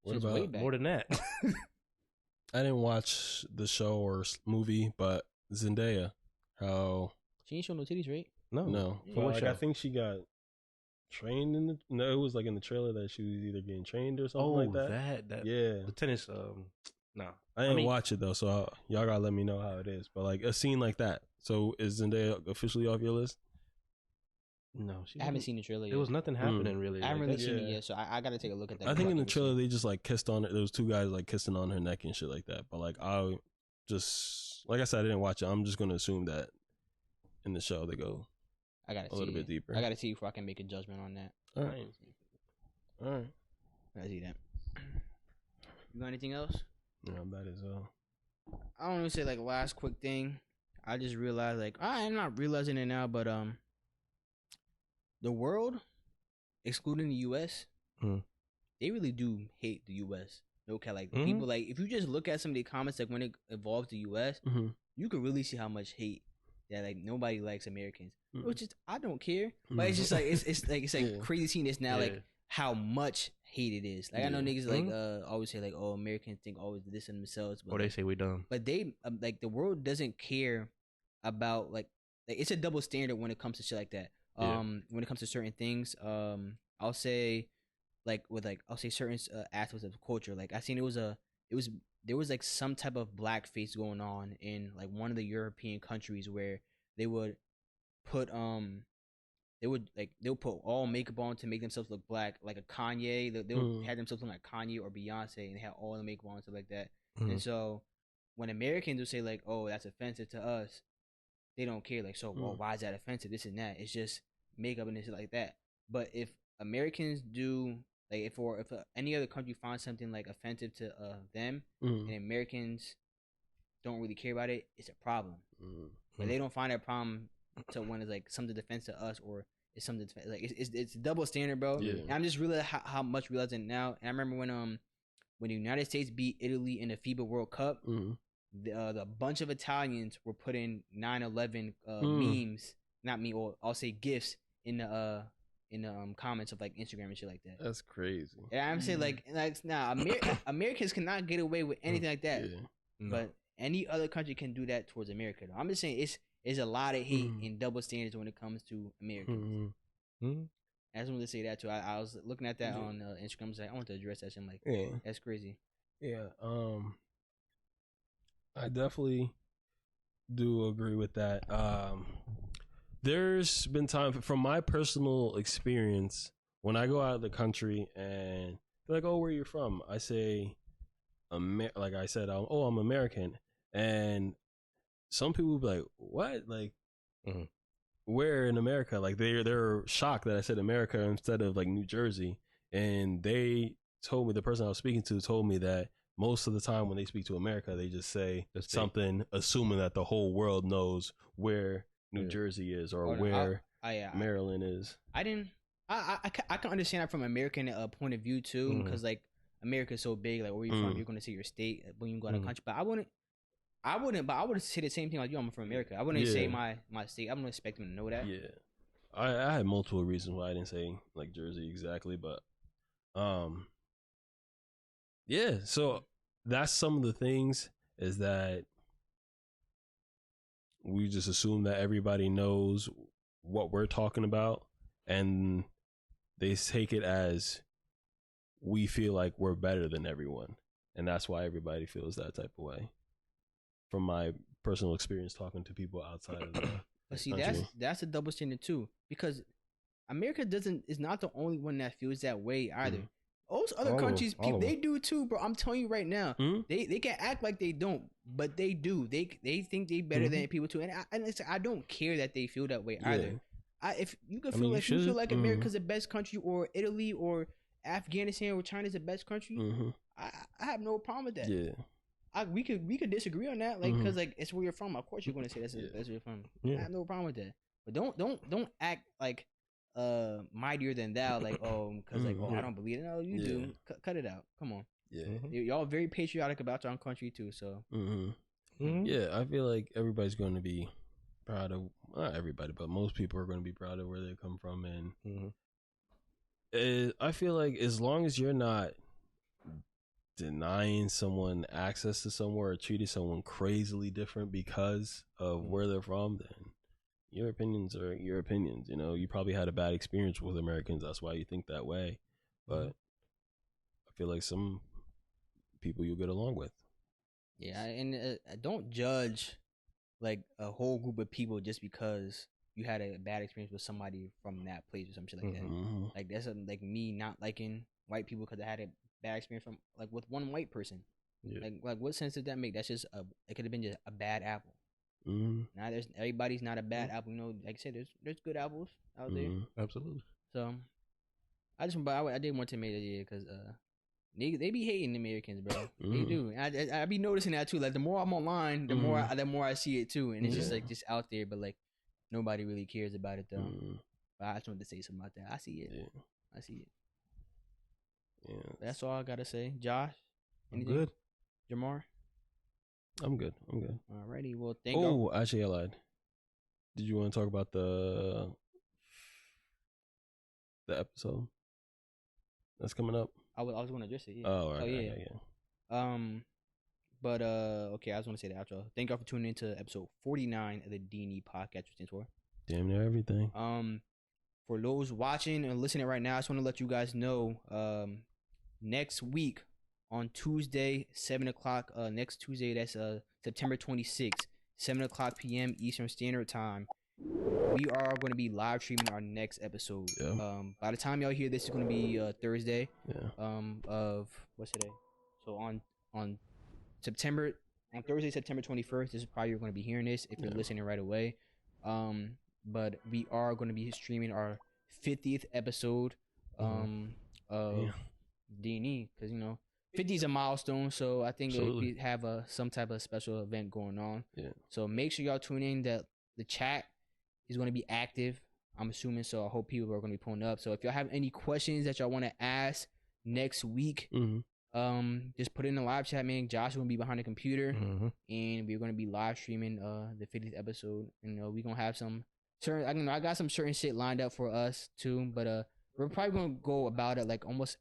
What about way back. More than that? I didn't watch the show or movie, but Zendaya, how she ain't showing no titties, right? No. Yeah. But like, I think she got trained in the. No, it was like in the trailer that she was either getting trained or something like that. That yeah. The tennis. No, I didn't watch it though, so y'all gotta let me know how it is. But like a scene like that. So is Zendaya officially off your list? No, I haven't seen the trailer yet. There was nothing happening really. I haven't really seen it yet, so I gotta take a look at that. I think in the trailer they just like kissed on it. There was two guys like kissing on her neck and shit like that. But like I just like I said, I didn't watch it. I'm just gonna assume that in the show they go a little bit deeper. I gotta see before I can make a judgment on that. All right. I see that. You got anything else? Yeah, that is I don't want to say like last quick thing. I just realized like I'm not realizing it now, but the world, excluding the U.S., they really do hate the U.S. Okay, like people like if you just look at some of the comments like when it involves the U.S., you can really see how much hate that like nobody likes Americans. Which is I don't care, but it's just like it's like crazy seeing this now like how much hate it is. Like I know niggas like always say like oh Americans think always this in themselves, but or they say we dumb. But they like the world doesn't care about like it's a double standard when it comes to shit like that. When it comes to certain things, I'll say like with like I'll say certain aspects of culture. Like I seen there was like some type of blackface going on in like one of the European countries where they would put they'll put all makeup on to make themselves look black, like a Kanye. They'll have themselves look like Kanye or Beyonce, and they have all the makeup on and stuff like that. And so when Americans will say like, "Oh, that's offensive to us," they don't care. Like, so, well, why is that offensive? This and that. It's just makeup and shit like that. But if Americans do like, if any other country finds something like offensive to them, and Americans don't really care about it, it's a problem. But they don't find a problem to when it's like something defense to us or it's something like it's a double standard, bro. Yeah. And I'm just realizing how much realizing now. And I remember when the United States beat Italy in the FIBA World Cup, the bunch of Italians were putting 9/11 memes, not me, or I'll say gifs in the comments of like Instagram and shit like that. That's crazy. And I'm saying like nah, Americans cannot get away with anything like that. But any other country can do that towards America. Though. I'm just saying it's a lot of hate and double standards when it comes to Americans. I just wanted to say that too. I was looking at that on Instagram. I was like, I want to address that shit. I'm like, that's crazy. Yeah. I definitely do agree with that. There's been time from my personal experience when I go out of the country and they're like, "Oh, where are you from?" I say, like I said, "Oh, I'm American," and some people will be like, "What?" Like, where in America? Like they're shocked that I said America instead of like New Jersey, and they told me, the person I was speaking to told me that most of the time when they speak to America, they just say something assuming that the whole world knows where New Jersey is or where Maryland is. I can understand that from an American point of view too, because like America is so big. Like where you from, you're gonna say your state when you go to a country. But I would say the same thing like you. I'm from America. I wouldn't say my state. I wouldn't expect them to know that. Yeah, I had multiple reasons why I didn't say like Jersey exactly, but yeah. So that's some of the things is that we just assume that everybody knows what we're talking about, and they take it as we feel like we're better than everyone. and that's why everybody feels that type of way. From my personal experience talking to people outside of the but see, country. that's a double standard too, because America is not the only one that feels that way either. Most other countries, they do too, bro. I'm telling you right now, they can act like they don't, but they do. They think they better than people too, and I don't care that they feel that way either. If you can feel you feel like America's the best country, or Italy, or Afghanistan, or China's the best country, I have no problem with that. Yeah, we could disagree on that, like, because like it's where you're from. Of course, you're going to say that's where you're from. I have no problem with that, but don't act like mightier than thou, like, because like, I don't believe it. No, you do. Cut it out. Come on. Y'all very patriotic about your own country too. So yeah, I feel like everybody's going to be proud of, not everybody, but most people are going to be proud of where they come from, and I feel like as long as you're not denying someone access to somewhere or treating someone crazily different because of where they're from, then your opinions are your opinions. You know, you probably had a bad experience with Americans, that's why you think that way, but I feel like some people you'll get along with. Yeah, and don't judge like a whole group of people just because you had a bad experience with somebody from that place or some shit like that. Like that's like me not liking white people because I had a bad experience from like with one white person. Like what sense did that make? That's just it could have been just a bad apple. Now everybody's not a bad apple. You know, like I said, there's good apples out there. Absolutely. So I did want to make it because they be hating Americans, bro. They do. I be noticing that too. Like the more I'm online, the more I see it too, and it's just like just out there, but like nobody really cares about it though. But I just wanted to say something about that. I see it. I see it. Yeah, that's all I gotta say. Josh, anything? Good. Jamar, I'm good. Alrighty. Well, actually, I lied. Did you want to talk about the episode that's coming up? I was going to address it. Yeah. Oh, right, yeah. But okay, I just want to say the outro. Thank y'all for tuning into episode 49 of the D&E podcast, which stands for Damn Near Everything. For those watching and listening right now, I just want to let you guys know, next week on Tuesday, 7 o'clock. Next Tuesday, that's September 26th, 7 o'clock p.m. Eastern Standard Time. We are going to be live streaming our next episode. By the time y'all hear this, it's going to be Thursday. Of what's today? So on Thursday, September 21st, this is probably you're going to be hearing this if you're listening right away. But we are going to be streaming our 50th episode of D&E, because 50 is a milestone, so I think we have some type of special event going on. So make sure y'all tune in. That the chat is going to be active, I'm assuming, so I hope people are going to be pulling up. So if y'all have any questions that y'all want to ask next week, just put it in the live chat, man. Josh will be behind the computer, and we're going to be live streaming the 50th episode. And we're going to have some certain, I got some certain shit lined up for us too, but we're probably going to go about it like almost,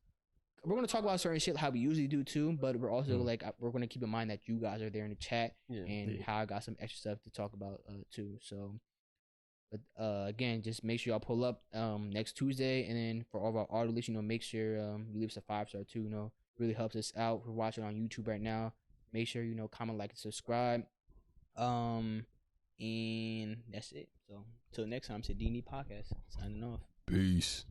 we're going to talk about certain shit how we usually do too, but we're also like, we're going to keep in mind that you guys are there in the chat, and how I got some extra stuff to talk about too. So, but again, just make sure y'all pull up next Tuesday, and then for all of our audience, make sure you leave us a 5-star too. Really helps us out. We're watching on YouTube right now. Make sure comment, like, and subscribe. And that's it. So till next time, it's a D&E podcast signing off. Peace.